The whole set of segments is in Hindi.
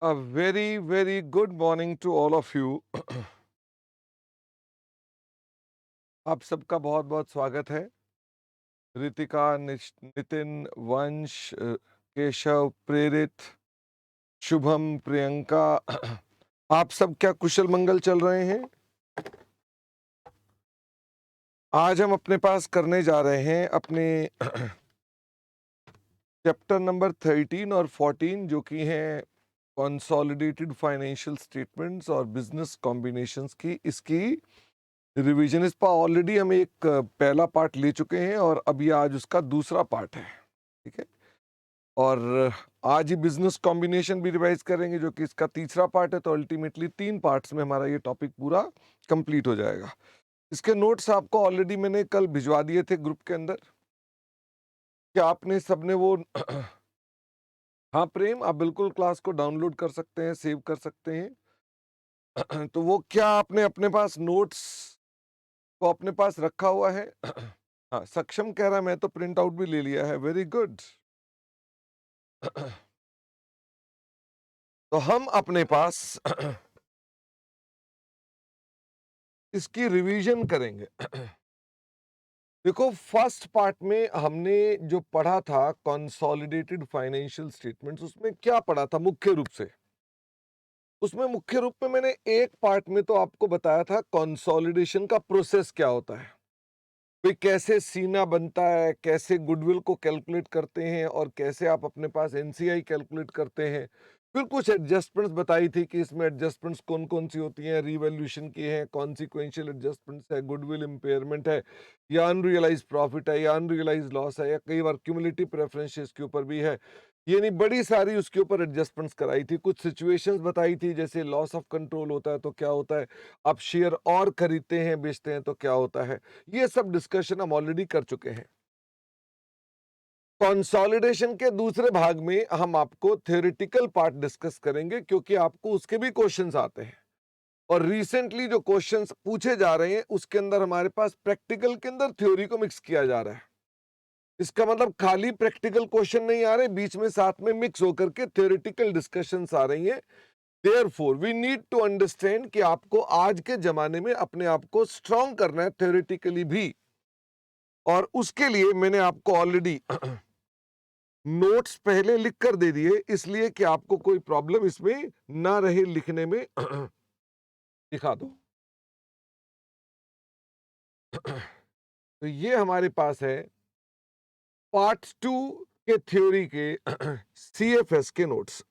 A very, very good morning to all of you. आप सबका बहुत-बहुत स्वागत है। रितिका, नितिन, वंश, केशव, प्रेरित, शुभम, प्रियंका, आप सब क्या कुशल मंगल चल रहे हैं? आज हम अपने पास करने जा रहे हैं अपने चैप्टर नंबर 13 और 14 जो कि हैं कंसोलिडेटेड फाइनेंशियल स्टेटमेंट्स और बिजनेस कॉम्बिनेशंस की इसकी रिवीजन। इस पर ऑलरेडी हम एक पहला पार्ट ले चुके हैं और अभी आज उसका दूसरा पार्ट है। ठीक है, और आज ही बिजनेस कॉम्बिनेशन भी रिवाइज करेंगे जो कि इसका तीसरा पार्ट है। तो अल्टीमेटली 3 पार्ट्स में हमारा ये टॉपिक पूरा कंप्लीट हो जाएगा। इसके नोट्स आपको ऑलरेडी मैंने कल भिजवा दिए थे ग्रुप के अंदर। क्या आपने सबने वो हाँ प्रेम, आप बिल्कुल क्लास को डाउनलोड कर सकते हैं, सेव कर सकते हैं। तो वो क्या आपने अपने पास नोट्स को अपने पास रखा हुआ है? हाँ, सक्षम कह रहा है मैं तो प्रिंट आउट भी ले लिया है। Very good. तो हम अपने पास इसकी रिवीजन करेंगे। देखो, फर्स्ट पार्ट में हमने जो पढ़ा था कंसोलिडेटेड फाइनेंशियल स्टेटमेंट्स, उसमें क्या पढ़ा था मुख्य रूप से? उसमें मुख्य रूप में मैंने एक पार्ट में तो आपको बताया था कंसोलिडेशन का प्रोसेस क्या होता है, भाई कैसे सीना बनता है, कैसे गुडविल को कैलकुलेट करते हैं और कैसे आप अपने पास एनसीआई कैलकुलेट करते हैं। फिर कुछ एडजस्टमेंट्स बताई थी कि इसमें एडजस्टमेंट्स कौन कौन सी होती हैं, रिवैल्यूएशन की है, कॉन्सिक्वेंशियल एडजस्टमेंट्स है, गुडविल इम्पेयरमेंट है, या अनरियलाइज प्रॉफिट है, या अनरियलाइज लॉस है, या कई बार क्यूमुलेटिव प्रेफरेंसेस के ऊपर भी है। ये नहीं, बड़ी सारी उसके ऊपर एडजस्टमेंट्स कराई थी। कुछ सिचुएशंस बताई थी, जैसे लॉस ऑफ कंट्रोल होता है तो क्या होता है, आप शेयर और खरीदते हैं बेचते हैं तो क्या होता है। ये सब डिस्कशन हम ऑलरेडी कर चुके हैं। कंसोलिडेशन के दूसरे भाग में हम आपको थ्योरेटिकल पार्ट डिस्कस करेंगे, क्योंकि आपको उसके भी क्वेश्चंस आते हैं और रिसेंटली जो क्वेश्चंस पूछे जा रहे हैं उसके अंदर हमारे पास प्रैक्टिकल के अंदर थ्योरी को मिक्स किया जा रहा है। इसका मतलब खाली प्रैक्टिकल क्वेश्चन नहीं आ रहे, बीच में साथ में मिक्स होकर के थ्योरेटिकल डिस्कशंस आ रही हैं। Therefore we need to understand कि आपको आज के जमाने में अपने आप को स्ट्रांग करना है थ्योरेटिकली भी, और उसके लिए मैंने आपको ऑलरेडी नोट्स पहले लिख कर दे दिए, इसलिए कि आपको कोई प्रॉब्लम इसमें ना रहे लिखने में। दिखा दो। तो ये हमारे पास है पार्ट 2 के थ्योरी के सीएफएस के नोट्स।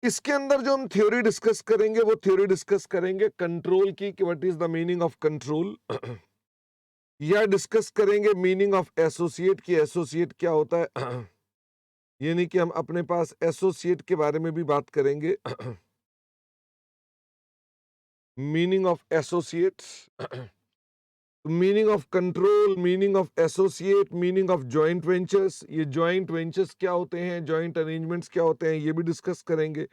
इसके अंदर जो हम थ्योरी डिस्कस करेंगे वो थ्योरी डिस्कस करेंगे कंट्रोल की, कि what is the meaning of control. या डिस्कस करेंगे मीनिंग ऑफ एसोसिएट, की एसोसिएट क्या होता है। यानी कि हम अपने पास एसोसिएट के बारे में भी बात करेंगे। Meaning of associates, meaning of control, meaning of associate, meaning of joint ventures, ये जॉइंट वेंचर्स क्या होते हैं, जॉइंट अरेंजमेंट्स क्या होते हैं, ये भी डिस्कस करेंगे।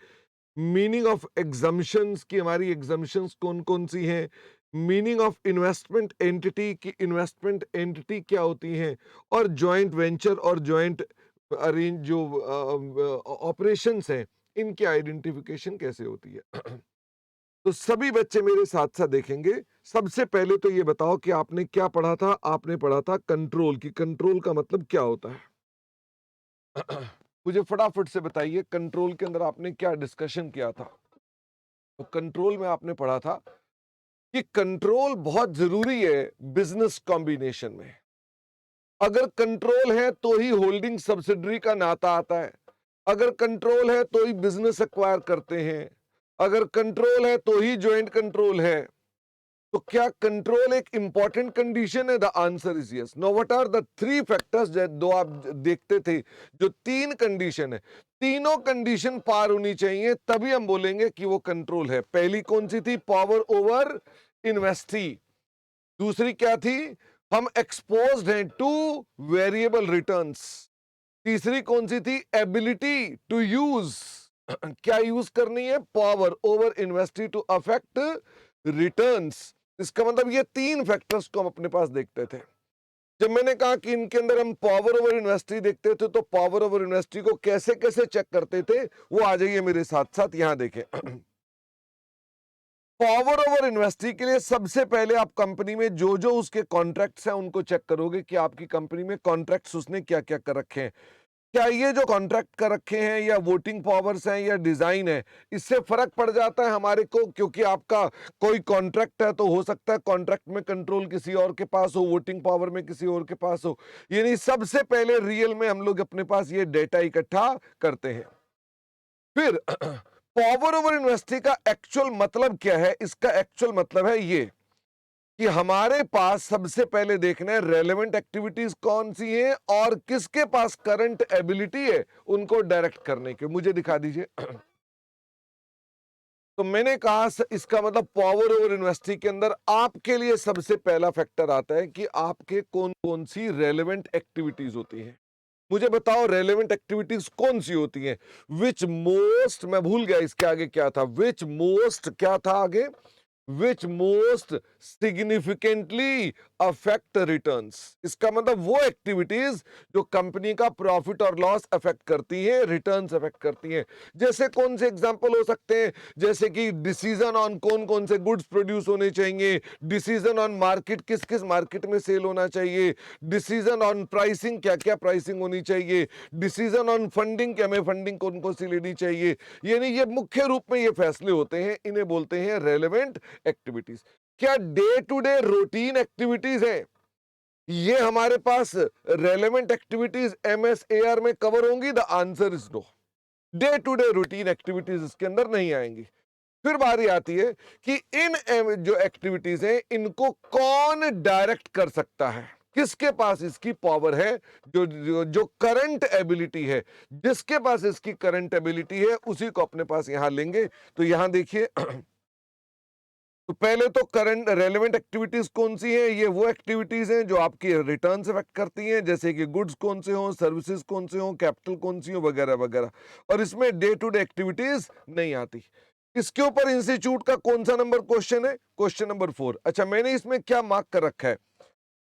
मीनिंग ऑफ एग्जम्पशंस, की हमारी एग्जम्पशंस कौन कौन सी हैं। मीनिंग ऑफ इन्वेस्टमेंट एंटिटी, की इन्वेस्टमेंट एंटिटी क्या होती हैं। और जॉइंट वेंचर और जॉइंट अरेंज जो ऑपरेशंस हैं, इनकी आइडेंटिफिकेशन कैसे होती है। तो सभी बच्चे मेरे साथ साथ देखेंगे। सबसे पहले तो ये बताओ कि आपने क्या पढ़ा था? आपने पढ़ा था कंट्रोल, की कंट्रोल का मतलब क्या होता है। मुझे फटाफट से बताइए, कंट्रोल के अंदर आपने क्या डिस्कशन किया था? तो कंट्रोल में आपने पढ़ा था कि कंट्रोल बहुत जरूरी है बिजनेस कॉम्बिनेशन में। अगर कंट्रोल है तो ही होल्डिंग सब्सिडरी का नाता आता है, अगर कंट्रोल है तो ही बिजनेस एक्वायर करते हैं, अगर कंट्रोल है तो ही ज्वाइंट कंट्रोल है। तो क्या कंट्रोल एक इंपॉर्टेंट कंडीशन है? The answer is yes. No, what are the three factors दो आप देखते थे, जो तीन कंडीशन है, तीनों कंडीशन पार होनी चाहिए तभी हम बोलेंगे कि वो कंट्रोल है। पहली कौन सी थी? Power over investee. दूसरी क्या थी? हम एक्सपोज्ड हैं टू वेरिएबल रिटर्न्स। तीसरी कौन सी थी? Ability to use. क्या यूज करनी है? Power over investee to affect returns. इसका मतलब ये तीन फैक्टर्स को हम अपने पास देखते थे। जब मैंने कहा कि इनके अंदर हम पावर ओवर इन्वेस्टी देखते थे, तो पावर ओवर इन्वेस्टी को कैसे कैसे चेक करते थे, वो आ जाइए मेरे साथ साथ यहां देखें। पावर ओवर इन्वेस्टी के लिए सबसे पहले आप कंपनी में जो जो उसके कॉन्ट्रैक्ट्स हैं उनको चेक करोगे कि आपकी कंपनी में कॉन्ट्रैक्ट्स उसने क्या क्या कर रखे हैं। क्या ये जो कॉन्ट्रैक्ट कर रखे हैं या वोटिंग पावर्स हैं या डिजाइन है, इससे फर्क पड़ जाता है हमारे को? क्योंकि आपका कोई कॉन्ट्रैक्ट है तो हो सकता है कॉन्ट्रैक्ट में कंट्रोल किसी और के पास हो, वोटिंग पावर में किसी और के पास हो। यानी सबसे पहले रियल में हम लोग अपने पास ये डेटा इकट्ठा करते हैं। फिर पावर ओवर इन्वेस्टी का एक्चुअल मतलब क्या है? इसका एक्चुअल मतलब है ये कि हमारे पास सबसे पहले देखना है रेलेवेंट एक्टिविटीज कौन सी हैं और किसके पास करंट एबिलिटी है उनको डायरेक्ट करने के। मुझे दिखा दीजिए। तो मैंने कहा इसका मतलब पावर ओवर इन्वेस्टी के अंदर आपके लिए सबसे पहला फैक्टर आता है कि आपके कौन कौन सी रेलेवेंट एक्टिविटीज होती हैं। मुझे बताओ रेलेवेंट एक्टिविटीज कौन सी होती हैं? विच मोस्ट, मैं भूल गया इसके आगे क्या था, विच मोस्ट क्या था आगे, which most significantly affect returns। इसका मतलब वो एक्टिविटीज जो कंपनी का प्रॉफिट और लॉस अफेक्ट करती हैं, रिटर्न्स अफेक्ट करती हैं। जैसे कौन से एग्जांपल हो सकते हैं? जैसे कि डिसीजन ऑन कौन कौन से गुड्स प्रोड्यूस होने चाहिए, डिसीजन ऑन मार्केट, किस किस मार्केट में सेल होना चाहिए, डिसीजन ऑन प्राइसिंग, क्या क्या प्राइसिंग होनी चाहिए, डिसीजन ऑन फंडिंग, क्या हमें फंडिंग कौन कौन सी लेनी चाहिए। यानी ये मुख्य रूप में ये फैसले होते हैं, इन्हें बोलते हैं रेलेवेंट एक्टिविटीज। क्या day to day routine activities है ये हमारे पास रेलेवेंट एक्टिविटीज एमएसएआर में कवर होंगी? The answer is no. Day to day routine activities इसके अंदर नहीं आएंगी। फिर बारी आती है कि इन जो एक्टिविटीज हैं इनको कौन डायरेक्ट कर सकता है, किसके पास इसकी पावर है, जो करंट एबिलिटी है, जिसके पास इसकी करंट एबिलिटी है उसी को अपने पास यहां लेंगे। तो यहां देखिए, तो पहले तो करंट रेलेवेंट एक्टिविटीज कौन सी हैं? ये वो एक्टिविटीज हैं जो आपकी रिटर्न अफेक्ट करती हैं, जैसे कि गुड्स कौन से हों, सर्विसेज कौन से हों, कैपिटल कौन सी हो, वगैरह वगैरह। और इसमें डे टू डे एक्टिविटीज नहीं आती। इसके ऊपर इंस्टीट्यूट का कौन सा नंबर क्वेश्चन है? Question number 4। अच्छा, मैंने इसमें क्या मार्क कर रखा है?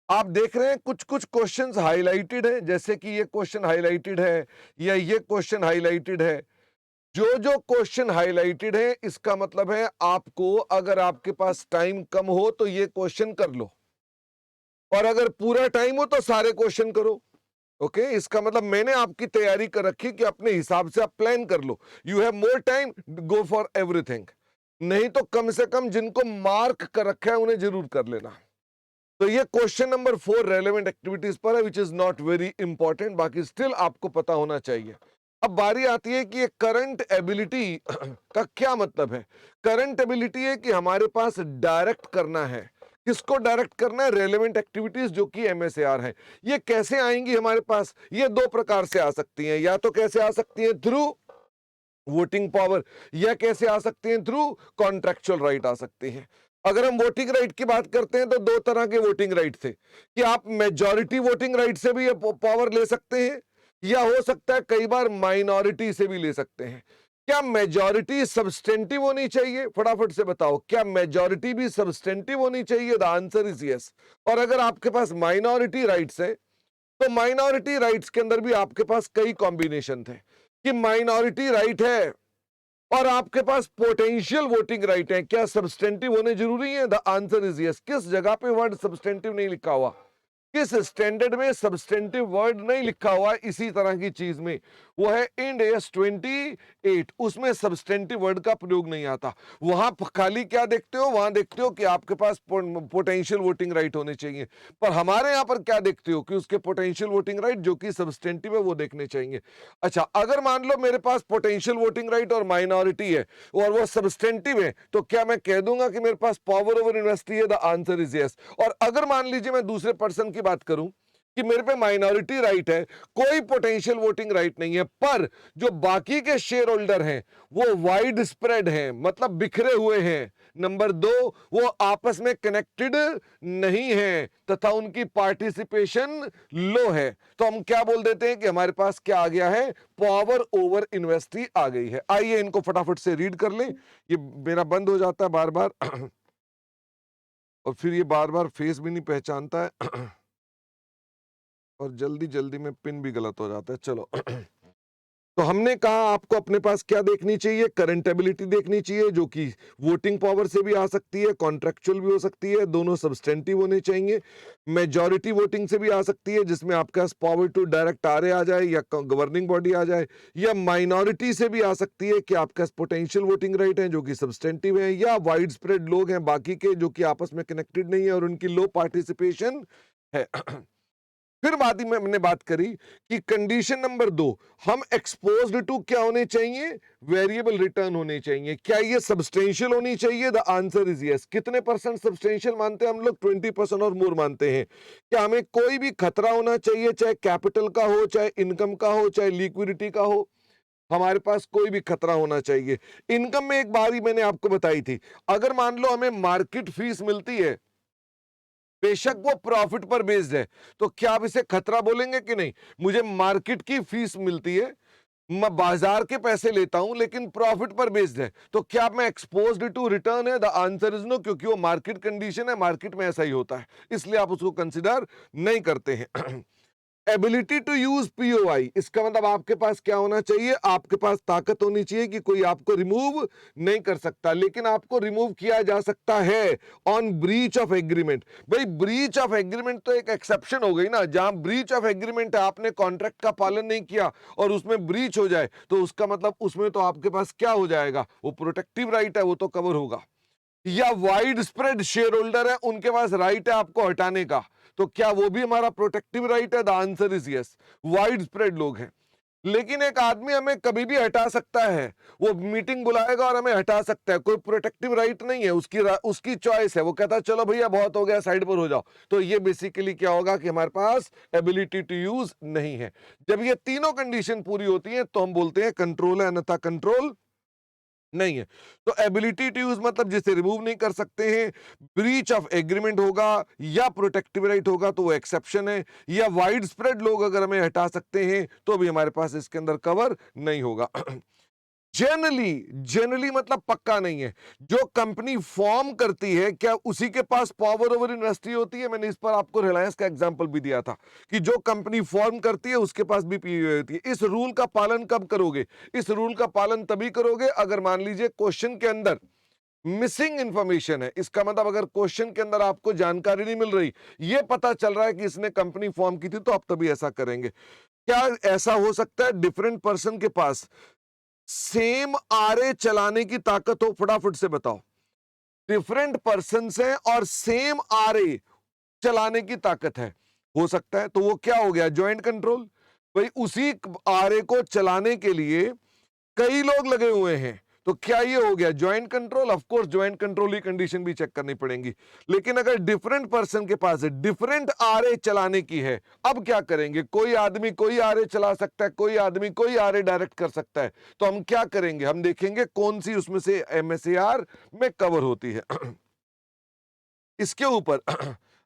आप देख रहे हैं कुछ कुछ क्वेश्चंस हाईलाइटेड है, जैसे कि ये क्वेश्चन हाईलाइटेड है या ये क्वेश्चन हाईलाइटेड है। जो जो क्वेश्चन हाईलाइटेड है इसका मतलब है आपको, अगर आपके पास टाइम कम हो तो ये क्वेश्चन कर लो, और अगर पूरा टाइम हो तो सारे क्वेश्चन करो। ओके, इसका मतलब मैंने आपकी तैयारी कर रखी कि अपने हिसाब से आप प्लान कर लो। You have more time, go for everything. नहीं तो कम से कम जिनको मार्क कर रखा है उन्हें जरूर कर लेना। तो ये क्वेश्चन नंबर 4 रेलेवेंट एक्टिविटीज पर है, which is not very important, बाकी स्टिल आपको पता होना चाहिए। अब बारी आती है कि ये करंट एबिलिटी का क्या मतलब है? करंट एबिलिटी है कि हमारे पास डायरेक्ट करना है। किसको डायरेक्ट करना है? रेलेवेंट एक्टिविटीज जो कि एमएसएआर है। ये कैसे आएंगी हमारे पास? ये दो प्रकार से आ सकती हैं। या तो कैसे आ सकती हैं? थ्रू वोटिंग पावर, या कैसे आ सकते हैं? थ्रू कॉन्ट्रेक्चुअल राइट आ सकते हैं। अगर हम वोटिंग राइट की बात करते हैं तो दो तरह के वोटिंग राइट थे कि आप मेजॉरिटी वोटिंग राइट से भी ये पावर ले सकते हैं, या हो सकता है कई बार माइनॉरिटी से भी ले सकते हैं। क्या मेजॉरिटी सब्सटेंटिव होनी चाहिए? फटाफट से बताओ, क्या मेजॉरिटी भी सब्सटेंटिव होनी चाहिए? The answer is yes. और अगर आपके पास माइनॉरिटी राइट्स है तो माइनॉरिटी राइट्स के अंदर भी आपके पास कई कॉम्बिनेशन थे कि माइनॉरिटी राइट है और आपके पास पोटेंशियल वोटिंग राइट है, क्या सब्सटेंटिव होने जरूरी है? The answer is yes. किस जगह पे वर्ड सब्सटेंटिव नहीं लिखा हुआ? किस स्टैंडर्ड में सब्सटेंटिव वर्ड नहीं लिखा हुआ इसी तरह की चीज में? वो है इंड एस 28, उसमें सब्सटेंटिव वर्ड का प्रयोग नहीं आता। वहां खाली क्या देखते हो? वहां देखते हो कि आपके पास पोटेंशियल वोटिंग राइट होने चाहिए, पर हमारे यहां पर क्या देखते हो कि उसके पोटेंशियल वोटिंग राइट जो कि सब्सटेंटिव है वो देखने चाहिए। अच्छा, अगर मान लो मेरे पास पोटेंशियल वोटिंग राइट और माइनॉरिटी है और वो सब्सटेंटिव है, तो क्या मैं कह दूंगा कि मेरे पास पावर ओवर इन्वेस्टी है? The answer is yes. और अगर मान लीजिए मैं दूसरे पर्सन की बात करूं कि मेरे पे माइनॉरिटी राइट है, कोई पोटेंशियल वोटिंग राइट नहीं है, पर जो बाकी के शेयर होल्डर हैं वो वाइड स्प्रेड हैं, मतलब बिखरे हुए हैं। नंबर 2, वो आपस में कनेक्टेड नहीं है तथा उनकी पार्टिसिपेशन लो है, तो हम क्या बोल देते हैं कि हमारे पास क्या आ गया है? पावर ओवर इन्वेस्टी आ गई है। आइए इनको फटाफट से रीड कर लें, ये मेरा बंद हो जाता है बार बार और फिर ये बार बार फेस भी नहीं पहचानता है। और जल्दी-जल्दी में पिन भी गलत हो जाता है। चलो तो हमने कहा आपको अपने पास क्या देखनी चाहिए, करंटेबिलिटी देखनी चाहिए जो कि वोटिंग पावर से भी आ सकती है, कॉन्ट्रेक्चुअल भी हो सकती है, दोनों सब्सटेंटिव होने चाहिए। मेजॉरिटी वोटिंग से भी आ सकती है जिसमें आपके पास पावर टू डायरेक्ट आरए आ जाए या गवर्निंग बॉडी आ जाए, या माइनॉरिटी से भी आ सकती है कि आपके पास पोटेंशियल वोटिंग राइट है जो कि सब्सटेंटिव है, या वाइड स्प्रेड लोग हैं बाकी के जो कि आपस में कनेक्टेड नहीं है और उनकी लो पार्टिसिपेशन है। फिर बाद में हमने बात करी कि कंडीशन नंबर 2, हम एक्सपोज्ड टू क्या होने चाहिए, वेरिएबल रिटर्न होने चाहिए। क्या ये सब्सटेंशियल होनी चाहिए? The answer is yes. कितने परसेंट सब्सटेंशियल मानते हैं हम लोग? 20% और मोर मानते हैं। क्या हमें कोई भी खतरा होना चाहिए, चाहे कैपिटल का हो, चाहे इनकम का हो, चाहे लिक्विडिटी का हो? हमारे पास कोई भी खतरा होना चाहिए। इनकम में एक बार ही मैंने आपको बताई थी, अगर मान लो हमें मार्केट फीस मिलती है, बेशक वो प्रॉफिट पर बेस्ड है, तो क्या आप इसे खतरा बोलेंगे कि नहीं? मुझे मार्केट की फीस मिलती है, मैं बाजार के पैसे लेता हूं लेकिन प्रॉफिट पर बेस्ड है, तो क्या मैं एक्सपोज्ड टू रिटर्न है? द आंसर इज नो, क्योंकि वो मार्केट कंडीशन है, मार्केट में ऐसा ही होता है, इसलिए आप उसको कंसिडर नहीं करते हैं। एबिलिटी टू यूज पीओआई, इसका मतलब आपके पास क्या होना चाहिए? आपके पास ताकत होनी चाहिए कि कोई आपको रिमूव नहीं कर सकता, लेकिन आपको रिमूव किया जा सकता है ऑन ब्रीच ऑफ एग्रीमेंट। भाई ब्रीच ऑफ एग्रीमेंट तो एक एक्सेप्शन हो गई ना, जहां ब्रीच ऑफ एग्रीमेंट है, आपने कॉन्ट्रैक्ट का पालन नहीं किया और उसमें ब्रीच हो जाए, तो उसका मतलब उसमें तो आपके पास क्या हो जाएगा? वो प्रोटेक्टिव राइट है, वो तो कवर होगा। या वाइड स्प्रेड शेयर होल्डर है, उनके पास राइट है आपको हटाने का, तो क्या वो भी हमारा प्रोटेक्टिव राइट है? The answer is yes. Wide spread लोग हैं, लेकिन एक आदमी हमें कभी भी हटा सकता है, वो मीटिंग बुलाएगा और हमें हटा सकता है, कोई प्रोटेक्टिव राइट नहीं है, उसकी चॉइस है, वो कहता है चलो भैया बहुत हो गया, साइड पर हो जाओ। तो ये बेसिकली क्या होगा कि हमारे पास एबिलिटी टू यूज नहीं है। जब ये तीनों कंडीशन पूरी होती है तो हम बोलते हैं कंट्रोल है, अन्यथा कंट्रोल नहीं है। तो एबिलिटी टू यूज मतलब जिसे रिमूव नहीं कर सकते हैं, ब्रीच ऑफ एग्रीमेंट होगा या प्रोटेक्टिव राइट होगा तो वो एक्सेप्शन है, या वाइड स्प्रेड लोग अगर हमें हटा सकते हैं तो भी हमारे पास इसके अंदर कवर नहीं होगा। जनरली, जनरली मतलब पक्का नहीं है। जो कंपनी फॉर्म करती है क्या उसी के पास पावर ओवर इंडस्ट्री होती है? मैंने इस पर आपको रिलायंस का एग्जांपल भी दिया था कि जो कंपनी फॉर्म करती है उसके पास भी पीईओ होती है। इस रूल का पालन कब करोगे? इस रूल का पालन तभी करोगे अगर मान लीजिए क्वेश्चन के अंदर मिसिंग इंफॉर्मेशन है। इसका मतलब अगर क्वेश्चन के अंदर आपको जानकारी नहीं मिल रही, ये पता चल रहा है कि इसने कंपनी फॉर्म की थी, तो आप तभी ऐसा करेंगे। क्या ऐसा हो सकता है डिफरेंट पर्सन के पास सेम आरए चलाने की ताकत हो? फटाफट से बताओ। डिफरेंट पर्सन है और सेम आरए चलाने की ताकत है, हो सकता है। तो वो क्या हो गया? Joint control. भाई उसी आरए को चलाने के लिए कई लोग लगे हुए हैं, तो क्या ये हो गया joint control? Of course joint control की कंडीशन भी चेक करनी पड़ेगी। लेकिन अगर डिफरेंट पर्सन के पास है, डिफरेंट आरए चलाने की है, अब क्या करेंगे? कोई आदमी कोई आरए चला सकता है, कोई आदमी कोई आरए डायरेक्ट कर सकता है, तो हम क्या करेंगे? हम देखेंगे कौन सी उसमें से एमएसएआर में कवर होती है। इसके ऊपर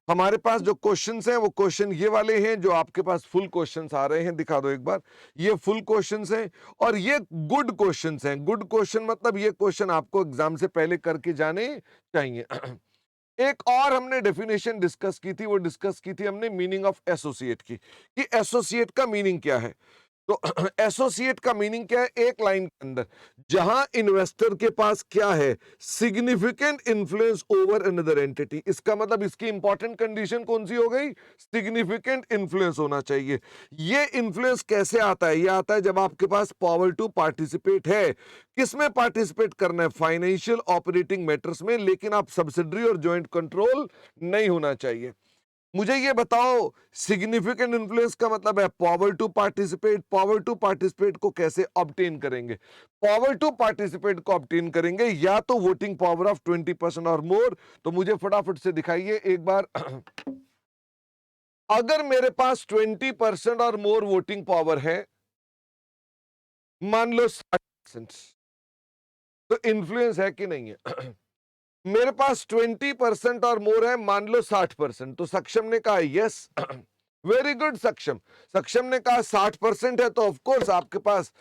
हमारे पास जो क्वेश्चंस हैं वो क्वेश्चन ये वाले हैं जो आपके पास फुल क्वेश्चंस आ रहे हैं, दिखा दो एक बार। ये फुल क्वेश्चंस हैं और ये गुड क्वेश्चंस हैं। गुड क्वेश्चन मतलब ये क्वेश्चन आपको एग्जाम से पहले करके जाने चाहिए। एक और हमने डेफिनेशन डिस्कस की थी, वो डिस्कस की थी हमने मीनिंग ऑफ एसोसिएट की, कि एसोसिएट का मीनिंग क्या है। तो एसोसिएट का मीनिंग क्या है? एक लाइन के अंदर जहां इन्वेस्टर के पास क्या है? Significant influence over another entity. इसका मतलब इसकी इंपॉर्टेंट कंडीशन कौन सी हो गई? सिग्निफिकेंट इन्फ्लुएंस होना चाहिए। ये इन्फ्लुएंस कैसे आता है? ये आता है जब आपके पास पावर टू पार्टिसिपेट है। किसमें पार्टिसिपेट करना है? फाइनेंशियल ऑपरेटिंग मैटर्स में, लेकिन आप सब्सिडरी और ज्वाइंट कंट्रोल नहीं होना चाहिए। मुझे ये बताओ, सिग्निफिकेंट इन्फ्लुएंस का मतलब है power to participate. Power to participate को कैसे ऑब्टेन करेंगे? पावर टू पार्टिसिपेट को ऑब्टेन करेंगे या तो वोटिंग पावर ऑफ 20% और मोर। तो मुझे फटाफट से दिखाइए एक बार। अगर मेरे पास 20% और मोर वोटिंग पावर है, मान लो 60%, तो इन्फ्लुएंस है कि नहीं है? मेरे पास 20% और मोर है, मान लो 60%, तो सक्षम ने कहा यस। वेरी गुड सक्षम। सक्षम ने कहा 60% है तो ऑफ कोर्स आपके पास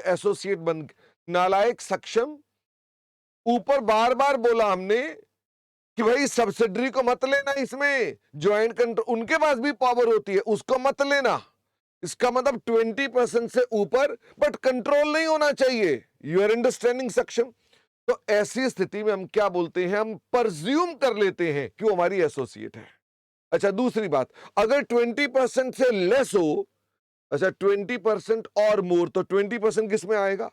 एसोसिएट बन। नालायक सक्षम, ऊपर बार बार बोला हमने कि भाई सब्सिडरी को मत लेना, इसमें ज्वाइंट कंट्रोल उनके पास भी पावर होती है, उसको मत लेना। इसका मतलब 20% से ऊपर, बट कंट्रोल नहीं होना चाहिए। You are understanding section? तो ऐसी स्थिति में हम क्या बोलते हैं, हम परज्यूम कर लेते हैं कि वो हमारी एसोसिएट है। अच्छा, दूसरी बात, अगर 20% से लेस हो, अच्छा 20% और मोर, तो 20% किस में आएगा?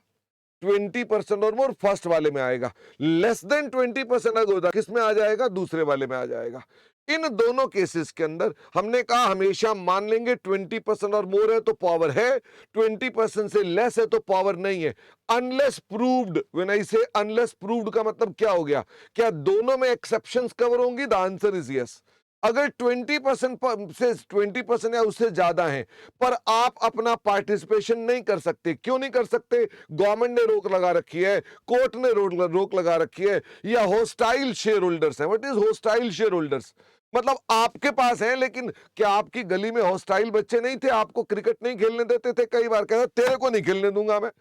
20% और मोर फर्स्ट वाले में आएगा। लेस देन 20% अगर होता किस में आ जाएगा? दूसरे वाले में आ जाएगा। इन दोनों केसेस के अंदर हमने कहा हमेशा मान लेंगे 20% और मोर है तो पावर है, 20% से लेस है तो पावर नहीं है। अनलेस प्रूव्ड, व्हेन आई से अनलेस प्रूव्ड का मतलब क्या हो गया? क्या दोनों में एक्सेप्शंस कवर होंगी? The answer is yes. अगर 20% से 20% या उससे ज्यादा है पर आप अपना पार्टिसिपेशन नहीं कर सकते, क्यों नहीं कर सकते? गवर्नमेंट ने रोक लगा रखी है, कोर्ट ने रोक लगा रखी है, या होस्टाइल शेयर होल्डर्स है। What is hostile share holders? मतलब आपके पास है, लेकिन क्या आपकी गली में होस्टाइल बच्चे नहीं थे? आपको क्रिकेट नहीं खेलने देते थे? कई बार कहते तेरे को नहीं खेलने दूंगा मैं।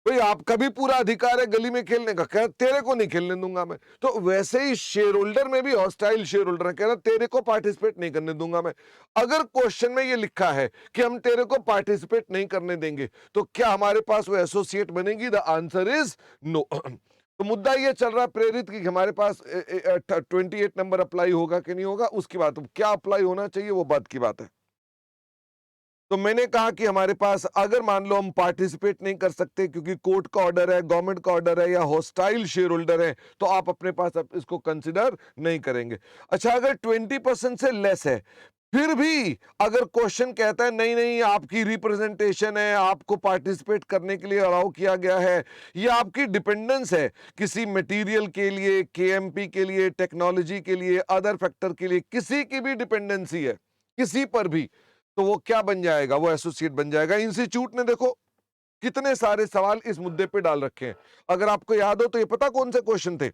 भाई आपका भी पूरा अधिकार है गली में खेलने का, कह तेरे को नहीं खेलने दूंगा मैं। तो वैसे ही शेयर होल्डर में भी हॉस्टाइल शेयर होल्डर है, कह रहा तेरे को पार्टिसिपेट नहीं करने दूंगा मैं। अगर क्वेश्चन में ये लिखा है कि हम तेरे को पार्टिसिपेट नहीं करने देंगे, तो क्या हमारे पास वो एसोसिएट बनेगी? The answer is no. तो मुद्दा ये चल रहा है प्रेरित कि हमारे पास 28 नंबर अप्लाई होगा कि नहीं होगा, उसकी बात। क्या अप्लाई होना चाहिए वो बात की बात है। तो मैंने कहा कि हमारे पास अगर मान लो हम पार्टिसिपेट नहीं कर सकते क्योंकि कोर्ट का ऑर्डर है, गवर्नमेंट का ऑर्डर है, या हॉस्टाइल शेयर होल्डर है, तो आप अपने पास इसको कंसिडर नहीं करेंगे। अच्छा, अगर 20% से लेस है, फिर भी अगर क्वेश्चन कहता है नहीं नहीं आपकी रिप्रेजेंटेशन है, आपको पार्टिसिपेट करने के लिए अलाउ किया गया है, या आपकी डिपेंडेंस है किसी मटेरियल के लिए, केएमपी के लिए, टेक्नोलॉजी के लिए, अदर फैक्टर के लिए, किसी की भी डिपेंडेंसी है किसी पर भी, तो वो क्या बन जाएगा? वो एसोसिएट बन जाएगा। इंस्टीट्यूट ने देखो कितने सारे सवाल इस मुद्दे पे डाल रखे हैं। अगर आपको याद हो तो ये पता कौन से क्वेश्चन थे?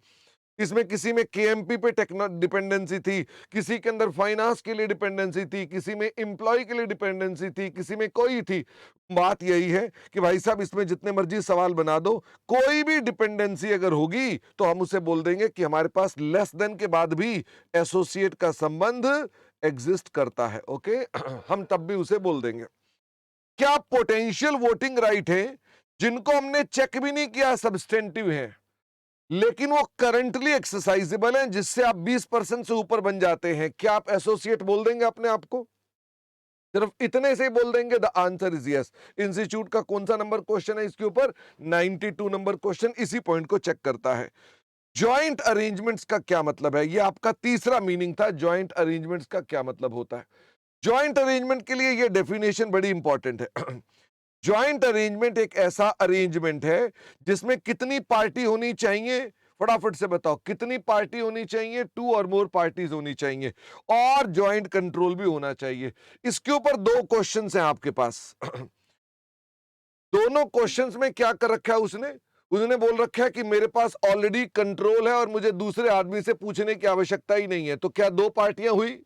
इसमें किसी में केएमपी पे टेक्नो डिपेंडेंसी थी, किसी के अंदर फाइनेंस के लिए डिपेंडेंसी थी, किसी में एम्प्लॉय के लिए डिपेंडेंसी थी, किसी में कोई थी। बात यही है कि भाई साहब इसमें जितने मर्जी सवाल बना दो, कोई भी डिपेंडेंसी अगर होगी तो हम उसे बोल देंगे कि हमारे पास लेस देन के बाद भी एसोसिएट का संबंध एग्जिस्ट करता है। ओके, हम तब भी उसे बोल देंगे। क्या पोटेंशियल वोटिंग राइट है जिनको हमने चेक भी नहीं किया सब्सटेंटिव है, लेकिन वो करंटली एक्सरसाइजेबल हैं, जिससे आप 20% से ऊपर बन जाते हैं, क्या आप एसोसिएट बोल देंगे अपने आप को? सिर्फ इतने से ही बोल देंगे? The answer is yes. Institute का कौन सा नंबर क्वेश्चन है इसके ऊपर? 92 नंबर क्वेश्चन इसी पॉइंट को चेक करता है। जॉइंट अरेंजमेंट्स का क्या मतलब है? ये आपका तीसरा मीनिंग था। जॉइंट अरेंजमेंट्स का क्या मतलब होता है? जॉइंट अरेंजमेंट के लिए ये डेफिनेशन बड़ी इंपॉर्टेंट है। जॉइंट अरेंजमेंट एक ऐसा अरेंजमेंट है जिसमें कितनी पार्टी होनी चाहिए? फटाफट से बताओ, कितनी पार्टी होनी चाहिए? 2 और मोर पार्टीज होनी चाहिए, और जॉइंट कंट्रोल भी होना चाहिए। इसके ऊपर दो क्वेश्चंस हैं आपके पास। दोनों क्वेश्चंस में क्या कर रखा है उसने? उसने बोल रखा है कि मेरे पास ऑलरेडी कंट्रोल है और मुझे दूसरे आदमी से पूछने की आवश्यकता ही नहीं है। तो क्या दो पार्टियां हुई?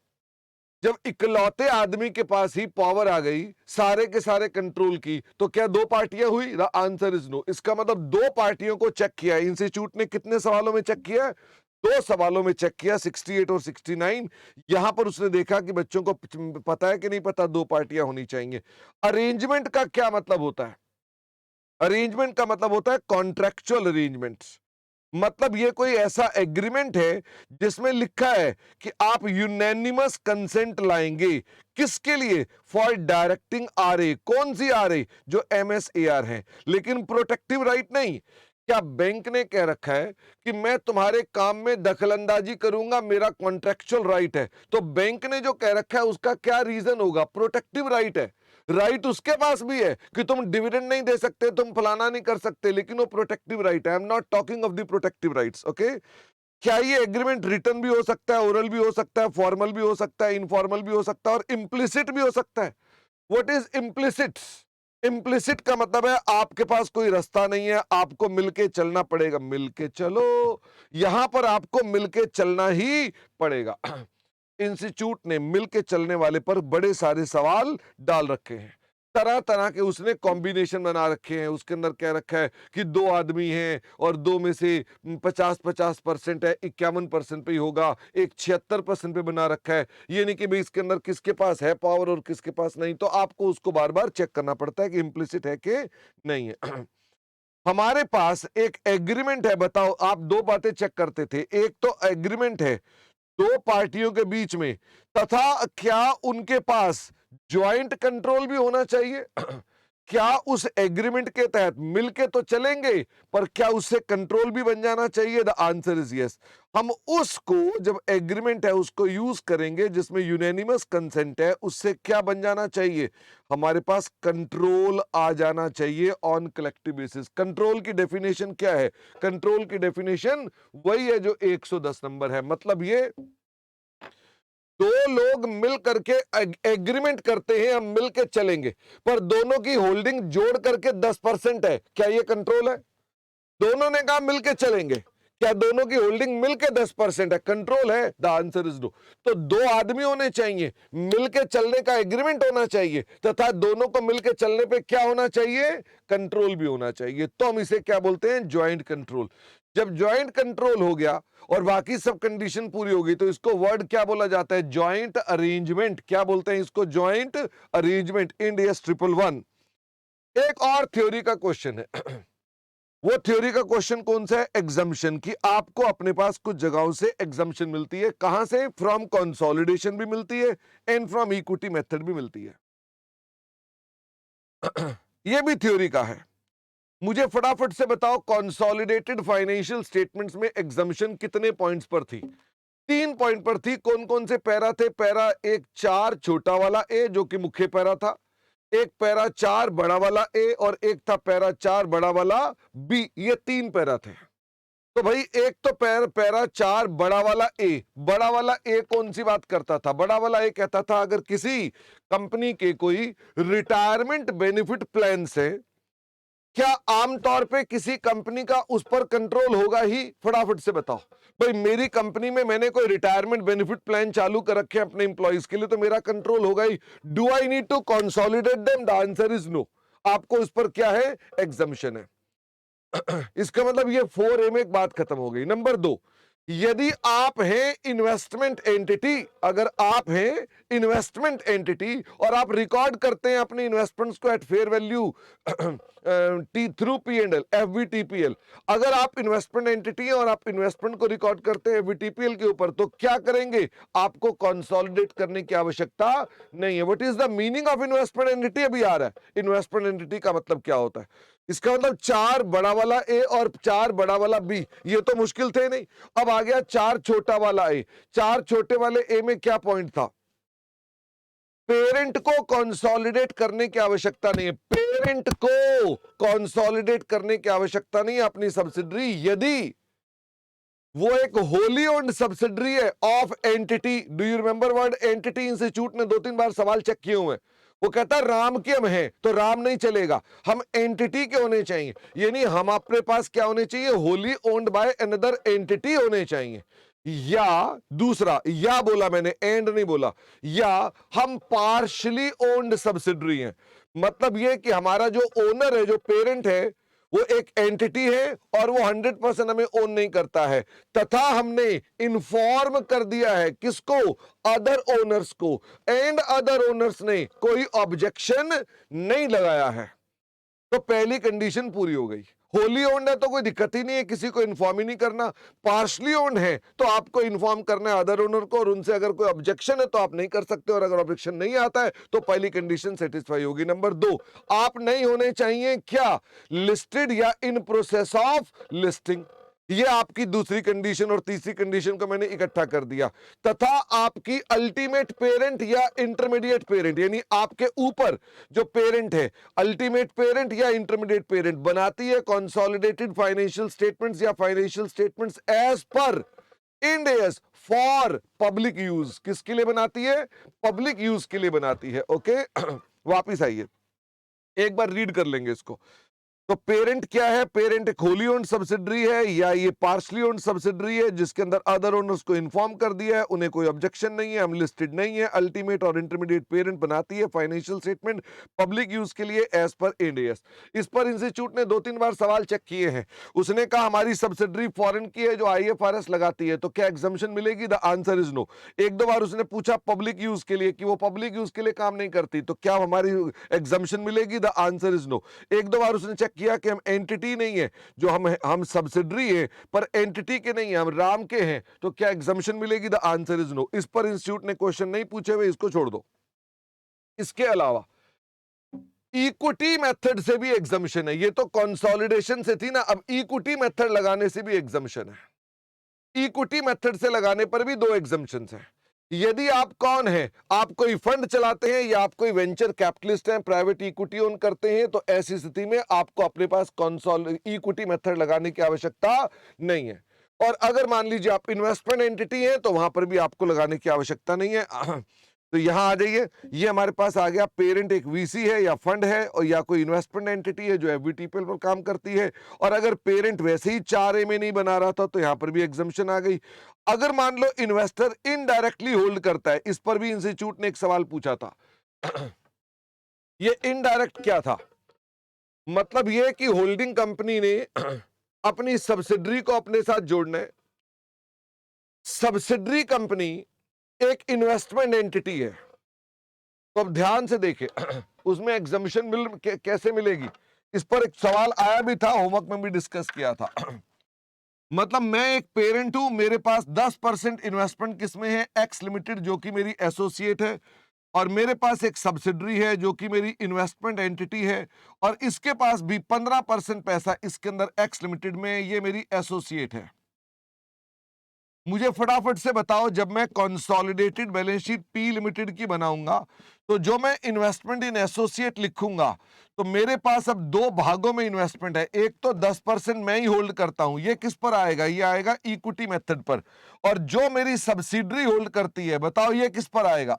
जब इकलौते आदमी के पास ही पावर आ गई सारे के सारे कंट्रोल की, तो क्या दो पार्टियां हुई? The answer is no. इसका मतलब दो पार्टियों को चेक किया। इंस्टीट्यूट ने कितने सवालों में चेक किया? दो सवालों में चेक किया, 68 और 69। यहां पर उसने देखा कि बच्चों को पता है कि नहीं पता दो पार्टियां होनी चाहिए। अरेंजमेंट का क्या मतलब होता है? अरेंजमेंट का मतलब होता है कॉन्ट्रेक्चुअल अरेंजमेंट्स। मतलब ये कोई ऐसा एग्रीमेंट है जिसमें लिखा है कि आप यूनैनिमस कंसेंट लाएंगे। किसके लिए? For directing RA. कौन सी आरए? जो एमएसएआर है, लेकिन प्रोटेक्टिव राइट नहीं। क्या बैंक ने कह रखा है कि मैं तुम्हारे काम में दखलंदाजी करूंगा, मेरा कॉन्ट्रेक्चुअल राइट है? तो बैंक ने जो कह रखा है उसका क्या रीजन होगा? प्रोटेक्टिव राइट है। राइट उसके पास भी है कि तुम डिविडेंड नहीं दे सकते, तुम फलाना नहीं कर सकते, लेकिन वो प्रोटेक्टिव राइट है। आई am not talking of the protective rights. Okay, क्या ये एग्रीमेंट रिटर्न भी हो सकता है, ओरल भी हो सकता है, फॉर्मल भी हो सकता है, इनफॉर्मल भी हो सकता है, और इम्प्लिसिट भी हो सकता है? What is implicit? इम्प्लिसिट का मतलब है आपके पास कोई रास्ता नहीं है, आपको मिलके चलना पड़ेगा। मिलके चलो, यहां पर आपको मिलके चलना ही पड़ेगा। इंस्टीट्यूट ने मिलके चलने वाले पर बड़े सारे सवाल डाल रखे हैं। तरह तरह के उसने कॉम्बिनेशन बना रखे हैं। उसके अंदर क्या रखा है कि 2 आदमी हैं और 2 में से 50-50% है, 51% पे ही होगा, एक 76% पे बना रखा है। ये नहीं कि भाई इसके अंदर किसके पास है पावर और किसके पास नहीं, तो आपको उसको बार-बार चेक करना पड़ता है कि इम्प्लिसिट है कि नहीं है। हमारे पास एक एग्रीमेंट है, बताओ आप 2 बातें चेक करते थे। एक तो एग्रीमेंट है 2 पार्टियों के बीच में, तथा क्या उनके पास ज्वाइंट कंट्रोल भी होना चाहिए? क्या उस एग्रीमेंट के तहत मिलके तो चलेंगे, पर क्या उससे कंट्रोल भी बन जाना चाहिए? The answer is yes. हम उसको, जब एग्रीमेंट है उसको यूज करेंगे जिसमें यूनानिमस कंसेंट है, उससे क्या बन जाना चाहिए? हमारे पास कंट्रोल आ जाना चाहिए ऑन कलेक्टिव बेसिस। कंट्रोल की डेफिनेशन क्या है? कंट्रोल की डेफिनेशन वही है जो 110 नंबर है। मतलब ये 2 लोग मिल करके एग्रीमेंट करते हैं हम मिल के चलेंगे, पर दोनों की होल्डिंग जोड़ करके 10% है, क्या ये कंट्रोल है? दोनों ने कहा मिलके चलेंगे, क्या दोनों की होल्डिंग मिलके 10% है, कंट्रोल है? The answer is no. तो 2 आदमी होने चाहिए, मिलके चलने का एग्रीमेंट होना चाहिए, तथा दोनों को मिलके चलने पे क्या होना चाहिए? कंट्रोल भी होना चाहिए। तो हम इसे क्या बोलते हैं? Joint control. जब ज्वाइंट कंट्रोल हो गया और बाकी सब कंडीशन पूरी हो गई, तो इसको वर्ड क्या बोला जाता है? Joint arrangement. क्या बोलते हैं इसको? Joint arrangement. End S 111। एक और थ्योरी का क्वेश्चन है। वो थ्योरी का क्वेश्चन कौन सा है? एग्जम्पशन की। आपको अपने पास कुछ जगहों से एग्जम्पशन मिलती है। कहां से? फ्रॉम कंसोलिडेशन भी मिलती है एंड फ्रॉम इक्विटी मेथड भी मिलती है। ये भी थ्योरी का है। मुझे फटाफट से बताओ, कंसोलिडेटेड फाइनेंशियल स्टेटमेंट्स में एग्जम्पशन कितने पॉइंट्स पर थी? 3 पॉइंट पर थी। कौन कौन से पैरा थे? पैरा एक 4 छोटा वाला ए जो कि मुख्य पैरा था, एक पैरा 4 बड़ा वाला ए, और एक था पैरा 4 बड़ा वाला बी। ये 3 पैरा थे। तो भाई एक तो पैरा 4 बड़ा वाला ए, बड़ा वाला ए कौन सी बात करता था? बड़ा वाला ए कहता था अगर किसी कंपनी के कोई रिटायरमेंट बेनिफिट प्लान से, क्या आमतौर पे किसी कंपनी का उस पर कंट्रोल होगा ही? फटाफट से बताओ भाई, मेरी कंपनी में मैंने कोई रिटायरमेंट बेनिफिट प्लान चालू कर रखे हैं अपने एम्प्लॉइज के लिए, तो मेरा कंट्रोल होगा ही। Do I need to consolidate them? The answer is no. आपको उस पर क्या है? एग्जम्पशन है। इसका मतलब ये 4A में एक बात खत्म हो गई। नंबर 2, यदि आप हैं इन्वेस्टमेंट एंटिटी, अगर आप हैं इन्वेस्टमेंट एंटिटी और आप रिकॉर्ड करते हैं अपने इन्वेस्टमेंट्स को eight fair value T through P&L, FVTPL, अगर आप इन्वेस्टमेंट एंटिटी हैं और आप इन्वेस्टमेंट को रिकॉर्ड करते हैं FVTPL के ऊपर, तो क्या करेंगे? आपको कंसोलिडेट करने की आवश्यकता नहीं है। What is the meaning of investment entity? अभी आ रहा है। इन्वेस्टमेंट एंटिटी का मतलब क्या होता है? इसका मतलब 4 बड़ा वाला ए और 4 बड़ा वाला बी, ये तो मुश्किल थे नहीं। अब आ गया 4 छोटा वाला ए। 4 छोटे वाले ए में क्या पॉइंट था? पेरेंट को कंसोलिडेट करने की आवश्यकता नहीं है। पेरेंट को कंसोलिडेट करने की आवश्यकता नहीं है अपनी सब्सिडरी, यदि वो एक होली ओन्ड सब्सिडरी है of entity. Do you remember word entity? Institute ने 2-3 बार सवाल चेक किए हुए हैं। वो कहता है राम के हम हैं तो राम नहीं चलेगा, हम एंटिटी के होने चाहिए। यानी हम अपने पास क्या होने चाहिए? Wholly owned by another entity होने चाहिए। या दूसरा, या बोला मैंने, एंड नहीं बोला। या हम पार्शली ओन्ड सब्सिडरी हैं, मतलब ये कि हमारा जो ओनर है, जो पेरेंट है, वो एक एंटिटी है और वो 100% हमें ओन नहीं करता है, तथा हमने इन्फॉर्म कर दिया है किसको? अदर ओनर्स को, एंड अदर ओनर्स ने कोई ऑब्जेक्शन नहीं लगाया है। तो पहली कंडीशन पूरी हो गई। होली ओन्ड है तो कोई दिक्कत ही नहीं है, किसी को इन्फॉर्म ही नहीं करना। पार्शली ओन्ड है तो आपको इन्फॉर्म करना है अदर ओनर को, और उनसे अगर कोई ऑब्जेक्शन है तो आप नहीं कर सकते, और अगर ऑब्जेक्शन नहीं आता है तो पहली कंडीशन सेटिस्फाई होगी। नंबर 2, आप नहीं होने चाहिए क्या? लिस्टेड या इन प्रोसेस ऑफ लिस्टिंग। ये आपकी दूसरी कंडीशन, और तीसरी कंडीशन को मैंने इकट्ठा कर दिया। तथा आपकी अल्टीमेट पेरेंट या इंटरमीडिएट पेरेंट, यानी आपके ऊपर जो पेरेंट है, अल्टीमेट पेरेंट या इंटरमीडिएट पेरेंट, बनाती है कंसोलिडेटेड फाइनेंशियल स्टेटमेंट्स या financial statements as per Ind AS for public use. किसके लिए बनाती है? पब्लिक यूज के लिए बनाती है। ओके वापिस आइए, एक बार रीड कर लेंगे इसको। तो पेरेंट क्या है? पेरेंट एक होली ओन्ड सब्सिडरी है या ये पार्शली ओन्ड सब्सिडरी है जिसके अंदर अदर ओनर्स को इन्फॉर्म कर दिया है, उन्हें कोई ऑब्जेक्शन नहीं है, हम लिस्टेड नहीं है। अल्टीमेट और इंटरमीडिएट पेरेंट बनाती है फाइनेंशियल स्टेटमेंट पब्लिक यूज के लिए एज पर इंड एस। इस पर इंस्टीट्यूट ने 2-3 बार सवाल चेक किए हैं। उसने कहा हमारी सब्सिडरी फॉरेन की है जो आईएफआरएस लगाती है, तो क्या एग्जम्पशन मिलेगी? The answer is no. 1-2 बार उसने पूछा पब्लिक यूज के लिए कि वो पब्लिक यूज के लिए काम नहीं करती, तो क्या हमारी एग्जम्पशन मिलेगी? The answer is no. 1-2 बार उसने चेक किया कि हम एंटिटी नहीं है, जो हम सब्सिडरी है पर एंटिटी के नहीं है, हम राम के हैं, तो क्या एग्जम्पशन मिलेगी? The answer is no. इस पर इंस्टीट्यूट ने क्वेश्चन नहीं पूछे हुए, इसको छोड़ दो। इसके अलावा इक्विटी मेथड से भी एग्जम्पशन है। ये तो कंसोलिडेशन से थी ना, अब इक्विटी मेथड लगाने से भी एग्जम्पशन है। इक्विटी मेथड से लगाने पर भी 2 एग्जम्पशंस हैं। यदि आप कौन है, आप कोई फंड चलाते हैं या आप कोई वेंचर कैपिटलिस्ट हैं, प्राइवेट इक्विटी ओन करते हैं, तो ऐसी स्थिति में आपको अपने पास इक्विटी मेथड लगाने की आवश्यकता नहीं है। और अगर मान लीजिए आप इन्वेस्टमेंट एंटिटी है तो वहां पर भी आपको लगाने की आवश्यकता नहीं है। तो यहां आ जाइए, ये हमारे पास आ गया पेरेंट एक वीसी है या फंड है और या कोई इन्वेस्टमेंट एंटिटी है जो एफवीटीपीएल पर काम करती है। और अगर पेरेंट वैसे ही 4A में नहीं बना रहा था तो यहां पर भी एग्जम्पशन आ गई। अगर मान लो इन्वेस्टर इनडायरेक्टली होल्ड करता है, इस पर भी इंस्टीट्यूट ने एक सवाल पूछा था। ये इनडायरेक्ट क्या था? मतलब ये कि होल्डिंग कंपनी ने अपनी सब्सिडरी को अपने साथ जोड़ना है। सब्सिडरी कंपनी एक इन्वेस्टमेंट एंटिटी है, तो अब ध्यान से देखें उसमें एग्जम्पशन कैसे मिलेगी? इस पर एक सवाल आया भी था, होमवर्क में भी डिस्कस किया था। मतलब मैं एक पेरेंट हूं, मेरे पास 10% इन्वेस्टमेंट किसमें है? एक्स लिमिटेड, जो कि मेरी एसोसिएट है, और मेरे पास एक सब्सिडरी है जो कि मेरी इन्वेस्टमेंट एंटिटी है, और इसके पास भी 15% पैसा इसके अंदर एक्स लिमिटेड में, ये मेरी एसोसिएट है। मुझे फटाफट से बताओ, जब मैं consolidated balance sheet P limited की बनाऊंगा तो जो मैं इन्वेस्टमेंट इन एसोसिएट लिखूंगा, तो मेरे पास अब 2 भागों में इन्वेस्टमेंट है। एक तो 10% मैं ही होल्ड करता हूं, ये किस पर आएगा? ये आएगा इक्विटी मेथड पर। और जो मेरी सब्सिडरी होल्ड करती है, बताओ ये किस पर आएगा?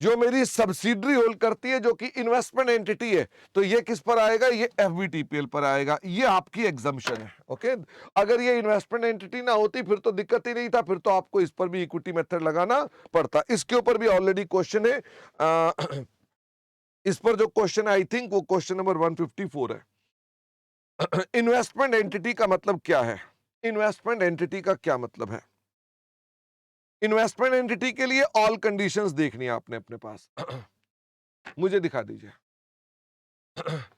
जो मेरी सब्सिडरी होल्ड करती है जो कि इन्वेस्टमेंट एंटिटी है, तो ये किस पर आएगा? ये एफवीटीपीएल पर आएगा। ये आपकी एग्जम्पशन है। ओके, अगर ये इन्वेस्टमेंट एंटिटी ना होती फिर तो दिक्कत ही नहीं था, फिर तो आपको इस पर भी इक्विटी मेथड लगाना पड़ता। इसके ऊपर भी ऑलरेडी क्वेश्चन है। इस पर जो क्वेश्चन है, आई थिंक वो क्वेश्चन नंबर 154 है। इन्वेस्टमेंट एंटिटी का मतलब क्या है? इन्वेस्टमेंट एंटिटी का क्या मतलब है? इन्वेस्टमेंट एंटिटी के लिए ऑल कंडीशंस देखनी है आपने अपने पास। मुझे दिखा दीजिए।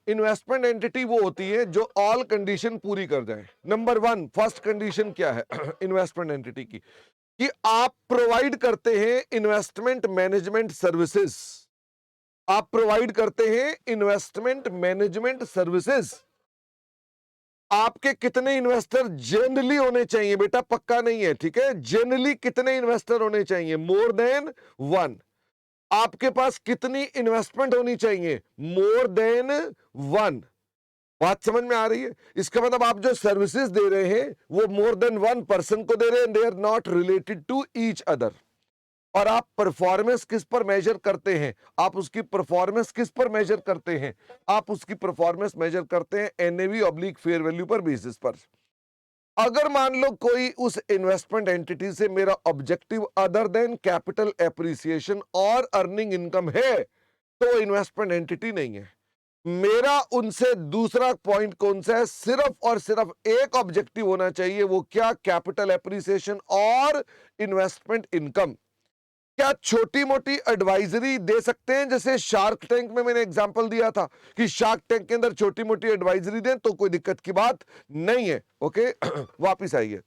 इन्वेस्टमेंट एंटिटी वो होती है जो ऑल कंडीशन पूरी कर जाए। नंबर 1, फर्स्ट कंडीशन क्या है इन्वेस्टमेंट एंटिटी की? कि आप प्रोवाइड करते हैं इन्वेस्टमेंट मैनेजमेंट सर्विसेज। आप प्रोवाइड करते हैं इन्वेस्टमेंट मैनेजमेंट सर्विसेज। आपके कितने इन्वेस्टर जनरली होने चाहिए? बेटा पक्का नहीं है, ठीक है? जनरली कितने इन्वेस्टर होने चाहिए? More than 1। आपके पास कितनी इन्वेस्टमेंट होनी चाहिए? More than 1। बात समझ में आ रही है? इसका मतलब आप जो सर्विसेज दे रहे हैं वो मोर देन 1 पर्सन को दे रहे हैं, they are not related to each other. और आप परफॉर्मेंस किस पर मेजर करते हैं? आप उसकी परफॉर्मेंस किस पर मेजर करते हैं? आप उसकी परफॉर्मेंस मेजर करते हैं एनएवी ऑब्लिक फेयर वैल्यू पर बेसिस पर। अगर मान लो कोई उस इन्वेस्टमेंट एंटिटी से मेरा objective other than capital appreciation और अर्निंग इनकम है, तो इन्वेस्टमेंट एंटिटी नहीं है। मेरा उनसे दूसरा पॉइंट कौन सा है? सिर्फ और सिर्फ एक ऑब्जेक्टिव होना चाहिए, वो क्या? कैपिटल एप्रिसिएशन और इन्वेस्टमेंट इनकम। क्या छोटी मोटी एडवाइजरी दे सकते हैं? जैसे शार्क टैंक में मैंने एग्जांपल दिया था कि शार्क टैंक के अंदर छोटी मोटी एडवाइजरी दें तो कोई दिक्कत की बात नहीं है। ओके वापिस आइए।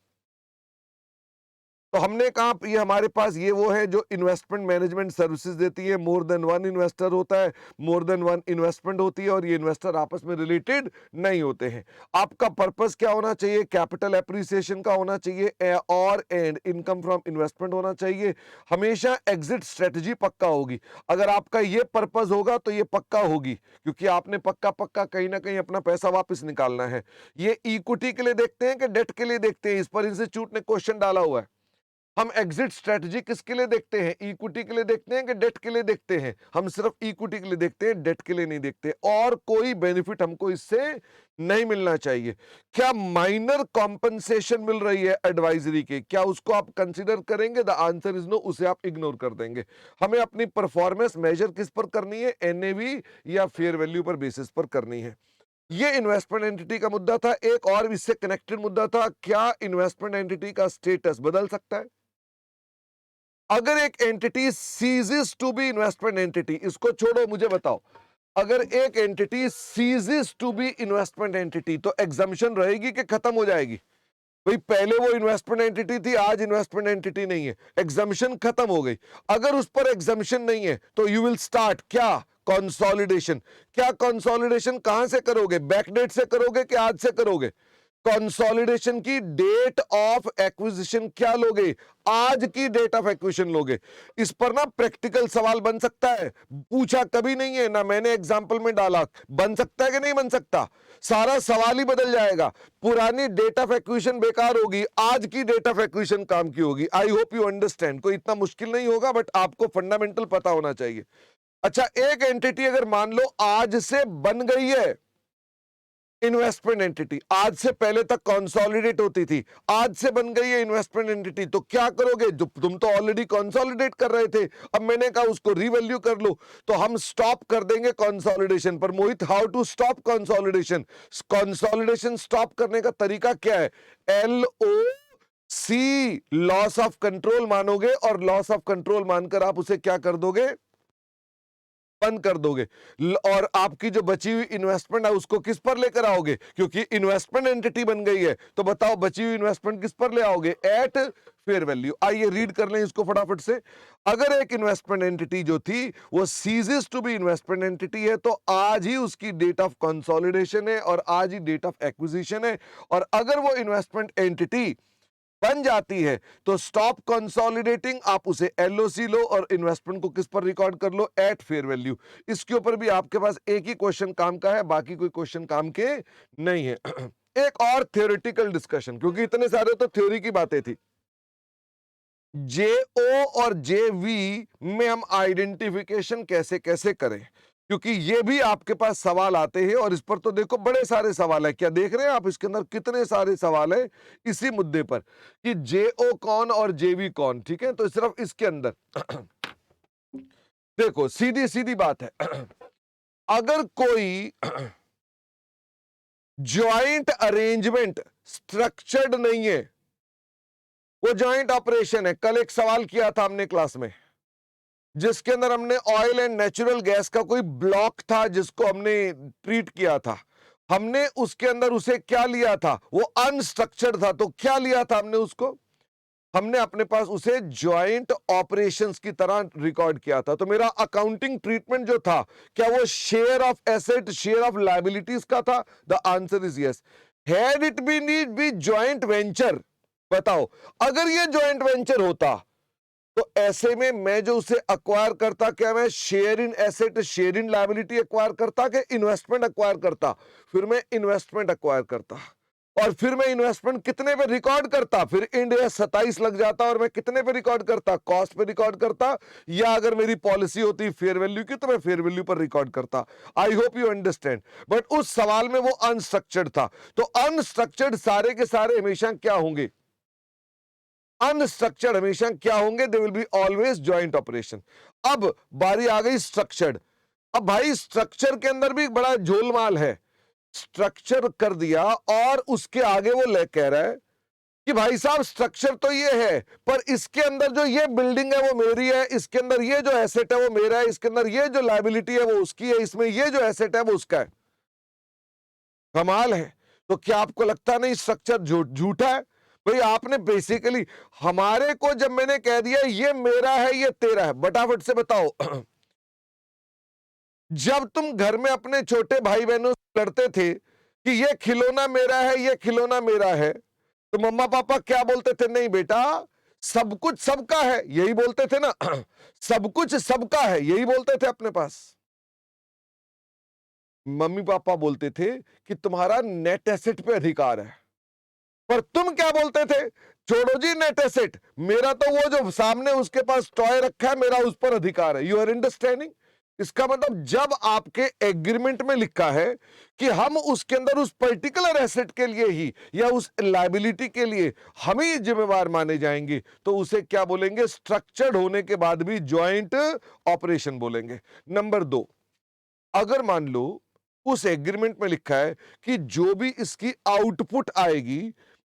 तो हमने कहा ये हमारे पास ये वो है जो इन्वेस्टमेंट मैनेजमेंट सर्विसेज देती है। मोर देन 1 इन्वेस्टर होता है, मोर देन 1 इन्वेस्टमेंट होती है, और ये इन्वेस्टर आपस में रिलेटेड नहीं होते हैं। आपका पर्पस क्या होना चाहिए? कैपिटल एप्रिसिएशन का होना चाहिए और एंड इनकम फ्रॉम इन्वेस्टमेंट होना चाहिए। हमेशा एग्जिट स्ट्रेटजी पक्का होगी। अगर आपका ये पर्पस होगा तो ये पक्का होगी, क्योंकि आपने पक्का पक्का कहीं ना कहीं अपना पैसा वापस निकालना है। ये इक्विटी के लिए देखते हैं कि डेट के लिए देखते हैं? इस पर इंस्टीट्यूट ने क्वेश्चन डाला हुआ है। हम एग्जिट स्ट्रेटजी किसके लिए देखते हैं? इक्विटी के लिए देखते हैं कि डेट के लिए देखते हैं? हम सिर्फ इक्विटी के लिए देखते हैं, डेट के लिए नहीं देखते। और कोई बेनिफिट हमको इससे नहीं मिलना चाहिए। क्या माइनर कॉम्पनसेशन मिल रही है एडवाइजरी के, क्या उसको आप कंसीडर करेंगे? द आंसर इज नो, उसे आप इग्नोर कर देंगे। हमें अपनी परफॉर्मेंस मेजर किस पर करनी है? एनएवी या फेयर वैल्यू पर बेसिस पर करनी है। ये इन्वेस्टमेंट एंटिटी का मुद्दा था। एक और इससे कनेक्टेड मुद्दा था, क्या इन्वेस्टमेंट एंटिटी का स्टेटस बदल सकता है? अगर एक entity ceases to be investment entity, इसको छोड़ो, मुझे बताओ, अगर एक entity ceases to be investment entity, तो एग्जम्पशन रहेगी कि खत्म हो जाएगी? भाई पहले वो इन्वेस्टमेंट एंटिटी थी, आज इन्वेस्टमेंट एंटिटी नहीं है, एग्जम्पशन खत्म हो गई। अगर उस पर एग्जम्पशन नहीं है तो यू विल स्टार्ट क्या? कंसोलिडेशन। क्या कंसोलिडेशन कहां से करोगे? बैकडेट से करोगे कि आज से करोगे? कंसोलिडेशन की डेट ऑफ एक्विजिशन क्या लोगे? आज की डेट ऑफ एक्विजिशन लोगे। इस पर ना प्रैक्टिकल सवाल बन सकता है, पूछा कभी नहीं है ना, मैंने एग्जांपल में डाला। बन सकता है कि नहीं बन सकता? सारा सवाल ही बदल जाएगा। पुरानी डेट ऑफ एक्विजिशन बेकार होगी, आज की डेट ऑफ एक्विजिशन काम की होगी। आई होप यू अंडरस्टैंड। कोई इतना मुश्किल नहीं होगा, बट आपको फंडामेंटल पता होना चाहिए। अच्छा, एक एंटिटी अगर मान लो आज से बन गई है इन्वेस्टमेंट एंटिटी, आज से पहले तक कंसोलिडेट होती थी, आज से बन गई है इन्वेस्टमेंट एंटिटी, तो क्या करोगे? जो तुम तो ऑलरेडी कंसोलिडेट कर रहे थे, अब मैंने कहा उसको रीवैल्यू कर लो, तो हम स्टॉप कर देंगे कंसोलिडेशन पर। Mohit, how to stop consolidation? Consolidation stop करने का तरीका क्या है? LOC, लॉस ऑफ कंट्रोल मानोगे, और लॉस ऑफ कंट्रोल मानकर आप उसे क्या कर दोगे? बंद कर दोगे। और आपकी जो बची हुई इन्वेस्टमेंट है उसको किस पर लेकर आओगे? क्योंकि इन्वेस्टमेंट एंटिटी बन गई है, तो बताओ बची हुई इन्वेस्टमेंट किस पर ले आओगे? Eight fair value. आइए रीड कर लें इसको फटाफट से। अगर एक इन्वेस्टमेंट एंटिटी जो थी वो ceases to be investment entity है, तो आज ही उसकी डेट ऑफ कंसोलिडेशन है और आज ही डेट ऑफ एक्विजिशन है। और अगर वो इन्वेस्टमेंट एंटिटी बन जाती है तो स्टॉप कंसोलिडेटिंग, आप उसे एलओसी लो और इन्वेस्टमेंट को किस पर रिकॉर्ड कर लो? Eight fair value. इसके ऊपर भी आपके पास एक ही क्वेश्चन काम का है, बाकी कोई क्वेश्चन काम के नहीं है। एक और थ्योरेटिकल डिस्कशन, क्योंकि इतने सारे तो थ्योरी की बातें थी। JO और JV में हम आइडेंटिफिकेशन कैसे कैसे करें, क्योंकि ये भी आपके पास सवाल आते हैं। और इस पर तो देखो बड़े सारे सवाल है। क्या देख रहे हैं आप इसके अंदर कितने सारे सवाल है इसी मुद्दे पर कि JO कौन और JV कौन? ठीक है, तो सिर्फ इसके अंदर देखो, सीधी सीधी बात है। अगर कोई ज्वाइंट अरेंजमेंट स्ट्रक्चर्ड नहीं है, वो ज्वाइंट ऑपरेशन है। कल एक सवाल किया था हमने क्लास में, जिसके अंदर हमने ऑयल एंड नेचुरल गैस का कोई ब्लॉक था जिसको हमने ट्रीट किया था। हमने उसके अंदर उसे क्या लिया था? वो अनस्ट्रक्चर्ड था, तो क्या लिया था हमने उसको? हमने अपने पास उसे ज्वाइंट ऑपरेशंस की तरह रिकॉर्ड किया था। तो मेरा अकाउंटिंग ट्रीटमेंट जो था, क्या वो share of asset, share of liabilities का था? The answer is yes. Had it be joint venture, बताओ, अगर ये ज्वाइंट वेंचर होता तो ऐसे में मैं जो उसे अक्वायर करता, क्या मैं share in asset, share in liability acquire करता कि इन्वेस्टमेंट अक्वायर करता? फिर मैं इन्वेस्टमेंट अक्वायर करता। और फिर मैं इन्वेस्टमेंट कितने पे रिकॉर्ड करता? फिर इंडिया 27 लग जाता और मैं कितने पे रिकॉर्ड करता? कॉस्ट पे रिकॉर्ड करता। या अगर मेरी पॉलिसी होती फेयर वैल्यू की, तो मैं फेयर वैल्यू पर रिकॉर्ड करता। आई होप यू अंडरस्टैंड। बट उस सवाल में वो अनस्ट्रक्चर्ड था, तो अनस्ट्रक्चर्ड सारे के सारे हमेशा क्या होंगे? अनस्ट्रक्चर्ड हमेशा क्या होंगे? They will be always joint operation. अब बारी आ गई स्ट्रक्चर्ड। अब भाई स्ट्रक्चर के अंदर भी बड़ा झोलमाल है। स्ट्रक्चर कर दिया और उसके आगे वो ले कह रहा है कि भाई साहब स्ट्रक्चर तो ये है, पर इसके अंदर जो ये बिल्डिंग है वो मेरी है, इसके अंदर ये जो एसेट है वो मेरा है, इसके अंदर ये जो लायबिलिटी है वो उसकी है, इसमें ये जो एसेट है वो उसका है। कमाल है। तो क्या आपको लगता नहीं स्ट्रक्चर झूठा है? भाई आपने बेसिकली हमारे को जब मैंने कह दिया ये मेरा है ये तेरा है, फटाफट से बताओ। जब तुम घर में अपने छोटे भाई बहनों से लड़ते थे कि ये खिलौना मेरा है ये खिलौना मेरा है, तो मम्मा पापा क्या बोलते थे? नहीं बेटा, सब कुछ सबका है, यही बोलते थे ना। सब कुछ सबका है, यही बोलते थे अपने पास। मम्मी पापा बोलते थे कि तुम्हारा नेट एसेट पे अधिकार है, पर तुम क्या बोलते थे? छोड़ो जी नेट एसेट, मेरा तो वो जो सामने उसके पास टॉय रखा है, मेरा उस पर अधिकार है। You are understanding? इसका मतलब जब आपके एग्रीमेंट में लिखा है कि हम उसके अंदर उस पर्टिकुलर एसेट के लिए ही या उस लायबिलिटी के लिए हम ही जिम्मेवार माने जाएंगे, तो उसे क्या बोलेंगे? स्ट्रक्चर्ड होने के बाद भी जॉइंट ऑपरेशन बोलेंगे। नंबर 2, अगर मान लो उस एग्रीमेंट में लिखा है कि जो भी इसकी आउटपुट आएगी,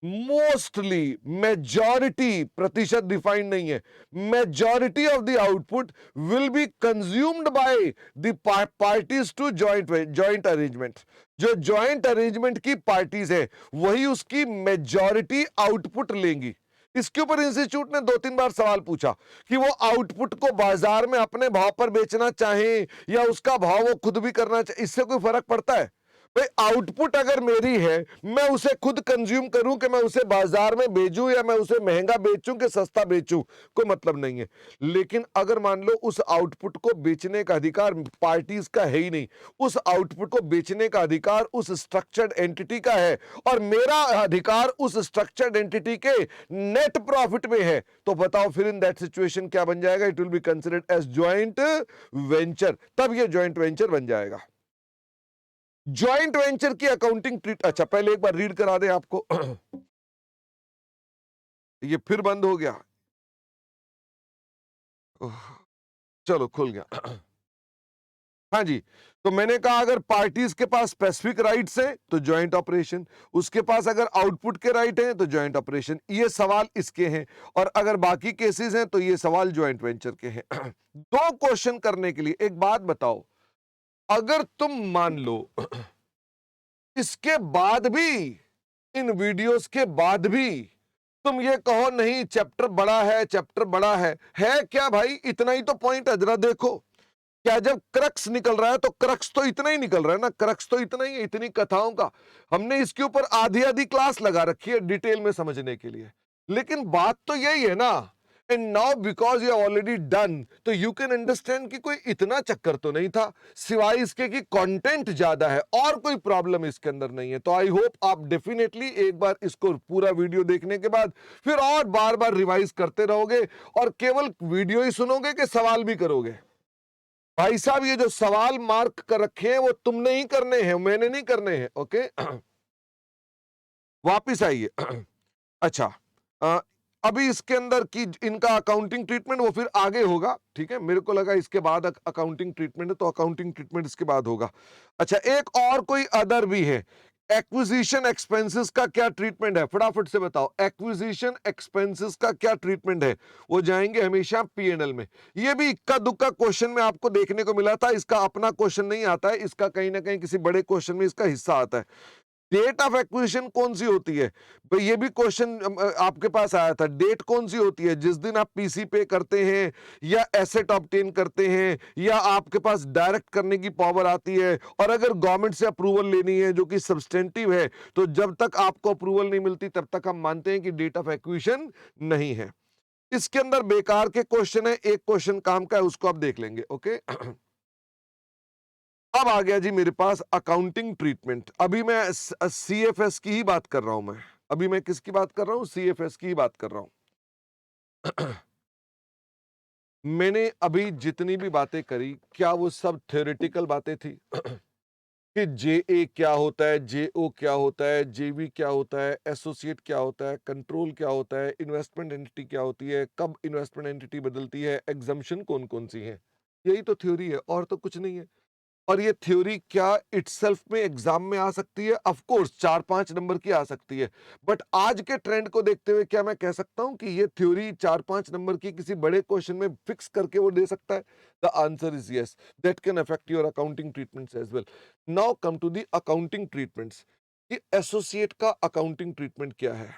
मोस्टली, मेजॉरिटी, प्रतिशत डिफाइंड नहीं है, majority of the output will be consumed by the parties to joint arrangement. जो जॉइंट अरेंजमेंट की पार्टीज है वही उसकी मेजॉरिटी आउटपुट लेंगी। इसके ऊपर इंस्टीट्यूट ने 2-3 बार सवाल पूछा कि वो आउटपुट को बाजार में अपने भाव पर बेचना चाहे या उसका भाव वो खुद भी करना चाहे, इससे कोई फर्क पड़ता है? भाई आउटपुट अगर मेरी है, मैं उसे खुद कंज्यूम करूं कि मैं उसे बाजार में बेचूं या मैं उसे महंगा बेचूं कि सस्ता बेचूं, कोई मतलब नहीं है। लेकिन अगर मान लो उस आउटपुट को बेचने का अधिकार पार्टीज का है ही नहीं, उस आउटपुट को बेचने का अधिकार उस स्ट्रक्चर्ड एंटिटी का है और मेरा अधिकार उस स्ट्रक्चर्ड एंटिटी के नेट प्रॉफिट में है, तो बताओ फिर इन दैट सिचुएशन क्या बन जाएगा? It will be considered as joint venture. तब ये ज्वाइंट वेंचर बन जाएगा। ज्वाइंट वेंचर की अकाउंटिंग ट्रीट, अच्छा पहले एक बार रीड करा दे आपको। ये फिर बंद हो गया। चलो खुल गया। हाँ जी, तो मैंने कहा अगर पार्टीज के पास स्पेसिफिक राइट्स हैं तो ज्वाइंट ऑपरेशन, उसके पास अगर आउटपुट के राइट हैं तो ज्वाइंट ऑपरेशन। ये सवाल इसके हैं, और अगर बाकी केसेस हैं तो ये सवाल ज्वाइंट वेंचर के हैं। दो क्वेश्चन करने के लिए एक बात बताओ, अगर तुम मान लो इसके बाद भी, इन वीडियोस के बाद भी तुम ये कहो नहीं चैप्टर बड़ा है, चैप्टर बड़ा है क्या भाई? इतना ही तो पॉइंट है, जरा देखो। क्या जब क्रक्स निकल रहा है तो क्रक्स तो इतना ही निकल रहा है ना, क्रक्स तो इतना ही है, इतनी कथाओं का हमने इसके ऊपर आधी आधी क्लास लगा रखी है डिटेल में समझने के लिए। लेकिन बात तो यही है ना, and now because you already done, तो यू कैन अंडरस्टैंड कि कोई इतना चक्कर तो नहीं था, सिवाय इसके कि कंटेंट ज्यादा है और कोई प्रॉब्लम इसके अंदर नहीं है। तो आई होप आप डेफिनेटली एक बार इसको पूरा वीडियो देखने के बाद फिर और बार बार रिवाइज करते रहोगे और केवल वीडियो ही सुनोगे कि सवाल भी करोगे। भाई साहब ये जो सवाल मार्क कर रखे हैं वो तुमने ही करने हैं, मैंने नहीं करने हैं। ओके, वापिस आइए। अच्छा, अभी इसके अंदर की इनका अकाउंटिंग ट्रीटमेंट वो फिर आगे होगा, ठीक है? मेरे को लगा इसके बाद अकाउंटिंग ट्रीटमेंट है, तो अकाउंटिंग ट्रीटमेंट इसके बाद होगा। अच्छा, एक और कोई अदर भी है, एक्विजिशन एक्सपेंसेस का क्या ट्रीटमेंट है? फटाफट से बताओ, एक्विजिशन एक्सपेंसेस का क्या ट्रीटमेंट है? वो जाएंगे हमेशा P&L में। ये भी इक्का दुक्का क्वेश्चन में आपको देखने को मिला था, इसका अपना क्वेश्चन नहीं आता है, इसका कहीं ना कहीं किसी बड़े क्वेश्चन में इसका हिस्सा आता है। डेट ऑफ एक्विजिशन कौन सी होती है भाई? ये भी क्वेश्चन आपके पास आया था। डेट कौन सी होती है? जिस दिन आप पीसी पे करते हैं या एसेट ऑब्टेन करते हैं या आपके पास डायरेक्ट करने की पावर आती है, और अगर गवर्नमेंट से अप्रूवल लेनी है जो कि सब्सटेंटिव है, तो जब तक आपको अप्रूवल नहीं मिलती तब तक हम मानते हैं कि डेट ऑफ एक्विजिशन नहीं है। इसके अंदर बेकार के क्वेश्चन है, एक क्वेश्चन काम का है, उसको आप देख लेंगे। ओके, अब आ गया जी मेरे पास अकाउंटिंग ट्रीटमेंट। अभी मैं सीएफएस की ही बात कर रहा हूं। मैं अभी मैं किसकी बात कर रहा हूं? सीएफएस की ही बात कर रहा हूं। मैंने अभी जितनी भी बातें करी, क्या वो सब थ्योरेटिकल बातें थी? कि जेए क्या होता है, जेओ क्या होता है, जेवी क्या होता है, एसोसिएट क्या होता है, कंट्रोल क्या होता है, इन्वेस्टमेंट एंटिटी क्या होती है, कब इन्वेस्टमेंट एंटिटी बदलती है, एग्जम्पशन कौन कौन सी है? यही तो थ्योरी है, और तो कुछ नहीं है। और ये थ्योरी क्या इटसेल्फ में एग्जाम में आ सकती है? ऑफ कोर्स 4-5 नंबर की आ सकती है, बट आज के ट्रेंड को देखते हुए क्या मैं कह सकता हूं कि ये थ्योरी 4-5 नंबर की किसी बड़े क्वेश्चन में फिक्स करके वो दे सकता है? The answer is yes, that can affect your accounting treatments as well. Now come to the accounting treatments. कि एसोसिएट का अकाउंटिंग ट्रीटमेंट क्या है,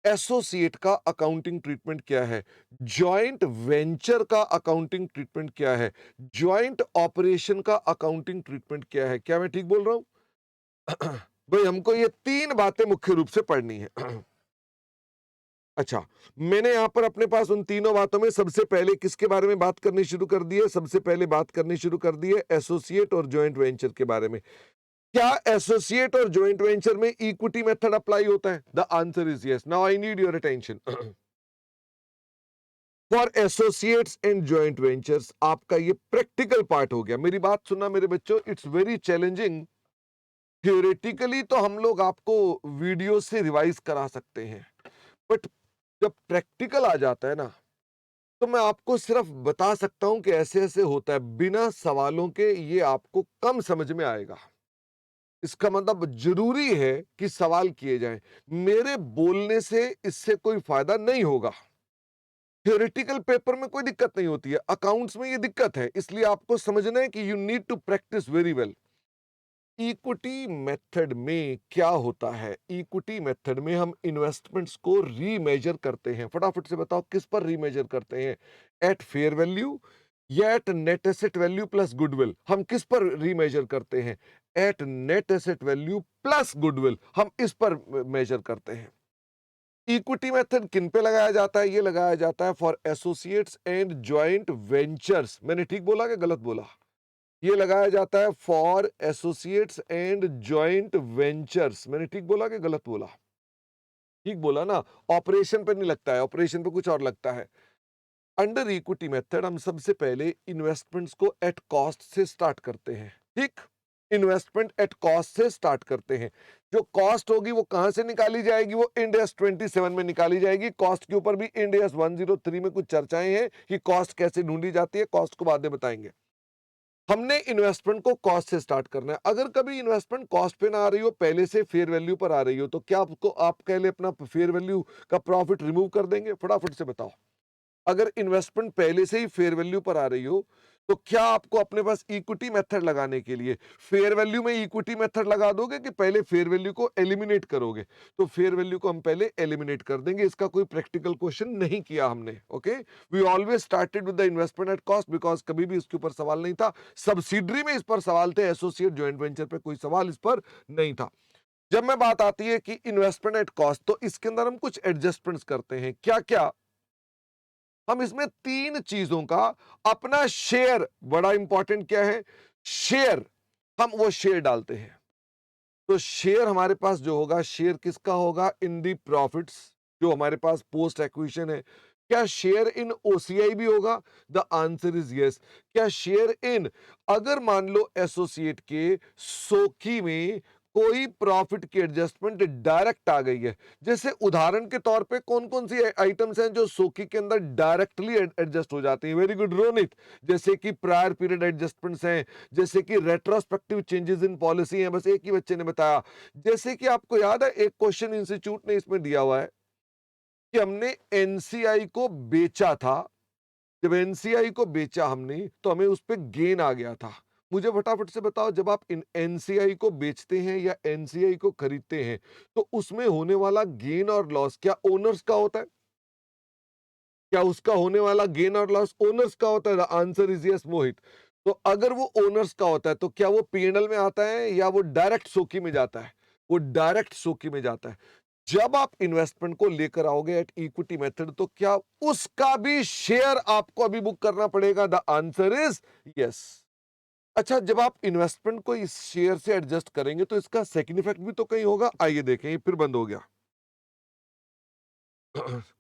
एसोसिएट का अकाउंटिंग ट्रीटमेंट क्या है, जॉइंट वेंचर का अकाउंटिंग ट्रीटमेंट क्या है, जॉइंट ऑपरेशन का अकाउंटिंग ट्रीटमेंट क्या है? क्या मैं ठीक बोल रहा हूं? भाई हमको ये तीन बातें मुख्य रूप से पढ़नी है। अच्छा, मैंने यहां पर अपने पास उन तीनों बातों में सबसे पहले किसके बारे में बात करनी शुरू कर दी है? सबसे पहले बात करनी शुरू कर दी है एसोसिएट और जॉइंट वेंचर के बारे में। क्या एसोसिएट और जॉइंट वेंचर में इक्विटी मेथड अप्लाई होता है? The answer is yes. Now I need your attention. For associates and joint ventures आपका ये प्रैक्टिकल पार्ट हो गया. मेरी बात सुनना मेरे बच्चों, इट्स वेरी चैलेंजिंग. थियोरेटिकली तो हम लोग आपको वीडियो से रिवाइज करा सकते हैं, बट जब प्रैक्टिकल आ जाता है ना, तो मैं आपको सिर्फ बता सकता हूं कि ऐसे ऐसे होता है. बिना सवालों के ये आपको कम समझ में आएगा. इसका मतलब जरूरी है कि सवाल किए जाएं. मेरे बोलने से इससे कोई फायदा नहीं होगा. थ्योरेटिकल पेपर में कोई दिक्कत नहीं होती है, अकाउंट्स में ये दिक्कत है. इसलिए आपको समझना है कि you need to practise very well. Equity method में क्या होता है? इक्विटी मेथड में हम इन्वेस्टमेंट्स को रीमेजर करते हैं. फटाफट से बताओ किस पर रीमेजर करते हैं? एट फेयर वैल्यू या at net asset value plus goodwill? हम किस पर रीमेजर करते हैं? At net asset value plus goodwill हम इस पर मेजर करते हैं. इक्विटी मेथड किन पे लगाया जाता है? ये लगाया जाता है for associates and joint ventures. मैंने ठीक बोला कि गलत बोला? ये लगाया जाता है for associates and joint ventures. मैंने ठीक बोला कि गलत बोला? ठीक बोला ना. ऑपरेशन पे नहीं लगता है, ऑपरेशन पे कुछ और लगता है. अंडर इक्विटी मेथड हम सबसे पहले इन्वेस्टमेंट्स को एट कॉस्ट से स्टार्ट करते हैं. ठीक, इन्वेस्टमेंट एट कॉस्ट से स्टार्ट करते हैं. जो कॉस्ट होगी वो कहां से निकाली जाएगी? वो इंड एस 27 में निकाली जाएगी. कॉस्ट के ऊपर भी इंड एस 103 में कुछ चर्चाएं हैं कि कॉस्ट कैसे ढूंढी जाती है. कॉस्ट को बाद में बताएंगे. हमने इन्वेस्टमेंट को कॉस्ट से स्टार्ट करना है. अगर कभी इन्वेस्टमेंट कॉस्ट पे ना आ रही हो, पहले से फेयर वैल्यू पर आ रही हो, तो क्या आपको आप पहले अपना फेयर वैल्यू का प्रॉफिट रिमूव कर देंगे? फटाफट से बताओ. अगर इन्वेस्टमेंट पहले से ही फेयर वैल्यू पर आ रही हो, तो क्या आपको अपने पास इक्विटी मेथड लगाने के लिए फेयर वैल्यू में इक्विटी मेथड लगा दोगे कि पहले फेयर वैल्यू को एलिमिनेट करोगे? तो फेयर वैल्यू को हम पहले एलिमिनेट कर देंगे. इसका कोई प्रैक्टिकल क्वेश्चन नहीं किया हमने. Okay, we always started with the investment at cost because कभी भी इसके ऊपर सवाल नहीं था. सब्सिडरी में इस पर सवाल थे, एसोसिएट जॉइंट वेंचर पे कोई सवाल इस पर नहीं था. जब मैं बात आती है कि इन्वेस्टमेंट एट कॉस्ट, तो इसके अंदर हम कुछ एडजस्टमेंट्स करते हैं. क्या क्या? हम इसमें तीन चीजों का अपना शेयर, बड़ा इंपॉर्टेंट क्या है? शेयर. हम वो शेयर डालते हैं. तो शेयर हमारे पास जो होगा, शेयर किसका होगा? इन दी प्रॉफिट्स जो हमारे पास पोस्ट एक्विजिशन है. क्या शेयर इन ओसीआई भी होगा? The answer is yes. क्या शेयर इन, अगर मान लो एसोसिएट के सोकी में कोई प्रॉफिट की एडजस्टमेंट डायरेक्ट आ गई है, जैसे उदाहरण के तौर पे कौन कौन सी आइटम्स हैं जो सोकी के अंदर डायरेक्टली एडजस्ट हो जाती हैं? Very good Ronit. जैसे कि प्रायर पीरियड एडजस्टमेंट्स हैं, जैसे कि रेट्रोस्पेक्टिव चेंजेस इन पॉलिसी हैं. बस एक ही बच्चे ने बताया. जैसे कि आपको याद है एक क्वेश्चन इंस्टीट्यूट ने इसमें दिया हुआ है कि हमने एनसीआई को बेचा था. जब एनसीआई को बेचा हमने, तो हमें उस पर गेन आ गया था. मुझे फटाफट से बताओ, जब आप इन एनसीआई को बेचते हैं या एनसीआई को खरीदते हैं, तो उसमें होने वाला गेन और लॉस क्या ओनर्स का होता है? क्या उसका होने वाला गेन और लॉस ओनर्स का होता है? द आंसर इज यस मोहित. तो अगर वो ओनर्स का होता है, तो क्या वो पीएनएल में आता है या वो डायरेक्ट सोकी में जाता है? वो डायरेक्ट सोकी में जाता है. जब आप इन्वेस्टमेंट को लेकर आओगे एट इक्विटी मेथड, तो क्या उसका भी शेयर आपको अभी बुक करना पड़ेगा? The answer is yes. अच्छा, जब आप इन्वेस्टमेंट को इस शेयर से एडजस्ट करेंगे, तो इसका सेकंड इफेक्ट भी तो कहीं होगा. आइए देखें. ये फिर बंद हो गया.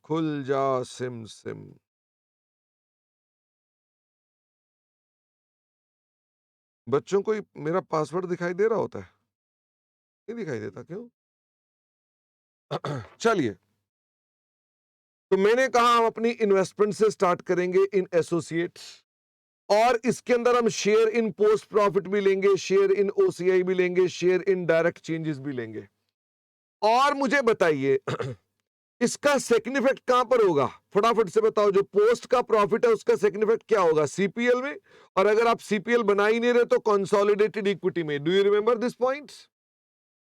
खुल जा सिम सिम. बच्चों को मेरा पासवर्ड दिखाई दे रहा होता है? नहीं दिखाई देता, क्यों? चलिए, तो मैंने कहा हम अपनी इन्वेस्टमेंट से स्टार्ट करेंगे इन एसोसिएट्स, और इसके अंदर हम शेयर इन पोस्ट प्रॉफिट भी लेंगे, शेयर इन ओसीआई भी लेंगे, शेयर इन डायरेक्ट चेंजेस भी लेंगे. और मुझे बताइए इसका सेकंड इफेक्ट कहां पर होगा? फटाफट से बताओ. जो पोस्ट का प्रॉफिट है उसका सेकंड इफेक्ट क्या होगा? सीपीएल में. और अगर आप सीपीएल बना ही नहीं रहे, तो कंसोलिडेटेड इक्विटी में. Do you remember this points?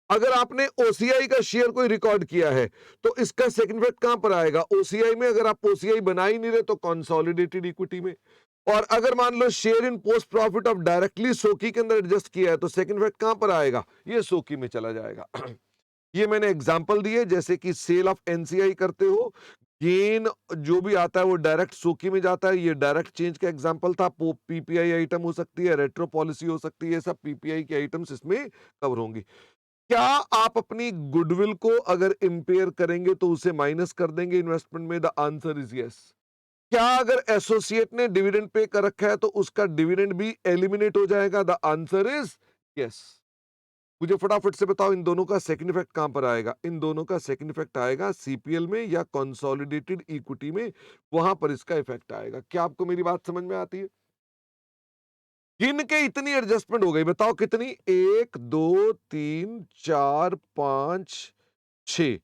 अगर आपने ओसीआई का शेयर कोई रिकॉर्ड किया है, तो इसका सेकंड इफेक्ट कहां पर आएगा? ओसीआई में. अगर आप ओसीआई बना ही नहीं रहे, तो कंसोलिडेटेड इक्विटी में. और अगर मान लो share in post profit of directly सोकी के अंदर एडजस्ट किया है, तो सेकंड इफेक्ट कहां पर आएगा? ये सोकी में चला जाएगा. ये मैंने एग्जांपल दिए, जैसे कि सेल ऑफ एनसीआई करते हो, गेन जो भी आता है वो डायरेक्ट सोकी में जाता है, ये डायरेक्ट चेंज का एग्जांपल था। पीपीआई आइटम हो सकती है, रेट्रो पॉलिसी हो सकती है, सब पीपीआई के आइटम्स इसमें कवर होंगी। क्या आप अपनी गुडविल को अगर इंपेयर करेंगे तो उसे माइनस कर देंगे इन्वेस्टमेंट में? The answer is yes. क्या अगर एसोसिएट ने डिविडेंड पे कर रखा है तो उसका डिविडेंड भी एलिमिनेट हो जाएगा? The answer is yes. मुझे फटाफट से बताओ इन दोनों का सेकंड इफेक्ट कहां पर आएगा? इन दोनों का सेकंड इफेक्ट आएगा सीपीएल में या कंसोलिडेटेड इक्विटी में, वहां पर इसका इफेक्ट आएगा। क्या आपको मेरी बात समझ में आती है? गिन के इतनी एडजस्टमेंट हो गई, बताओ कितनी? 1 2 3 4 5 6।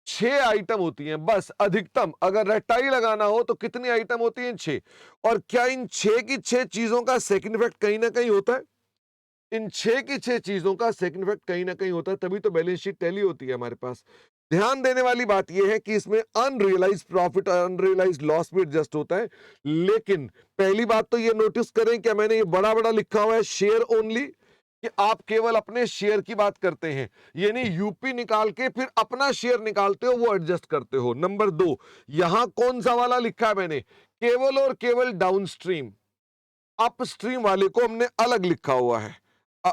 6 आइटम होती हैं बस अधिकतम। अगर रटाई लगाना हो तो कितनी आइटम होती हैं? 6। और क्या इन 6 की 6 चीजों का सेकंड इफेक्ट कहीं ना कहीं होता है? इन 6 की 6 चीजों का सेकंड इफेक्ट कहीं ना कहीं होता है, तभी तो बैलेंस शीट टैली होती है हमारे पास। ध्यान देने वाली बात यह है कि इसमें अनरियलाइज प्रॉफिट और अनरियलाइज लॉस भी एडजस्ट होता है। लेकिन पहली बात तो ये नोटिस करें, क्या मैंने ये बड़ा बड़ा लिखा हुआ है शेयर ओनली, कि आप केवल अपने शेयर की बात करते हैं, यानी यूपी निकाल के फिर अपना शेयर निकालते हो, वो एडजस्ट करते हो। नंबर 2, यहां कौन सा वाला लिखा है मैंने? केवल और केवल डाउनस्ट्रीम। अपस्ट्रीम वाले को हमने अलग लिखा हुआ है।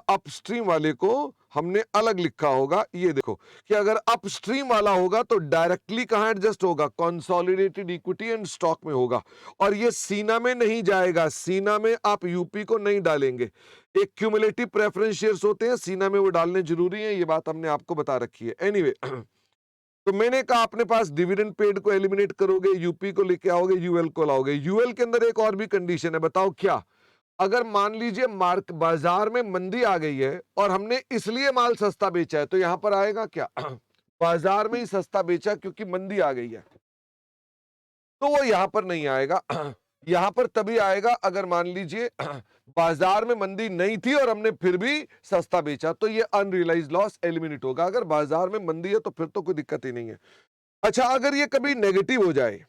अपस्ट्रीम वाले को हमने अलग लिखा होगा। ये देखो कि अगर अपस्ट्रीम वाला होगा तो डायरेक्टली कहां एडजस्ट होगा? कंसोलिडेटेड इक्विटी एंड स्टॉक में होगा। और ये सीना में नहीं जाएगा, सीना में आप यूपी को नहीं डालेंगे। एक क्यूमुलेटिव प्रेफरेंस शेयर्स होते हैं, सीना में वो डालने जरूरी है, ये बात हमने आपको बता रखी है। एनीवे तो मैंने कहा अपने पास डिविडेंड पेड को एलिमिनेट करोगे, यूपी को लेके आओगे, यूएल को लाओगे। यूएल के अंदर एक और भी कंडीशन है, बताओ क्या? अगर मान लीजिए मार्क बाजार में मंदी आ गई है और हमने इसलिए माल सस्ता बेचा है, तो यहां पर आएगा क्या? बाजार में ही सस्ता बेचा क्योंकि मंदी आ गई है, तो वो यहां पर नहीं आएगा। यहां पर तभी आएगा अगर मान लीजिए बाजार में मंदी नहीं थी और हमने फिर भी सस्ता बेचा, तो ये अनरियलाइज लॉस एलिमिनेट होगा। अगर बाजार में मंदी है तो फिर तो कोई दिक्कत ही नहीं है। अच्छा, अगर ये कभी नेगेटिव हो जाए,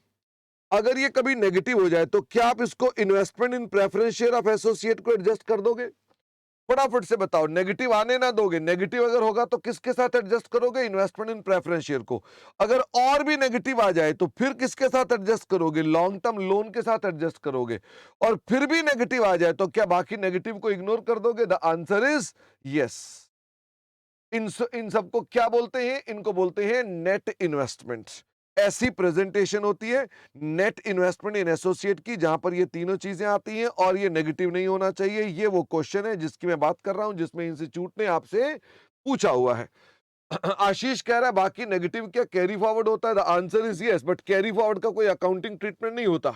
अगर ये कभी नेगेटिव हो जाए तो क्या आप इसको investment in preference share of associate को एडजस्ट कर दोगे? फटाफट से बताओ, नेगेटिव आने ना दोगे? नेगेटिव अगर होगा तो किसके साथ एडजस्ट करोगे? इन्वेस्टमेंट इन प्रेफरेंस शेयर को। अगर और भी नेगेटिव आ जाए तो फिर किसके साथ एडजस्ट करोगे? लॉन्ग टर्म लोन के साथ एडजस्ट करोगे। और फिर भी नेगेटिव आ जाए तो क्या बाकी नेगेटिव को इग्नोर कर दोगे? The answer is yes. इन सबको क्या बोलते हैं? इनको बोलते हैं नेट इन्वेस्टमेंट। ऐसी प्रेजेंटेशन होती है नेट इन्वेस्टमेंट इन एसोसिएट की, जहां पर ये तीनों चीजें आती हैं और ये नेगेटिव नहीं होना चाहिए। ये वो क्वेश्चन है जिसकी मैं बात कर रहा हूं, जिसमें इंस्टीट्यूट ने आपसे पूछा हुआ है। आशीष कह रहा है बाकी नेगेटिव क्या कैरी फॉरवर्ड होता है? The answer is yes, but carry forward का कोई अकाउंटिंग ट्रीटमेंट नहीं होता।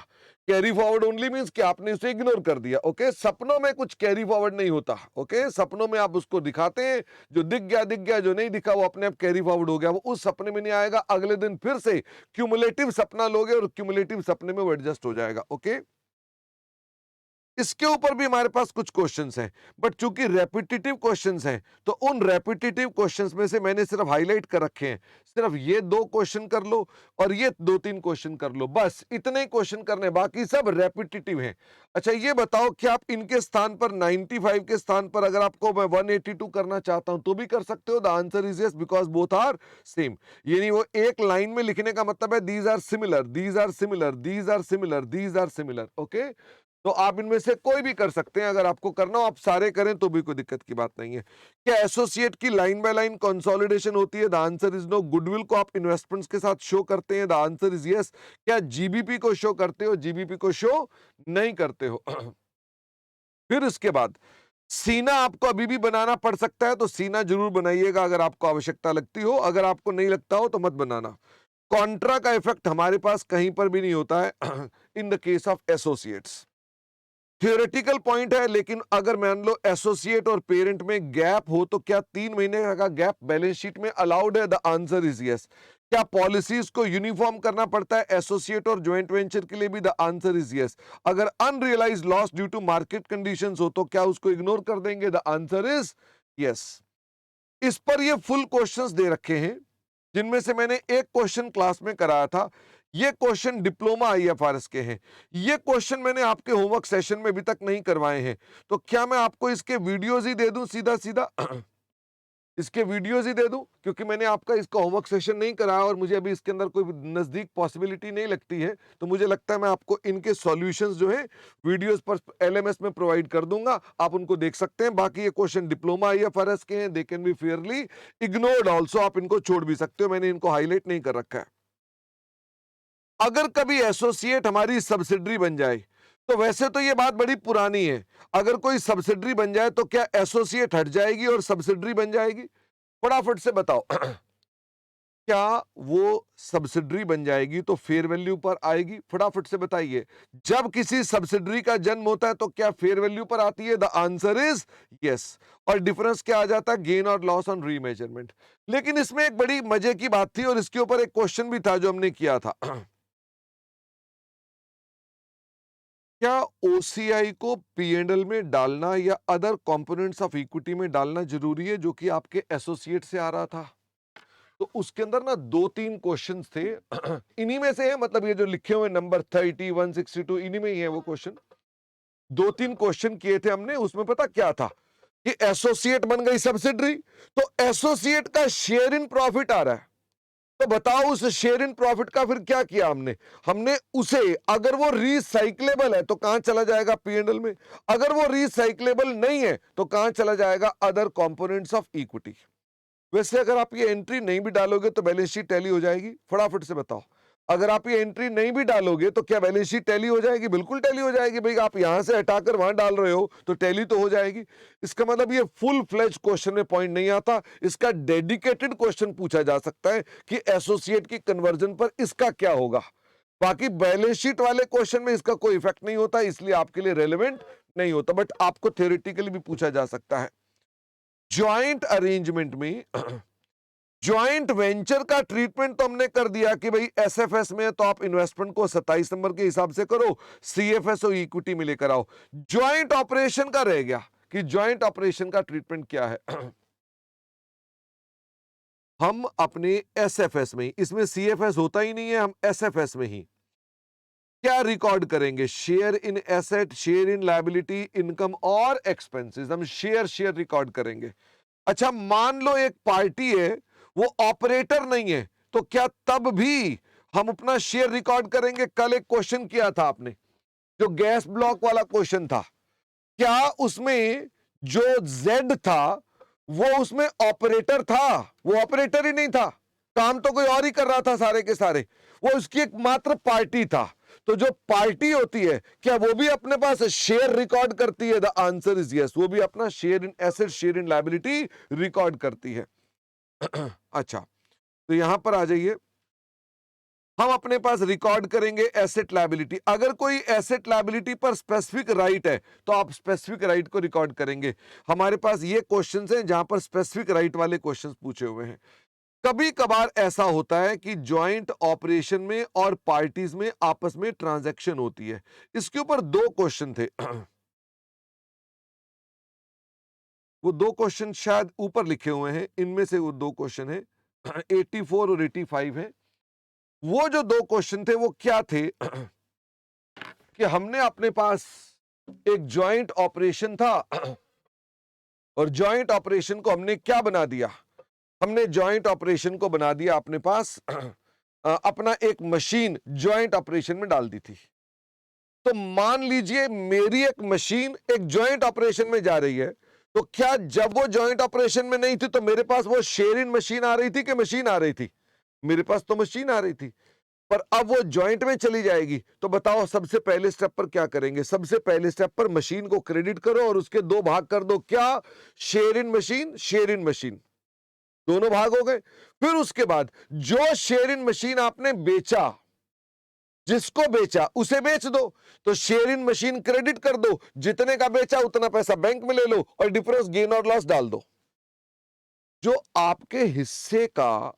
कैरी फॉरवर्ड ओनली मींस कि आपने उसे इग्नोर कर दिया। ओके, सपनों में कुछ कैरी फॉरवर्ड नहीं होता। ओके, सपनों में आप उसको दिखाते हैं, जो दिख गया दिख गया, जो नहीं दिखा वो अपने आप कैरी फॉरवर्ड हो गया, वो उस सपने में नहीं आएगा। अगले दिन फिर से क्यूमुलेटिव सपना लोगे और क्यूमुलेटिव सपने में वो एडजस्ट हो जाएगा। ओके, इसके ऊपर भी हमारे पास कुछ क्वेश्चंस हैं, बट चूंकि रेपिटेटिव क्वेश्चंस हैं तो उन रेपिटेटिव क्वेश्चंस में से मैंने सिर्फ हाईलाइट कर रखे हैं। सिर्फ ये 2 क्वेश्चन कर लो और ये 2-3 क्वेश्चन कर लो, बस इतने ही क्वेश्चन करने, बाकी सब रेपिटेटिव हैं। अच्छा, ये बताओ कि आप इनके स्थान पर 95 के स्थान पर अगर आपको मैं 182 करना चाहता हूं तो भी कर सकते हो? The answer is yes, because both are same. यानी वो एक लाइन में लिखने का मतलब है these are similar, these are similar, these are similar, these are similar. Okay, तो आप इनमें से कोई भी कर सकते हैं। अगर आपको करना हो आप सारे करें तो भी कोई दिक्कत की बात नहीं है। क्या एसोसिएट की लाइन बाय लाइन कंसोलिडेशन होती है? The answer is no. Goodwill को आप इन्वेस्टमेंट्स के साथ शो करते हैं? The answer is yes. क्या जीबीपी को शो करते हो? जीबीपी को शो नहीं करते हो। फिर इसके बाद सीना आपको अभी भी बनाना पड़ सकता है, तो सीना जरूर बनाइएगा अगर आपको आवश्यकता लगती हो। अगर आपको नहीं लगता हो तो मत बनाना। कॉन्ट्रा का इफेक्ट हमारे पास कहीं पर भी नहीं होता है in the case of associates. Theoretical point है, लेकिन अगर मान लो एसोसिएट और पेरेंट में गैप हो तो क्या 3 महीने का गैप बैलेंस शीट में अलाउड है? The answer is yes. क्या पॉलिसीज को यूनिफॉर्म करना पड़ता है एसोसिएट और ज्वाइंट वेंचर के लिए भी? The answer is yes. अगर unrealised loss due to market conditions हो तो क्या उसको इग्नोर कर देंगे? The answer is yes. इस पर ये फुल क्वेश्चंस दे रखे हैं, जिनमें से मैंने एक क्वेश्चन क्लास में कराया था। ये क्वेश्चन डिप्लोमा आईएफआरएस के हैं। ये क्वेश्चन मैंने आपके होमवर्क सेशन में अभी तक नहीं करवाए हैं, तो क्या मैं आपको इसके वीडियोस ही दे दूं सीधा सीधा? इसके वीडियोस ही दे दूं, क्योंकि मैंने आपका इसका होमवर्क सेशन नहीं कराया और मुझे अभी इसके अंदर कोई नजदीक पॉसिबिलिटी नहीं लगती है, तो मुझे लगता है मैं आपको इनके सॉल्यूशंस जो है वीडियोस पर एलएमएस में प्रोवाइड कर दूंगा, आप उनको देख सकते हैं। बाकी ये क्वेश्चन डिप्लोमा आईएफआरएस के हैं, they can be Fairlie ignored also, आप इनको छोड़ भी सकते हो, मैंने इनको हाईलाइट नहीं कर रखा है। अगर कभी एसोसिएट हमारी सब्सिडरी बन जाए, तो वैसे तो ये बात बड़ी पुरानी है, अगर कोई सब्सिडरी बन जाए तो क्या एसोसिएट हट जाएगी और सब्सिडरी बन जाएगी? फटाफट से बताओ। क्या वो सब्सिडरी बन जाएगी तो फेयर वैल्यू पर आएगी? फटाफट से बताइए। जब किसी सब्सिडरी का जन्म होता है तो क्या फेयर वैल्यू पर आती है? The answer is yes. और डिफरेंस क्या आ जाता है? गेन और लॉस ऑन रीमेजरमेंट। लेकिन इसमें एक बड़ी मजे की बात थी और इसके ऊपर एक क्वेश्चन भी था जो हमने किया था। क्या ओसीआई को पी&एल में डालना या अदर कंपोनेंट्स ऑफ इक्विटी में डालना जरूरी है, जो कि आपके एसोसिएट से आ रहा था? तो उसके अंदर ना 2-3 क्वेश्चंस थे। इन्हीं में से है, मतलब ये जो लिखे हुए नंबर 30, 162, इन्हीं में ही है वो क्वेश्चन। 2-3 क्वेश्चन किए थे हमने, उसमें पता क्या था कि एसोसिएट बन गई सब्सिडरी, तो एसोसिएट का शेयर इन प्रॉफिट आ रहा है, तो बताओ उस शेयर इन प्रॉफिट का फिर क्या किया हमने? हमने उसे, अगर वो रिसाइक्लेबल है तो कहां चला जाएगा? पी&एल में। अगर वो रिसाइक्लेबल नहीं है तो कहां चला जाएगा? Other components of equity. वैसे अगर आप ये एंट्री नहीं भी डालोगे तो बैलेंस शीट टैली हो जाएगी? फटाफट से बताओ। अगर आप ये एंट्री नहीं भी डालोगे तो क्या बैलेंस शीट टैली हो जाएगी? बिल्कुल टैली हो जाएगी भाई, आप यहां से हटाकर वहां डाल रहे हो तो टैली तो हो जाएगी। इसका मतलब ये फुल फ्लेज क्वेश्चन में पॉइंट नहीं आता, इसका डेडिकेटेड क्वेश्चन पूछा जा सकता है कि एसोसिएट की कन्वर्जन पर इसका क्या होगा। बाकी बैलेंस शीट वाले क्वेश्चन में इसका कोई इफेक्ट नहीं होता, इसलिए आपके लिए रेलेवेंट नहीं होता, बट आपको थ्योरेटिकली भी पूछा जा सकता है। ज्वाइंट अरेंजमेंट में ज्वाइंट वेंचर का ट्रीटमेंट तो हमने कर दिया कि भाई एसएफएस में तो आप इन्वेस्टमेंट को 27 नंबर के हिसाब से करो, सीएफएस और इक्विटी में लेकर आओ। ज्वाइंट ऑपरेशन का रह गया कि ज्वाइंट ऑपरेशन का ट्रीटमेंट क्या है। हम अपने एसएफएस में, इसमें सीएफएस होता ही नहीं है, हम एसएफएस में ही क्या रिकॉर्ड करेंगे? Share in asset, share in liability, income और एक्सपेंसेस, हम शेयर शेयर रिकॉर्ड करेंगे। अच्छा, मान लो एक पार्टी है, वो ऑपरेटर नहीं है, तो क्या तब भी हम अपना शेयर रिकॉर्ड करेंगे? कल एक क्वेश्चन किया था आपने, जो गैस ब्लॉक वाला क्वेश्चन था, क्या उसमें जो जेड था वो उसमें ऑपरेटर था? वो ऑपरेटर ही नहीं था, काम तो कोई और ही कर रहा था सारे के सारे, वो उसकी एक मात्र पार्टी था। तो जो पार्टी होती है, क्या वो भी अपने पास शेयर रिकॉर्ड करती है? द आंसर इज यस, वो भी अपना share in asset, share in liability record करती है। अच्छा, तो यहां पर आ जाइए, हम अपने पास रिकॉर्ड करेंगे एसेट लायबिलिटी। अगर कोई एसेट लायबिलिटी पर स्पेसिफिक राइट है तो आप स्पेसिफिक राइट को रिकॉर्ड करेंगे। हमारे पास ये क्वेश्चंस हैं जहां पर स्पेसिफिक राइट वाले क्वेश्चंस पूछे हुए हैं। कभी कभार ऐसा होता है कि जॉइंट ऑपरेशन में और पार्टीज में आपस में ट्रांजैक्शन होती है। इसके ऊपर 2 क्वेश्चन थे। वो 2 क्वेश्चन शायद ऊपर लिखे हुए हैं, इनमें से वो 2 क्वेश्चन है। 84 और 85 है। वो जो 2 क्वेश्चन थे वो क्या थे? कि हमने अपने पास एक जॉइंट ऑपरेशन था और जॉइंट ऑपरेशन को हमने क्या बना दिया? हमने जॉइंट ऑपरेशन को बना दिया अपने पास अपना एक मशीन जॉइंट ऑपरेशन में डाल दी थी। तो मान लीजिए मेरी एक मशीन एक जॉइंट ऑपरेशन में जा रही है, तो क्या जब वो जॉइंट ऑपरेशन में नहीं थी तो मेरे पास वो शेयर इन मशीन आ रही थी कि मशीन आ रही थी? मेरे पास तो मशीन आ रही थी। पर अब वो जॉइंट में चली जाएगी, तो बताओ सबसे पहले स्टेप पर क्या करेंगे? सबसे पहले स्टेप पर मशीन को क्रेडिट करो और उसके 2 भाग कर दो। क्या? Share in machine, share in machine, दोनों भाग हो गए। फिर उसके बाद जो शेयर इन मशीन आपने बेचा, जिसको बेचा उसे बेच दो, तो शेयर इन मशीन क्रेडिट कर दो, जितने का बेचा उतना पैसा बैंक में ले लो और डिफरेंस गेन और लॉस डाल दो। जो आपके हिस्से का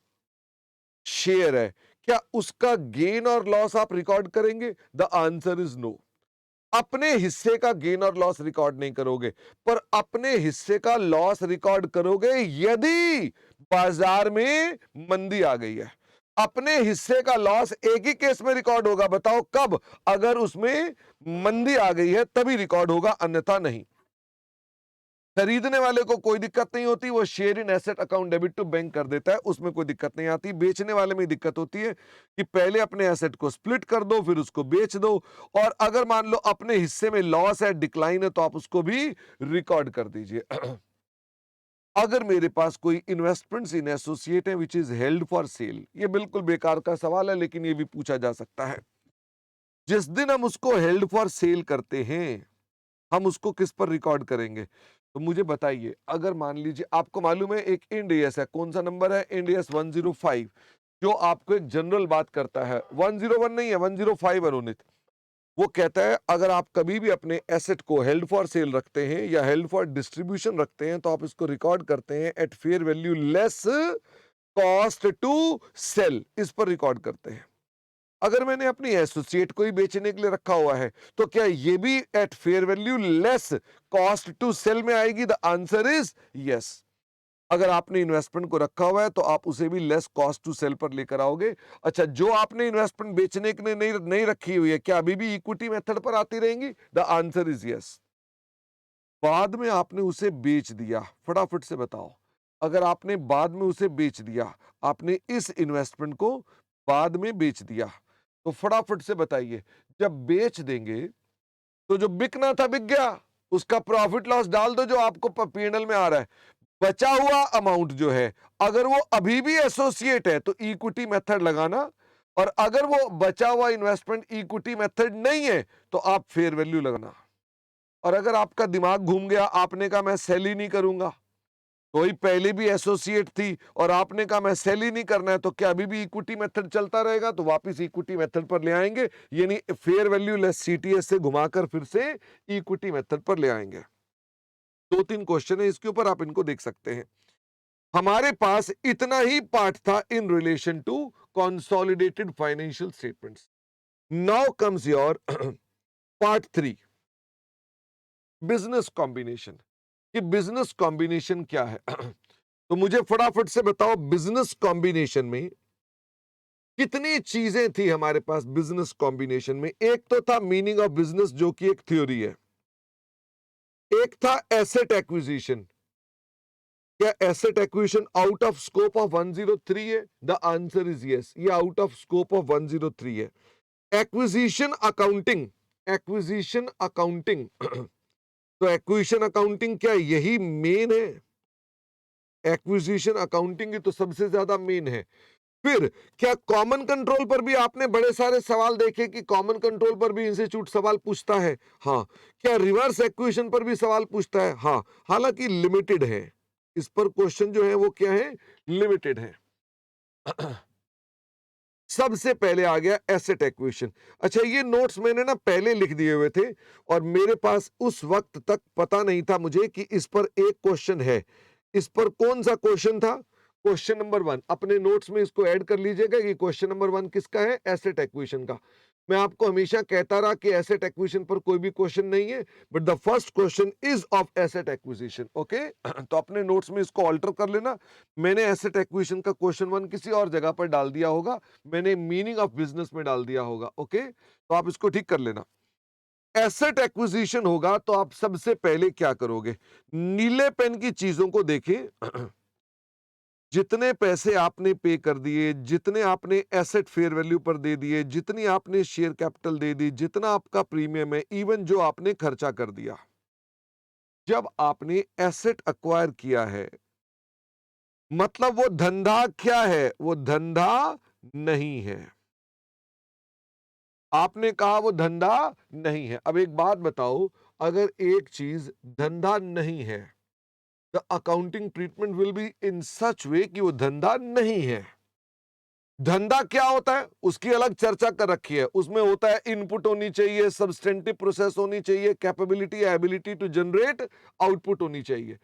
शेयर है, क्या उसका गेन और लॉस आप रिकॉर्ड करेंगे? The answer is no. अपने हिस्से का गेन और लॉस रिकॉर्ड नहीं करोगे, पर अपने हिस्से का लॉस रिकॉर्ड करोगे यदि बाजार में मंदी आ गई है। अपने हिस्से का लॉस एक ही केस में रिकॉर्ड होगा, बताओ कब? अगर उसमें मंदी आ गई है तभी रिकॉर्ड होगा, अन्यथा नहीं। खरीदने वाले को कोई दिक्कत नहीं होती, वो share in asset account debit to bank कर देता है, उसमें कोई दिक्कत नहीं आती। बेचने वाले में दिक्कत होती है कि पहले अपने एसेट को स्प्लिट कर दो, फिर उसको बेच दो, और अगर मान लो अपने हिस्से में लॉस है, डिक्लाइन है, तो आप उसको भी रिकॉर्ड कर दीजिए। अगर मेरे पास कोई इन्वेस्टमेंट्स इन एसोसिएट है which is held for sale, ये बिल्कुल बेकार का सवाल है, लेकिन ये भी पूछा जा सकता है। जिस दिन हम उसको हेल्ड फॉर सेल करते हैं, हम उसको किस पर रिकॉर्ड करेंगे? तो मुझे बताइए, अगर मान लीजिए आपको मालूम है एक इंड एस है, कौन सा नंबर है? इंड एस 105, जो आपको एक जनरल बात करता है। 101 नहीं है, 105 है रोनित। वो कहता है अगर आप कभी भी अपने एसेट को हेल्ड फॉर सेल रखते हैं या हेल्ड फॉर डिस्ट्रीब्यूशन रखते हैं, तो आप इसको रिकॉर्ड करते हैं at fair value less cost to sell, इस पर रिकॉर्ड करते हैं। अगर मैंने अपनी एसोसिएट को ही बेचने के लिए रखा हुआ है, तो क्या ये भी at fair value less cost to sell में आएगी? The answer is yes. अगर आपने इन्वेस्टमेंट को रखा हुआ है तो आप उसे भी लेस कॉस्ट टू सेल पर लेकर आओगे। अच्छा, जो आपने इन्वेस्टमेंट बेचने के लिए नहीं रखी हुई है, क्या अभी भी इक्विटी मेथड पर आती रहेंगी? The answer is yes. बाद में आपने उसे बेच दिया, फटाफट से बताओ, अगर आपने बाद में उसे बेच दिया, आपने इस इन्वेस्टमेंट को बाद में बेच दिया, तो फटाफट से बताइए, जब बेच देंगे तो जो बिकना था बिक गया, उसका प्रॉफिट लॉस डाल दो जो आपको पीएनएल में आ रहा है। बचा हुआ अमाउंट जो है, अगर वो अभी भी एसोसिएट है तो इक्विटी मेथड लगाना, और अगर वो बचा हुआ इन्वेस्टमेंट इक्विटी मेथड नहीं है तो आप फेयर वैल्यू लगाना। और अगर आपका दिमाग घूम गया, आपने कहा मैं सेल ही नहीं करूंगा, कोई पहले भी एसोसिएट थी और आपने कहा मैं सेल ही नहीं करना है, तो क्या अभी भी इक्विटी मेथड चलता रहेगा? तो वापस इक्विटी मेथड पर ले आएंगे, यानी फेयर वैल्यू लेस सीटीएस से घुमाकर फिर से इक्विटी मेथड पर ले आएंगे। 2-3 क्वेश्चन है इसके ऊपर, आप इनको देख सकते हैं। हमारे पास इतना ही पार्ट था in relation to consolidated financial statements. Now comes your part 3, business combination. कि बिजनेस कॉम्बिनेशन क्या है? तो मुझे फटाफट से बताओ, बिजनेस कॉम्बिनेशन में कितनी चीजें थी हमारे पास? बिजनेस कॉम्बिनेशन में एक तो था मीनिंग ऑफ बिजनेस, जो कि एक थ्योरी है। एक था एसेट एक्विजिशन। क्या asset acquisition out of scope of 103 है? द आंसर इज यस, ये आउट ऑफ स्कोप ऑफ 103 है। एक्विजिशन अकाउंटिंग, एक्विजिशन अकाउंटिंग तो एक्विजिशन अकाउंटिंग क्या यही मेन है? एक्विजिशन अकाउंटिंग ही तो सबसे ज्यादा मेन है। फिर क्या कॉमन कंट्रोल पर भी आपने बड़े सारे सवाल देखे कि कॉमन कंट्रोल पर भी इंस्टीट्यूट सवाल पूछता है? हाँ। क्या रिवर्स एक्विजिशन पर भी सवाल पूछता है? हाँ, हालांकि लिमिटेड है, इस पर क्वेश्चन जो है वो क्या है? लिमिटेड है। सबसे पहले आ गया एसेट एक्विजिशन। अच्छा, ये नोट्स मैंने ना पहले लिख दिए हुए थे और मेरे पास उस वक्त तक पता नहीं था मुझे कि इस पर एक क्वेश्चन है। इस पर कौन सा क्वेश्चन था? Question number 1। अपने नोट्स में इसको ऐड कर लीजिएगा कि क्वेश्चन नंबर 1 किसका है? एसेट एक्विजिशन का। मैं आपको हमेशा कहता रहा कि एसेट एक्विजिशन पर कोई भी क्वेश्चन नहीं है, but the first question is of asset acquisition. Okay, तो अपने नोट्स में इसको ऑल्टर कर लेना। मैंने एसेट एक्विजिशन का क्वेश्चन 1 किसी और जगह पर डाल दिया होगा, मैंने मीनिंग ऑफ बिजनेस में डाल दिया होगा। ओके, तो आप इसको ठीक कर लेना। एसेट एक्विजिशन होगा तो आप सबसे पहले क्या करोगे? नीले पेन की चीजों को देखें। जितने पैसे आपने पे कर दिए, जितने आपने एसेट फेयर वैल्यू पर दे दिए, जितनी आपने शेयर कैपिटल दे दी, जितना आपका प्रीमियम है, इवन जो आपने खर्चा कर दिया, जब आपने एसेट अक्वायर किया है, मतलब वो धंधा क्या है? वो धंधा नहीं है। आपने कहा वो धंधा नहीं है। अब एक बात बताओ, अगर एक चीज धंधा नहीं है, the accounting treatment will be in such way कि वो धंधा नहीं है। धंधा क्या होता है उसकी अलग चर्चा कर रखी है। उसमें होता है इनपुट होनी चाहिए, सब्सटेंटिव प्रोसेस होनी चाहिए, capability ability to generate output होनी चाहिए।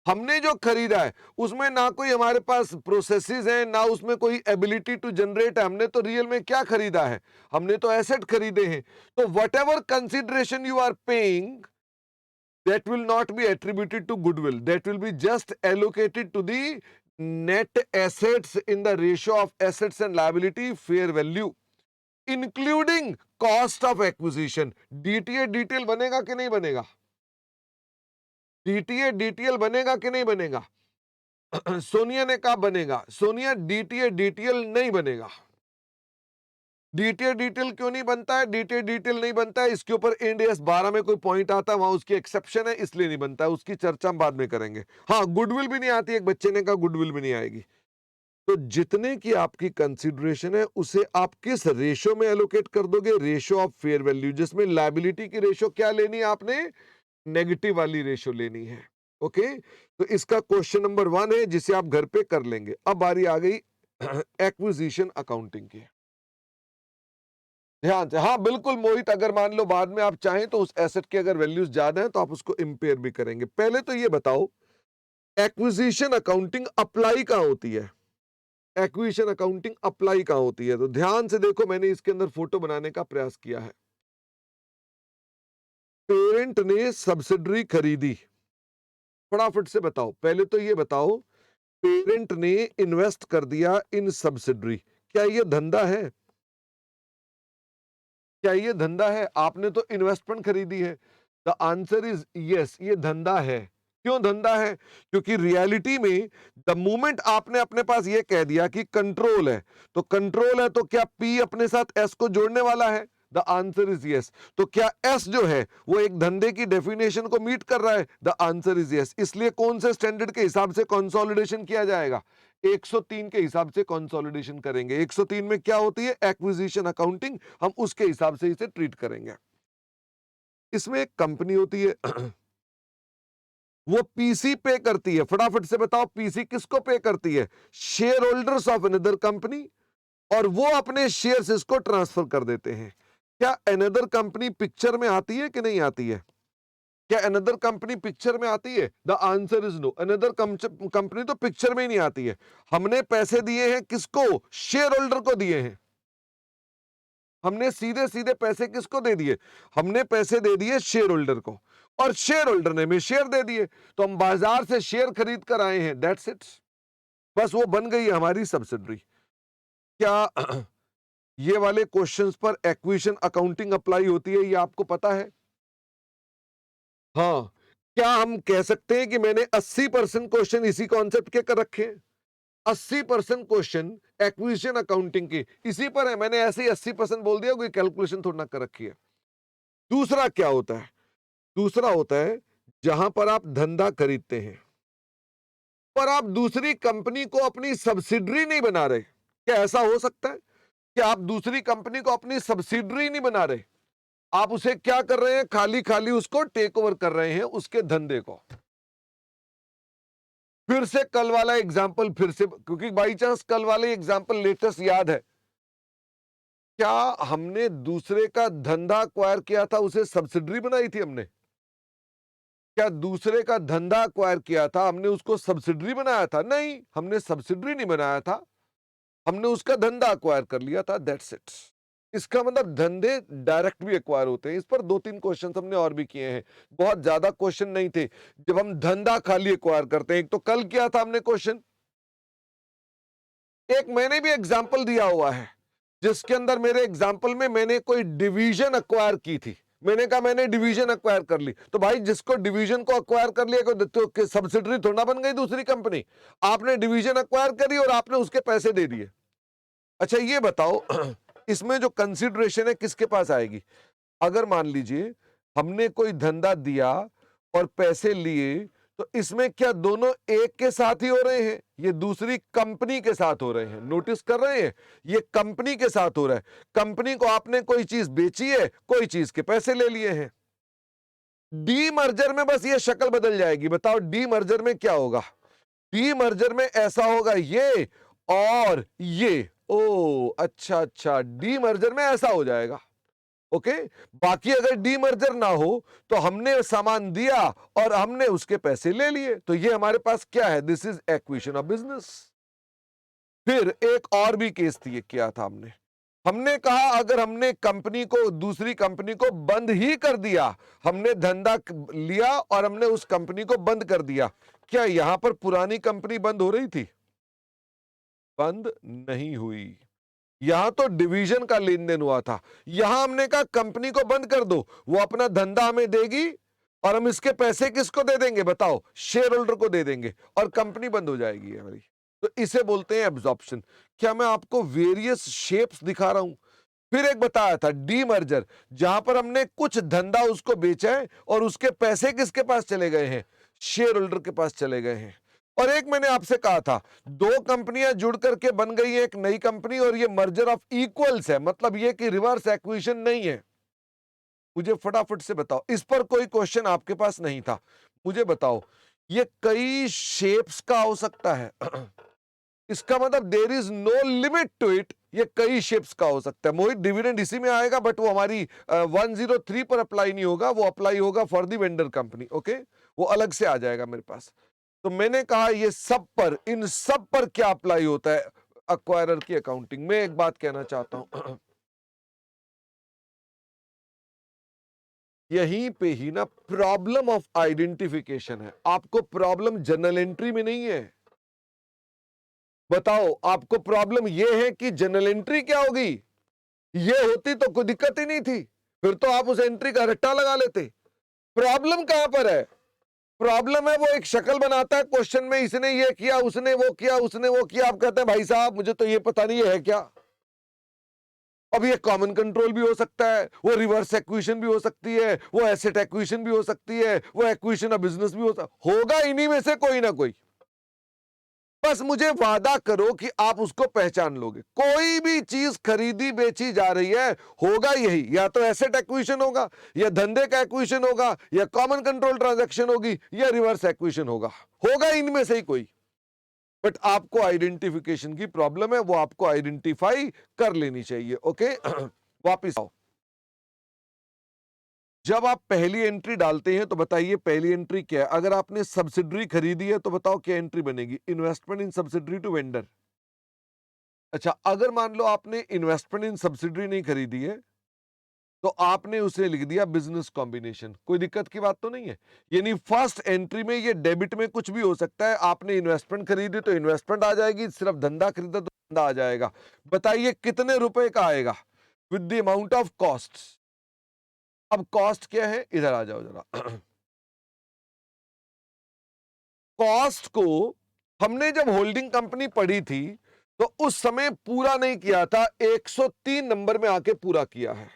हमने जो खरीदा है उसमें ना कोई हमारे पास प्रोसेसेस हैं, ना उसमें कोई एबिलिटी टू जनरेट है। हमने तो रियल में क्या खरीदा है? हमने तो एसेट खरीदे हैं। तो whatever consideration you are paying, that will not be attributed to goodwill, that will be just allocated to the net assets in the ratio of assets and liability fair value, including cost of acquisition। DTA detail बनेगा कि नहीं बनेगा? डीटीए डीटीएल बनेगा कि नहीं बनेगा? सोनिया ने कहा बनेगा। सोनिया, डीटीए डीटीएल नहीं बनेगा। डीटीए डीटेल क्यों नहीं बनता है? डीटीए डीटेल नहीं बनता है, इसके ऊपर इंड एस 12 में कोई पॉइंट आता है, वहां उसकी एक्सेप्शन है, इसलिए नहीं बनता है। उसकी चर्चा हम बाद में करेंगे। हाँ, गुडविल भी नहीं आती, एक बच्चे ने कहा गुडविल भी नहीं आएगी। तो जितने की आपकी कंसिडरेशन है उसे आप किस रेशो में एलोकेट कर दोगे? रेशो ऑफ फेयर वैल्यू, जिसमें लायबिलिटी की रेशो क्या लेनी है आपने? नेगेटिव वाली रेशो लेनी है। ओके, तो इसका क्वेश्चन नंबर 1 है, जिसे आप घर पे कर लेंगे। अब बारी आ गई एक्विजिशन अकाउंटिंग की। ध्यान से, हाँ बिल्कुल मोहित, अगर मान लो बाद में आप चाहें तो उस एसेट की अगर वैल्यूज ज्यादा है तो आप उसको इंपेयर भी करेंगे। पहले तो ये बताओ, एक्विजिशन अकाउंटिंग अप्लाई कहां होती है? एक्विजिशन अकाउंटिंग अप्लाई कहां होती है? तो ध्यान से देखो, मैंने इसके अंदर फोटो बनाने का प्रयास किया है। पेरेंट ने सब्सिडरी खरीदी, फटाफट से बताओ। पहले तो ये बताओ, पेरेंट ने इन्वेस्ट कर दिया इन सब्सिडरी, क्या ये धंधा है? क्या ये धंधा है? आपने तो इन्वेस्टमेंट खरीदी है। द आंसर इज यस, ये धंधा है। क्यों धंधा है? क्योंकि रियलिटी में द मोमेंट आपने अपने पास ये कह दिया कि कंट्रोल है, तो कंट्रोल है तो क्या पी अपने साथ एस को जोड़ने वाला है? The answer is yes. तो क्या एस जो है वो एक धंधे की डेफिनेशन को मीट कर रहा है? The answer is yes. इसलिए कौन से स्टैंडर्ड के हिसाब से कंसोलिडेशन किया जाएगा? 103 के हिसाब से कंसोलिडेशन करेंगे। 103 में क्या होती है? Acquisition accounting. हम उसके हिसाब से इसे ट्रीट करेंगे। इसमें एक कंपनी होती है वो पीसी पे करती है। फटाफट से बताओ, पीसी किसको पे करती है? Share holders of another company, और वो अपने शेयर्स इसको ट्रांसफर कर देते हैं। क्या अनदर कंपनी पिक्चर में आती है कि नहीं आती है? क्या अनदर कंपनी पिक्चर में आती है? The answer is no. Another company तो पिक्चर में ही नहीं आती है। हमने पैसे दिए हैं किसको? शेयर होल्डर को दिए हैं। हमने सीधे सीधे पैसे किसको दे दिए? हमने पैसे दे दिए शेयर होल्डर को, और शेयर होल्डर ने हमें शेयर दे दिए, तो हम बाजार से शेयर खरीद कर आए हैं। दैट्स इट, बस वो बन गई हमारी सब्सिडरी। क्या ये वाले क्वेश्चंस पर एक्विजिशन अकाउंटिंग अप्लाई होती है, ये आपको पता है? हाँ, क्या हम कह सकते हैं कि मैंने 80% क्वेश्चन इसी कॉन्सेप्ट के कर रखे हैं? 80% क्वेश्चन एक्विजिशन अकाउंटिंग की इसी पर है। मैंने ऐसे ही 80% बोल दिया, कोई कैलकुलेशन थोड़ा ना कर रखी है। दूसरा क्या होता है? दूसरा होता है जहां पर आप धंधा खरीदते हैं पर आप दूसरी कंपनी को अपनी सब्सिडरी नहीं बना रहे। क्या ऐसा हो सकता है कि आप दूसरी कंपनी को अपनी सब्सिडरी नहीं बना रहे? आप उसे क्या कर रहे हैं? खाली खाली उसको टेक ओवर कर रहे हैं, उसके धंधे को। फिर से कल वाला एग्जाम्पल, फिर से, क्योंकि बाई चांस कल वाले एग्जाम्पल लेटेस्ट याद है। क्या हमने दूसरे का धंधा अक्वायर किया था, उसे सब्सिडरी बनाई थी हमने? क्या दूसरे का धंधा अक्वायर किया था, हमने उसको सब्सिडरी बनाया था? नहीं, हमने सब्सिडरी नहीं बनाया था, हमने उसका धंधा अक्वायर कर लिया था। That's it. इसका मतलब धंधे डायरेक्ट भी एक्वायर होते हैं। इस पर 2-3 क्वेश्चन हमने और भी किए हैं, बहुत ज्यादा क्वेश्चन नहीं थे। जब हम धंधा खाली एक्वायर करते हैं, एक तो कल किया था हमने क्वेश्चन, एक मैंने भी एग्जाम्पल दिया हुआ है जिसके अंदर मेरे एग्जाम्पल में मैंने कोई डिवीजन अक्वायर की थी। मैंने कहा मैंने डिवीजन अक्वायर कर ली, तो भाई जिसको डिवीजन को अक्वायर कर लिया तो सब्सिडरी थोड़ा बन गई दूसरी कंपनी। आपने डिवीजन अक्वायर करी और आपने उसके पैसे दे दिए। अच्छा ये बताओ इसमें जो कंसिडरेशन है किसके पास आएगी? अगर मान लीजिए हमने कोई धंधा दिया और पैसे लिए, तो इसमें क्या दोनों एक के साथ ही हो रहे हैं? ये दूसरी कंपनी के साथ हो रहे हैं। नोटिस कर रहे हैं, ये कंपनी के साथ हो रहा है। कंपनी को आपने कोई चीज बेची है, कोई चीज के पैसे ले लिए हैं। डी मर्जर में बस ये शक्ल बदल जाएगी। बताओ डी मर्जर में क्या होगा? डी मर्जर में ऐसा होगा ये और ये। ओ अच्छा अच्छा, डी मर्जर में ऐसा हो जाएगा। ओके, बाकी अगर डीमर्जर ना हो तो हमने सामान दिया और हमने उसके पैसे ले लिए, तो ये हमारे पास क्या है? This is acquisition of business. फिर एक और भी केस किया था हमने। हमने कहा अगर हमने कंपनी को, दूसरी कंपनी को बंद ही कर दिया, हमने धंधा लिया और हमने उस कंपनी को बंद कर दिया, क्या यहां पर पुरानी कंपनी बंद हो रही थी? बंद नहीं हुई। यहां तो डिवीजन का लेन देन हुआ था। यहां हमने कहा कंपनी को बंद कर दो, वो अपना धंधा हमें देगी, और हम इसके पैसे किसको दे देंगे बताओ? शेयर होल्डर को दे देंगे और कंपनी बंद हो जाएगी हमारी। तो इसे बोलते हैं एब्जॉर्प्शन। क्या मैं आपको वेरियस शेप्स दिखा रहा हूं? फिर एक बताया था डीमर्जर, जहां पर हमने कुछ धंधा उसको बेचा है और उसके पैसे किसके पास चले गए हैं? शेयर होल्डर के पास चले गए हैं। और एक मैंने आपसे कहा था, दो कंपनियां जुड़ करके बन गई है एक नई कंपनी, और ये मर्जर ऑफ इक्वल्स है, मतलब ये कि रिवर्स एक्विजिशन नहीं है। मुझे फटाफट से बताओ, इस पर कोई क्वेश्चन आपके पास नहीं था, मुझे बताओ ये कई शेप्स का हो सकता है। इसका मतलब there is no limit to it, ये कई शेप्स का हो सकता है। मोहित डिविडेंड इसी में आएगा, बट वो हमारी 103 पर अप्लाई नहीं होगा, वो अप्लाई होगा for the vendor company. Okay, वो अलग से आ जाएगा मेरे पास। तो मैंने कहा ये सब पर, इन सब पर क्या अप्लाई होता है अक्वायरर की अकाउंटिंग में? एक बात कहना चाहता हूं, यहीं पे ही ना प्रॉब्लम ऑफ आइडेंटिफिकेशन है। आपको प्रॉब्लम जनरल एंट्री में नहीं है। बताओ, आपको प्रॉब्लम यह है कि जनरल एंट्री क्या होगी? ये होती तो कोई दिक्कत ही नहीं थी, फिर तो आप उस एंट्री का रट्टा लगा लेते। प्रॉब्लम कहां पर है? प्रॉब्लम है वो एक शक्ल बनाता है क्वेश्चन में, इसने ये किया, उसने वो किया, उसने वो किया। आप कहते हैं भाई साहब मुझे तो ये पता नहीं है क्या। अब ये कॉमन कंट्रोल भी हो सकता है, वो रिवर्स एक्विजिशन भी हो सकती है, वो एसेट एक्विजिशन भी हो सकती है, वो एक्विजिशन ऑफ बिजनेस भी होगा इन्हीं में से कोई ना कोई। बस मुझे वादा करो कि आप उसको पहचान लोगे। कोई भी चीज खरीदी बेची जा रही है, होगा यही, या तो एसेट एक्विजिशन होगा, या धंधे का एक्विजिशन होगा, या कॉमन कंट्रोल ट्रांजैक्शन होगी, या रिवर्स एक्विजिशन होगा इनमें से ही कोई। बट आपको आइडेंटिफिकेशन की प्रॉब्लम है, वो आपको आइडेंटिफाई कर लेनी चाहिए। ओके, वापिस आओ। जब आप पहली एंट्री डालते हैं तो बताइए पहली एंट्री क्या है? अगर आपने सब्सिडरी खरीदी है तो बताओ क्या एंट्री बनेगी? Investment in subsidiary to vendor. अच्छा, अगर मान लो आपने इन्वेस्टमेंट इन सब्सिडरी नहीं खरीदी है, तो आपने उसे लिख दिया बिजनेस कॉम्बिनेशन। कोई दिक्कत की बात तो नहीं है। यानी फर्स्ट एंट्री में ये डेबिट में कुछ भी हो सकता है। आपने इन्वेस्टमेंट खरीदी तो इन्वेस्टमेंट आ जाएगी, सिर्फ धंधा खरीदा तो धंधा आ जाएगा। बताइए कितने रुपए का आएगा? With the amount of cost. अब कॉस्ट क्या है, इधर आ जाओ जरा। कॉस्ट को हमने जब होल्डिंग कंपनी पढ़ी थी तो उस समय पूरा नहीं किया था, 103 नंबर में आके पूरा किया है।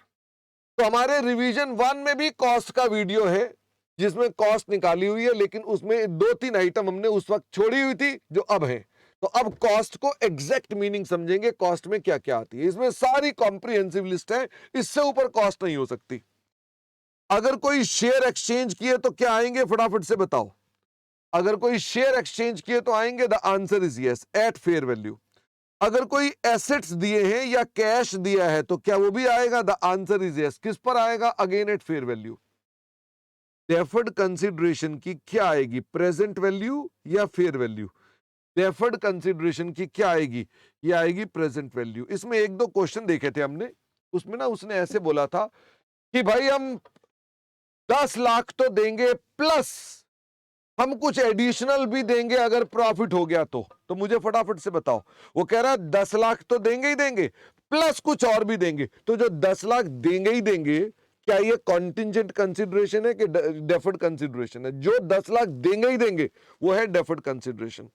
तो हमारे रिवीजन 1 में भी कॉस्ट का वीडियो है जिसमें कॉस्ट निकाली हुई है, लेकिन उसमें 2-3 आइटम हमने उस वक्त छोड़ी हुई थी जो अब है। तो अब कॉस्ट को एग्जैक्ट मीनिंग समझेंगे, कॉस्ट में क्या क्या आती है। इसमें सारी कॉम्प्रिहेंसिव लिस्ट है, इससे ऊपर कॉस्ट नहीं हो सकती। अगर कोई शेयर एक्सचेंज किए तो क्या आएंगे, फटाफट से बताओ। अगर कोई शेयर एक्सचेंज किए तो आएंगे, the answer is yes, eight fair value. अगर कोई एसेट्स दिए हैं या कैश दिया है तो क्या वो भी आएगा? The answer is yes. किस पर आएगा? Again eight fair value. Deferred consideration की क्या आएगी? प्रेजेंट वैल्यू या फेयर वैल्यू? डेफर्ड कंसिडरेशन की क्या आएगी? ये आएगी प्रेजेंट वैल्यू। इसमें एक दो क्वेश्चन देखे थे हमने, उसमें ना उसने ऐसे बोला था कि भाई हम 10 लाख तो देंगे, प्लस हम कुछ एडिशनल भी देंगे अगर प्रॉफिट हो गया तो मुझे फटाफट से बताओ। वो कह रहा है 10 लाख तो देंगे ही देंगे, प्लस कुछ और भी देंगे। तो जो 10 लाख देंगे ही देंगे, क्या ये कॉन्टिंजेंट कंसिडरेशन है कि डेफर्ड कंसिडरेशन है? जो 10 लाख देंगे ही देंगे वो है डेफर्ड कंसिडरेशन।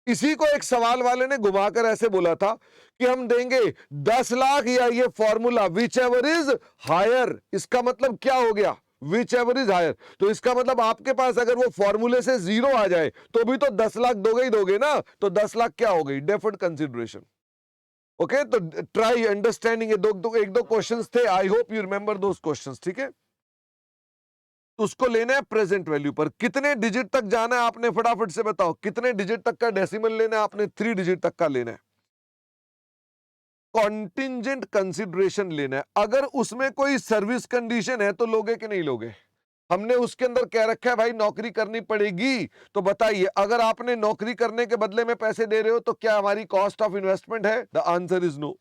इसी को एक सवाल वाले ने घुमाकर ऐसे बोला था कि हम देंगे 10 लाख या ये formula whichever is higher. इसका मतलब क्या हो गया? Whichever is higher. तो इसका मतलब आपके पास अगर वो फॉर्मूले से 0 आ जाए तो भी तो 10 लाख दोगे ही दोगे ना। तो 10 लाख क्या हो गई? Deferred consideration. ओके, तो ट्राई अंडरस्टैंडिंग। एक दो क्वेश्चंस थे, आई hope you remember those questions. ठीक है, तो उसको लेना है प्रेजेंट वैल्यू पर। कितने डिजिट तक जाना है आपने, फटाफट से बताओ। कितने डिजिट तक का डेसिमल लेना है आपने? 3 डिजिट तक का लेना है। कॉन्टिंजेंट कंसिडरेशन लेना है। अगर उसमें कोई सर्विस कंडीशन है तो लोगे कि नहीं लोगे? हमने उसके अंदर कह रखा है भाई नौकरी करनी पड़ेगी, तो बताइए अगर आपने नौकरी करने के बदले में पैसे दे रहे हो तो क्या हमारी कॉस्ट ऑफ इन्वेस्टमेंट है? The answer is no.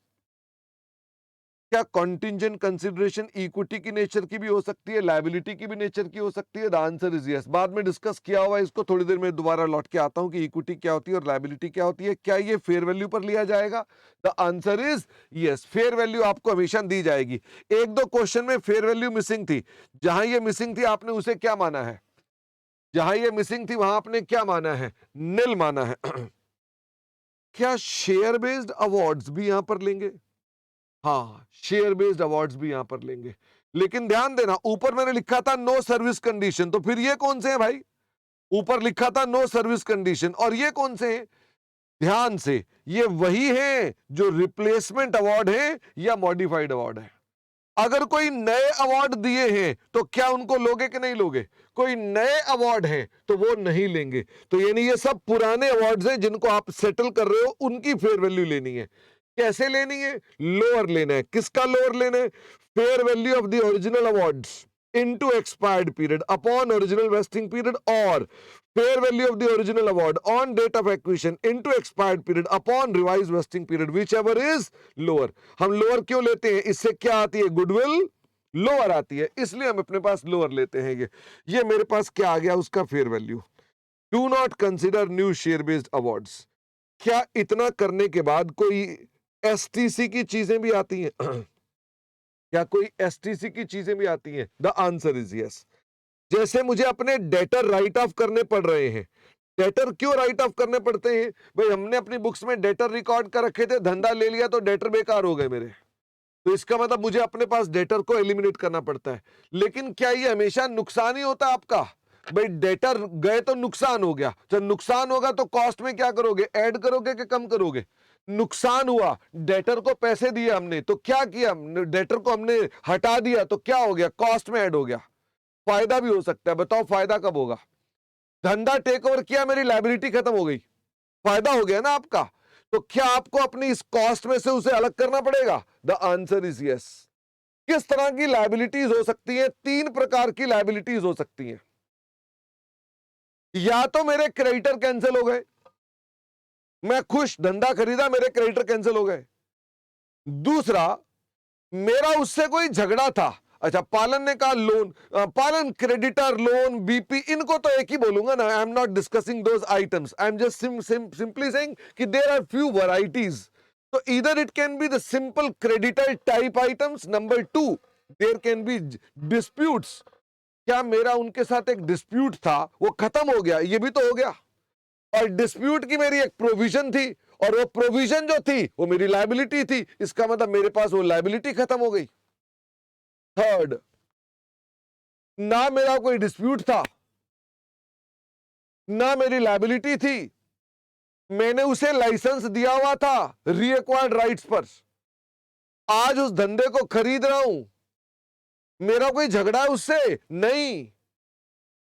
क्या कॉन्टिंजेंट कंसिडरेशन इक्विटी की नेचर की भी हो सकती है, लायबिलिटी की भी नेचर की हो सकती है? The answer is yes. बाद में डिस्कस किया हुआ है इसको, थोड़ी देर में दोबारा लौट के आता हूं कि इक्विटी क्या होती है और लायबिलिटी क्या होती है। क्या ये फेयर वैल्यू पर लिया जाएगा? The answer is yes, fair value आपको हमेशा दी जाएगी। एक दो क्वेश्चन में फेयर वैल्यू मिसिंग थी, जहां ये मिसिंग थी आपने उसे क्या माना है? जहां ये मिसिंग थी वहां आपने क्या माना है? निल माना है। क्या शेयर बेस्ड अवार्ड्स भी यहां पर लेंगे? हाँ, शेयर बेस्ड अवार्ड्स भी यहां पर लेंगे। लेकिन ध्यान देना, ऊपर मैंने लिखा था नो सर्विस कंडीशन, तो फिर ये कौन से हैं भाई? ऊपर लिखा था नो सर्विस कंडीशन, और ये कौन से हैं? ध्यान से, ये वही हैं जो रिप्लेसमेंट अवार्ड है या मॉडिफाइड अवार्ड है। अगर कोई नए अवार्ड दिए हैं तो क्या उनको लोगे कि नहीं लोगे? कोई नए अवार्ड हैं तो वो नहीं लेंगे। तो यानी ये सब पुराने अवार्ड्स हैं जिनको आप सेटल कर रहे हो, उनकी फेयर वैल्यू लेनी है। कैसे लेनी है? लोअर लेना है। किसका लोअर लेना है? Fair value of the original awards into expired period upon original vesting period, or fair value of the original award on date of acquisition into expired period upon revised vesting period, whichever is lower। हम लोअर क्यों लेते हैं? इससे क्या आती है? गुडविल लोअर आती है, इसलिए हम अपने पास लोअर लेते हैं। ये मेरे पास क्या आ गया? उसका fair value. Do not consider new share based awards. क्या इतना करने के बाद कोई एसटीसी की चीजें भी आती हैं? क्या कोई एसटीसी की चीजें भी आती हैं? The answer is yes. जैसे मुझे अपने डेटर राइट ऑफ करने पड़ रहे हैं। डेटर क्यों राइट ऑफ करने पड़ते हैं? भाई हमने अपनी बुक्स में डेटर रिकॉर्ड कर रखे थे, धंधा ले लिया तो डेटर बेकार हो गए मेरे, तो इसका मतलब मुझे अपने पास डेटर को एलिमिनेट करना पड़ता है। लेकिन क्या ये हमेशा नुकसान ही होता है आपका? भाई डेटर गए तो नुकसान हो गया, जब नुकसान होगा तो कॉस्ट में क्या करोगे? ऐड करोगे कि कम करोगे? नुकसान हुआ, डेटर को पैसे दिए हमने तो क्या किया? डेटर को हमने हटा दिया तो क्या हो गया? कॉस्ट में ऐड हो गया। फायदा भी हो सकता है, बताओ फायदा कब होगा? धंधा टेक ओवर किया, मेरी लायबिलिटी खत्म हो गई, फायदा हो गया ना आपका। तो क्या आपको अपनी इस कॉस्ट में से उसे अलग करना पड़ेगा? The answer is yes. किस तरह की लायबिलिटीज हो सकती है? तीन प्रकार की लायबिलिटीज हो सकती हैं। या तो मेरे क्रेडिटर कैंसिल हो गए, मैं खुश धंधा खरीदा, मेरे क्रेडिटर कैंसिल हो गए। दूसरा, मेरा उससे कोई झगड़ा था। अच्छा, पालन ने कहा लोन, पालन क्रेडिटर लोन बीपी, इनको तो एक ही बोलूंगा ना। I am not discussing those items, I am just simply saying कि देयर आर फ्यू वैरायटीज। तो either it can be the simple creditor type items, number two there can be disputes. क्या मेरा उनके साथ एक डिस्प्यूट था, वो खत्म हो गया, ये भी तो हो गया। और डिस्प्यूट की मेरी एक प्रोविजन थी, और वो प्रोविजन जो थी वो मेरी लायबिलिटी थी, इसका मतलब मेरे पास वो लायबिलिटी खत्म हो गई। थर्ड, ना मेरा कोई डिस्प्यूट था, ना मेरी लायबिलिटी थी, मैंने उसे लाइसेंस दिया हुआ था रीएक्वायर्ड राइट्स पर, आज उस धंधे को खरीद रहा हूं, मेरा कोई झगड़ा है उससे नहीं।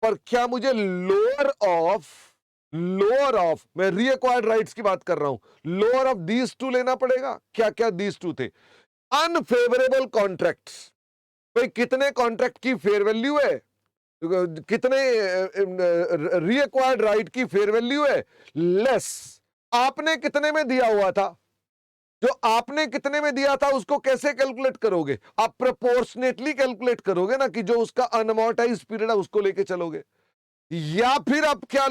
पर क्या मुझे लोअर ऑफ मैं रीएक्वायर्ड राइट्स की बात कर रहा हूं, लोअर ऑफ दीज टू लेना पड़ेगा? क्या क्या दीज टू थे? Unfavourable contracts. भाई कितने कॉन्ट्रैक्ट की फेयर वैल्यू है, कितने रीएक्वायर्ड राइट की फेयर वैल्यू है? लेस। आपने कितने में दिया हुआ था? जो आपने कितने में दिया था उसको कैसे कैलकुलेट करोगे? आप प्रोपोर्शनेटली कैलकुलेट करोगे ना, कि जो उसका अनअमोर्टाइज्ड पीरियड है उसको लेके चलोगे। या फिर आप क्या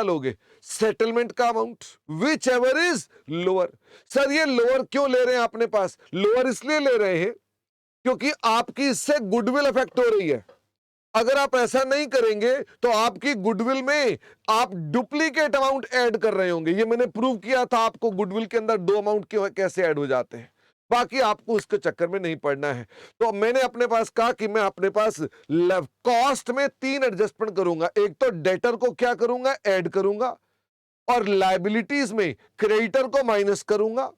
लोगे? सेटलमेंट का amount, which ever is lower. Sir ये लोअर क्यों ले रहे हैं अपने पास? लोअर इसलिए ले रहे हैं क्योंकि आपकी इससे गुडविल अफेक्ट हो रही है। अगर आप ऐसा नहीं करेंगे तो आपकी गुडविल में आप डुप्लीकेट अमाउंट ऐड कर रहे होंगे। ये मैंने प्रूव किया था आपको, गुडविल के अंदर दो अमाउंट कैसे ऐड हो जाते हैं। बाकी आपको उसके चक्कर में नहीं पड़ना है। तो मैंने अपने पास कहा कि मैं अपने पास कॉस्ट में तीन एडजस्टमेंट करूंगा। एक तो डेटर को क्या करूंगा? ऐड करूंगा, और लायबिलिटीज में क्रेडिटर को माइनस करूंगा।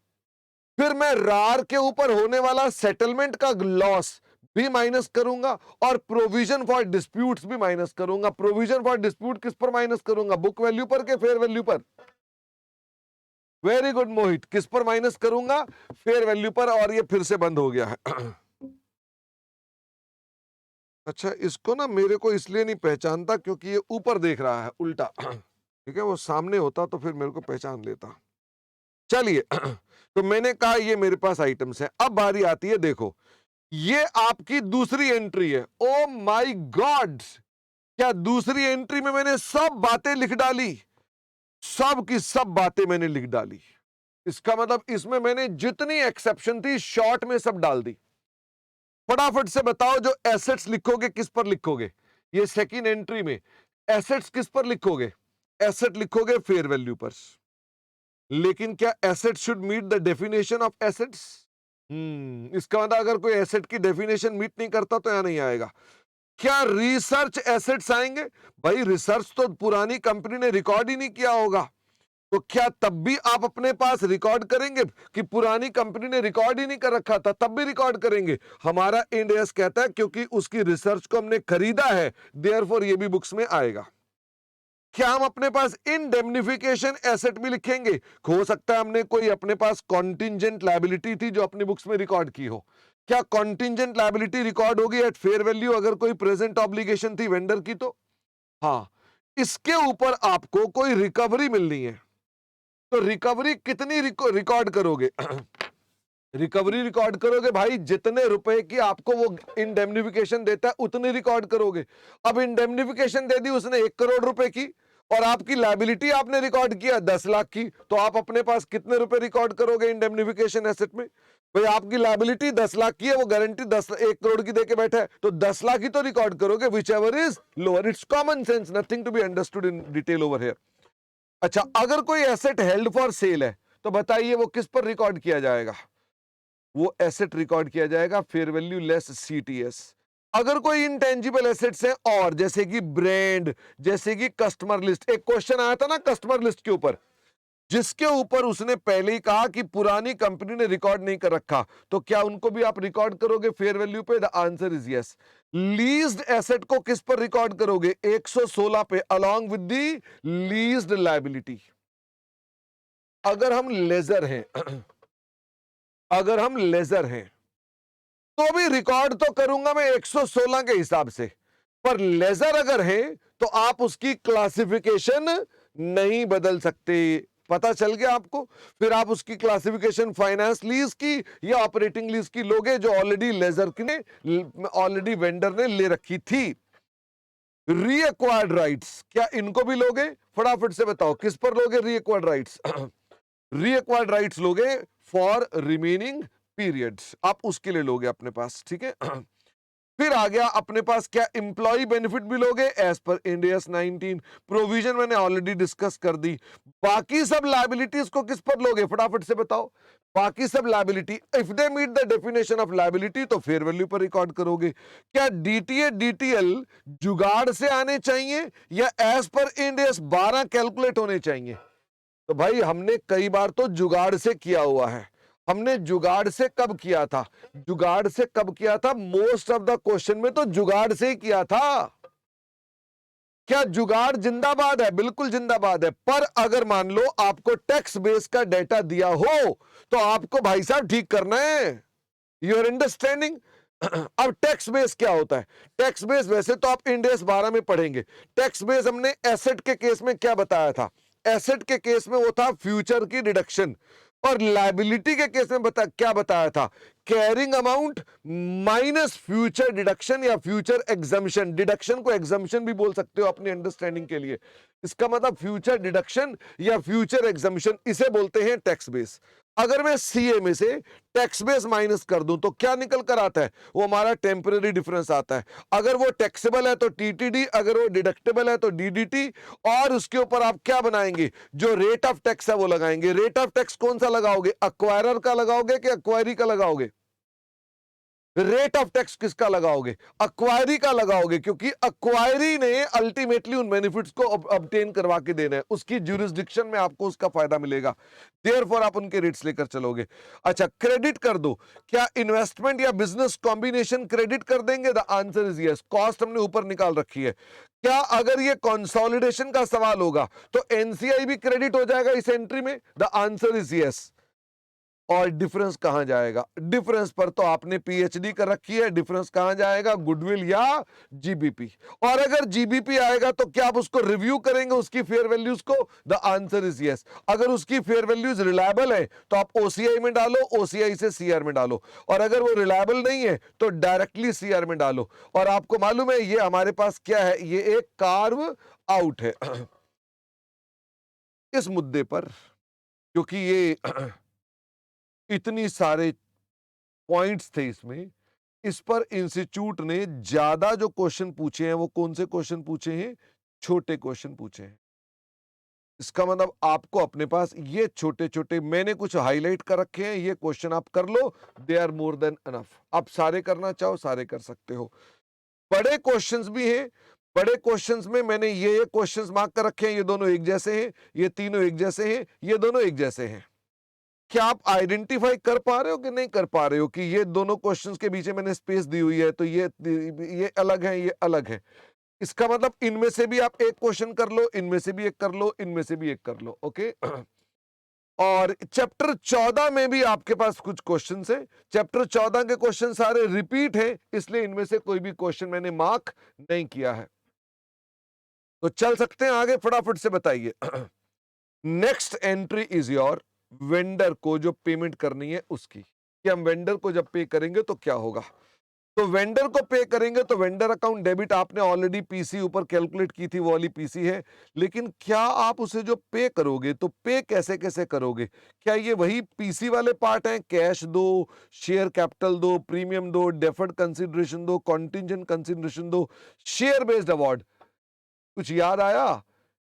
फिर मैं रार के ऊपर होने वाला सेटलमेंट का लॉस भी माइनस करूंगा, और प्रोविजन फॉर डिस्प्यूट्स भी माइनस करूंगा। प्रोविजन फॉर डिस्प्यूट किस पर माइनस करूंगा? बुक वैल्यू पर के फेयर वैल्यू पर? वेरी गुड मोहित, किस पर माइनस करूंगा? फेयर वैल्यू पर। और ये फिर से बंद हो गया है। अच्छा, इसको ना मेरे को इसलिए नहीं पहचानता क्योंकि ये ऊपर देख रहा है उल्टा। ठीक है, वो सामने होता तो फिर मेरे को पहचान लेता। चलिए तो मैंने कहा ये मेरे पास आइटम्स हैं। अब बारी आती है, देखो ये आपकी दूसरी एंट्री है। ओ माय गॉड, क्या दूसरी एंट्री में मैंने सब बातें लिख डाली, सब की सब बातें मैंने लिख डाली। इसका मतलब इसमें मैंने जितनी एक्सेप्शन थी शॉर्ट में सब डाल दी। फटाफट से बताओ, जो एसेट्स लिखोगे किस पर लिखोगे? ये सेकंड एंट्री में एसेट्स किस पर लिखोगे? एसेट लिखोगे फेयर वैल्यू पर। लेकिन क्या asset should meet the definition of assets? इसका मतलब अगर कोई एसेट की डेफिनेशन मीट नहीं करता तो यहां नहीं आएगा। क्या रिसर्च एसेट्स आएंगे? भाई रिसर्च तो पुरानी कंपनी ने रिकॉर्ड ही नहीं किया होगा, तो क्या तब भी आप अपने पास रिकॉर्ड करेंगे कि पुरानी कंपनी ने रिकॉर्ड ही नहीं कर रखा था, तब भी रिकॉर्ड करेंगे? हमारा इंड एस कहता है क्योंकि उसकी रिसर्च को हमने खरीदा है, देयरफॉर ये भी बुक्स में आएगा। क्या हम अपने पास इंडेमनिफिकेशन एसेट भी लिखेंगे? हो सकता है हमने कोई अपने पास कॉन्टिंजेंट लायबिलिटी थी जो अपनी बुक्स में रिकॉर्ड की हो। क्या कॉन्टिंजेंट लायबिलिटी रिकॉर्ड होगी एट फेयर वैल्यू अगर कोई प्रेजेंट ऑब्लिगेशन थी वेंडर की तो? हाँ। इसके ऊपर आपको कोई रिकवरी मिलनी है, तो रिकवरी कितनी रिकॉर्ड करोगे? रिकवरी रिकॉर्ड करोगे भाई, जितने रुपए की आपको वो इंडेमनिफिकेशन देता है उतनी रिकॉर्ड करोगे। अब इंडेमनिफिकेशन दे दी उसने 1 करोड़ रुपए की, और आपकी लायबिलिटी आपने रिकॉर्ड किया 10 लाख की, तो आप अपने पास कितने रुपए रिकॉर्ड करोगे इंडेमनिफिकेशन एसेट में? भाई आपकी लायबिलिटी 10 लाख की है, वो गारंटी 1 करोड़ की देके बैठा है, तो 10 लाख ही तो रिकॉर्ड करोगे, whichever is lower. It's common sense, nothing to be understood in detail over here. अच्छा, अगर कोई एसेट हेल्ड फॉर सेल है तो बताइए वो किस पर रिकॉर्ड किया जाएगा? वो एसेट रिकॉर्ड किया जाएगा फेयर वैल्यू लेस सीटीएस। अगर कोई इंटेंजिबल एसेट्स है, और जैसे कि ब्रांड, जैसे कि कस्टमर लिस्ट, एक क्वेश्चन आया था ना कस्टमर लिस्ट के ऊपर, जिसके ऊपर उसने पहले ही कहा कि पुरानी कंपनी ने रिकॉर्ड नहीं कर रखा, तो क्या उनको भी आप रिकॉर्ड करोगे फेयर वैल्यू पे? The answer is yes. Leased asset को किस पर रिकॉर्ड करोगे? 116 पे, along with the leased liability. अगर हम लेजर हैं अगर हम लेजर हैं तो भी रिकॉर्ड तो करूंगा मैं 116 के हिसाब से, पर लेजर अगर है तो आप उसकी क्लासिफिकेशन नहीं बदल सकते। पता चल गया आपको? फिर आप उसकी क्लासिफिकेशन फाइनेंस लीज की या ऑपरेटिंग लीज की लोगे, जो ऑलरेडी लेजर की ने ऑलरेडी वेंडर ने ले रखी थी। रीएक्वायर्ड राइट्स, क्या इनको भी लोगे? फटाफट से बताओ किस पर लोगे रीएक्वायर्ड राइट्स? रीएक्वायर्ड राइट्स लोगे फॉर रिमेनिंग पीरियड्स, आप उसके लिए लोगे अपने पास, ठीक है। फिर आ गया अपने पास क्या इंप्लॉय बेनिफिट भी लोगे as per Ind AS 19। Provision मैंने ऑलरेडी डिस्कस कर दी। बाकी सब लायबिलिटीज को किस पर लोगे? फटाफट से बताओ। बाकी सब liability if they meet the definition of liability तो फेयर वैल्यू पर रिकॉर्ड करोगे। क्या डीटीए डीटीएल जुगाड़ से आने चाहिए या as per Ind S 12 calculate होने चाहिए? तो भाई हमने कई बार तो जुगाड़ से किया हुआ है। हमने जुगाड़ से कब किया था? जुगाड़ से कब किया था? मोस्ट ऑफ द क्वेश्चन में तो जुगाड़ से ही किया था। क्या जुगाड़ जिंदाबाद है? बिल्कुल जिंदाबाद है। पर अगर मान लो आपको टैक्स बेस का डेटा दिया हो तो आपको भाई साहब ठीक करना है। Your understanding? अब टैक्स बेस क्या होता है? टैक्स बेस वैसे तो आप इंड एस 12 में पढ़ेंगे। टैक्स बेस हमने एसेट के केस में क्या बताया था? एसेट के केस में वो था फ्यूचर की डिडक्शन, और लायबिलिटी के केस में क्या बताया था? Carrying amount minus future deduction या फ्यूचर एग्जम्पशन। डिडक्शन को एग्जम्पशन भी बोल सकते हो अपनी अंडरस्टैंडिंग के लिए। इसका मतलब फ्यूचर डिडक्शन या फ्यूचर एग्जम्पशन, इसे बोलते हैं टैक्स बेस। अगर मैं सीए में से टैक्स बेस माइनस कर दूं तो क्या निकल कर आता है? वो हमारा टेम्पररी डिफरेंस आता है। अगर वो टैक्सेबल है तो टीटीडी, अगर वो डिडक्टेबल है तो डीडीटी, और उसके ऊपर आप क्या बनाएंगे? जो रेट ऑफ टैक्स है वो लगाएंगे। रेट ऑफ टैक्स कौन सा लगाओगे? अक्वायरर का लगाओगे कि अक्वायरी का लगाओगे? रेट ऑफ टैक्स किसका लगाओगे? अक्वायरी का लगाओगे, क्योंकि अक्वायरी ने अल्टीमेटली उन बेनिफिट्स को ऑब्टेन करवा के देना है, उसकी ज्यूरिसडिक्शन में आपको उसका फायदा मिलेगा, देयरफॉर आप उनके रेट्स लेकर चलोगे। अच्छा, क्रेडिट कर दो, क्या इन्वेस्टमेंट या बिजनेस कॉम्बिनेशन क्रेडिट कर देंगे? The answer is yes. Cost हमने ऊपर निकाल रखी है। क्या अगर ये कंसोलिडेशन का सवाल होगा तो एनसीआई भी क्रेडिट हो जाएगा इस एंट्री में? The answer is yes. और डिफरेंस कहां जाएगा? डिफरेंस पर तो आपने पीएचडी कर रखी है, डिफरेंस कहां जाएगा? गुडविल या जीबीपी। और अगर जीबीपी आएगा तो क्या आप उसको रिव्यू करेंगे, उसकी फेयर वैल्यूज को? The answer is yes. अगर उसकी फेयर वैल्यूज रिलायबल है तो आप ओसीआई में डालो, ओसीआई से सीआर में डालो, और अगर वो रिलायबल नहीं है तो डायरेक्टली सीआर में डालो। और आपको मालूम है ये हमारे पास क्या है? ये एक कार्व आउट है इस मुद्दे पर, क्योंकि ये इतनी सारे पॉइंट्स थे इसमें, इस पर इंस्टीट्यूट ने ज्यादा जो क्वेश्चन पूछे हैं वो कौन से क्वेश्चन पूछे हैं? छोटे क्वेश्चन पूछे हैं। इसका मतलब आपको अपने पास ये छोटे छोटे, मैंने कुछ हाईलाइट कर रखे हैं, ये क्वेश्चन आप कर लो, they are more than enough. आप सारे करना चाहो सारे कर सकते हो। बड़े क्वेश्चंस भी हैं, बड़े क्वेश्चंस में मैंने ये क्वेश्चंस मार्क कर रखे हैं, ये दोनों एक जैसे हैं, ये तीनों एक जैसे हैं, ये दोनों एक जैसे हैं। क्या आप आइडेंटिफाई कर पा रहे हो कि नहीं कर पा रहे हो कि ये दोनों क्वेश्चंस के बीच में मैंने स्पेस दी हुई है, तो ये अलग है, ये अलग है। इसका मतलब इनमें से भी आप एक क्वेश्चन कर लो, इनमें से भी एक कर लो, इनमें से भी एक कर लो, ओके। और चैप्टर 14 में भी आपके पास कुछ क्वेश्चंस हैं। चैप्टर 14 के क्वेश्चन सारे रिपीट हैं, इसलिए इनमें से कोई भी क्वेश्चन मैंने मार्क नहीं किया है। तो चल सकते हैं आगे, फटाफट से बताइए। Next entry is your vendor को जो पेमेंट करनी है उसकी, कि हम वेंडर को जब पे करेंगे तो क्या होगा। तो वेंडर को पे करेंगे तो वेंडर अकाउंट डेबिट आपने ऑलरेडी पीसी ऊपर कैलकुलेट की थी, वो वाली पीसी है। लेकिन क्या आप उसे जो पे करोगे तो पे कैसे कैसे करोगे? क्या ये वही पीसी वाले पार्ट हैं? कैश दो, शेयर कैपिटल दो, प्रीमियम दो, डेफर्ड कंसिडरेशन दो, कॉन्टिंजेंट कंसिडरेशन दो, शेयर बेस्ड अवार्ड? कुछ याद आया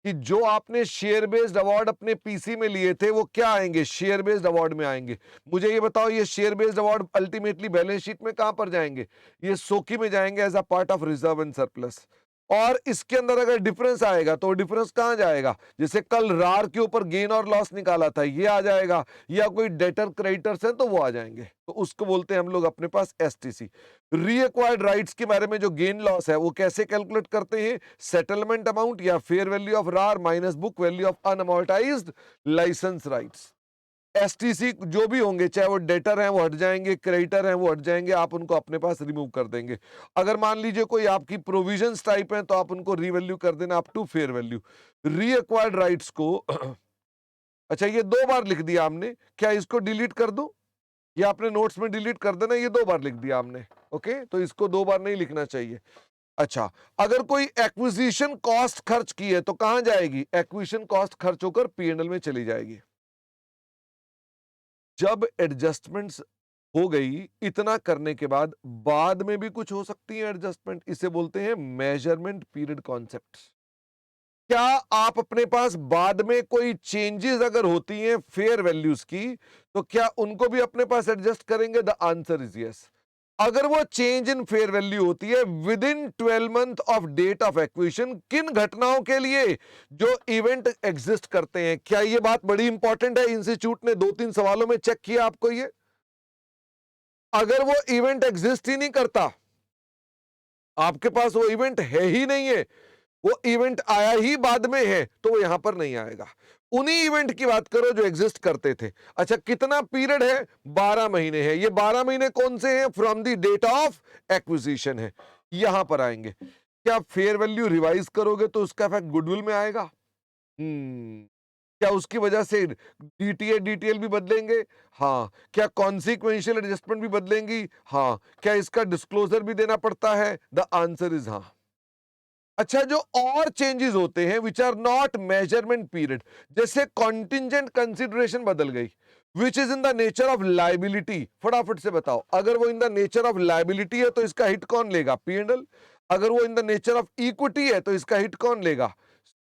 कि जो आपने शेयर बेस्ड अवार्ड अपने पीसी में लिए थे वो क्या आएंगे? शेयर बेस्ड अवार्ड में आएंगे। मुझे ये बताओ, ये share based award ultimately balance sheet में कहां पर जाएंगे? ये सोकी में जाएंगे as a part of reserve and surplus. और इसके अंदर अगर डिफरेंस आएगा तो डिफरेंस कहां जाएगा? जैसे कल रार के ऊपर गेन और लॉस निकाला था, ये आ जाएगा, या कोई डेटर क्रेडिटर्स है तो वो आ जाएंगे, तो उसको बोलते हैं हम लोग अपने पास एसटीसी। रीअक्वायर्ड राइट्स के बारे में जो गेन लॉस है वो कैसे कैलकुलेट करते हैं? सेटलमेंट अमाउंट या फेयर वैल्यू ऑफ रार minus book value of unamortised licence rights. STC जो भी होंगे, चाहे वो डेटर हैं वो हट जाएंगे, क्रेडिटर हैं वो हट जाएंगे, आप उनको अपने पास रिमूव कर देंगे। अगर मान लीजिए कोई आपकी प्रोविजंस टाइप है तो आप उनको रीवैल्यू कर देना up to fair value. Reacquired rights को अच्छा, ये 2 बार लिख दिया हमने, क्या इसको डिलीट कर दूं? ये आपने नोट्स में डिलीट कर देना, ये 2 बार लिख दिया हमने, ओके। तो इसको 2 बार नहीं लिखना चाहिए। अच्छा, अगर कोई एक्विजिशन कॉस्ट खर्च की है तो कहां जाएगी? एक्विजिशन कॉस्ट खर्च होकर पीएनएल में चली जाएगी। जब एडजस्टमेंट्स हो गई, इतना करने के बाद में भी कुछ हो सकती है एडजस्टमेंट, इसे बोलते हैं मेजरमेंट पीरियड कॉन्सेप्ट। क्या आप अपने पास बाद में कोई चेंजेस अगर होती हैं फेयर वैल्यूज की, तो क्या उनको भी अपने पास एडजस्ट करेंगे? The answer is yes. अगर वो चेंज इन फेयर वैल्यू होती है within 12 month of date of acquisition, किन घटनाओं के लिए? जो इवेंट एग्जिस्ट करते हैं। क्या ये बात बड़ी इंपॉर्टेंट है? इंस्टीट्यूट ने 2-3 सवालों में चेक किया आपको ये। अगर वो इवेंट एग्जिस्ट ही नहीं करता, आपके पास वो इवेंट है ही नहीं है, वो इवेंट आया ही बाद में है, तो वो यहां पर नहीं आएगा। उन्हीं इवेंट की बात करो जो एग्जिस्ट करते थे। अच्छा, कितना पीरियड है? 12 महीने है। ये 12 महीने कौन से हैं? From the date of acquisition है, यहां पर आएंगे। क्या फेयर वैल्यू रिवाइज करोगे तो उसका इफेक्ट गुडविल में आएगा? क्या उसकी वजह से डीटीए डीटीएल भी बदलेंगे? हाँ। क्या कॉन्सिक्वेंशियल एडजस्टमेंट भी बदलेंगी? हाँ। क्या इसका डिस्क्लोजर भी देना पड़ता है? द आंसर इज हाँ। अच्छा, जो और चेंजेस होते हैं which are not measurement period, जैसे कॉन्टिंजेंट कंसिडरेशन बदल गई, which is in the nature of liability. फटाफट से बताओ, अगर वो in the nature of liability है तो इसका हिट कौन लेगा? पीएनएल। अगर वो in the nature of equity है तो इसका हिट कौन लेगा?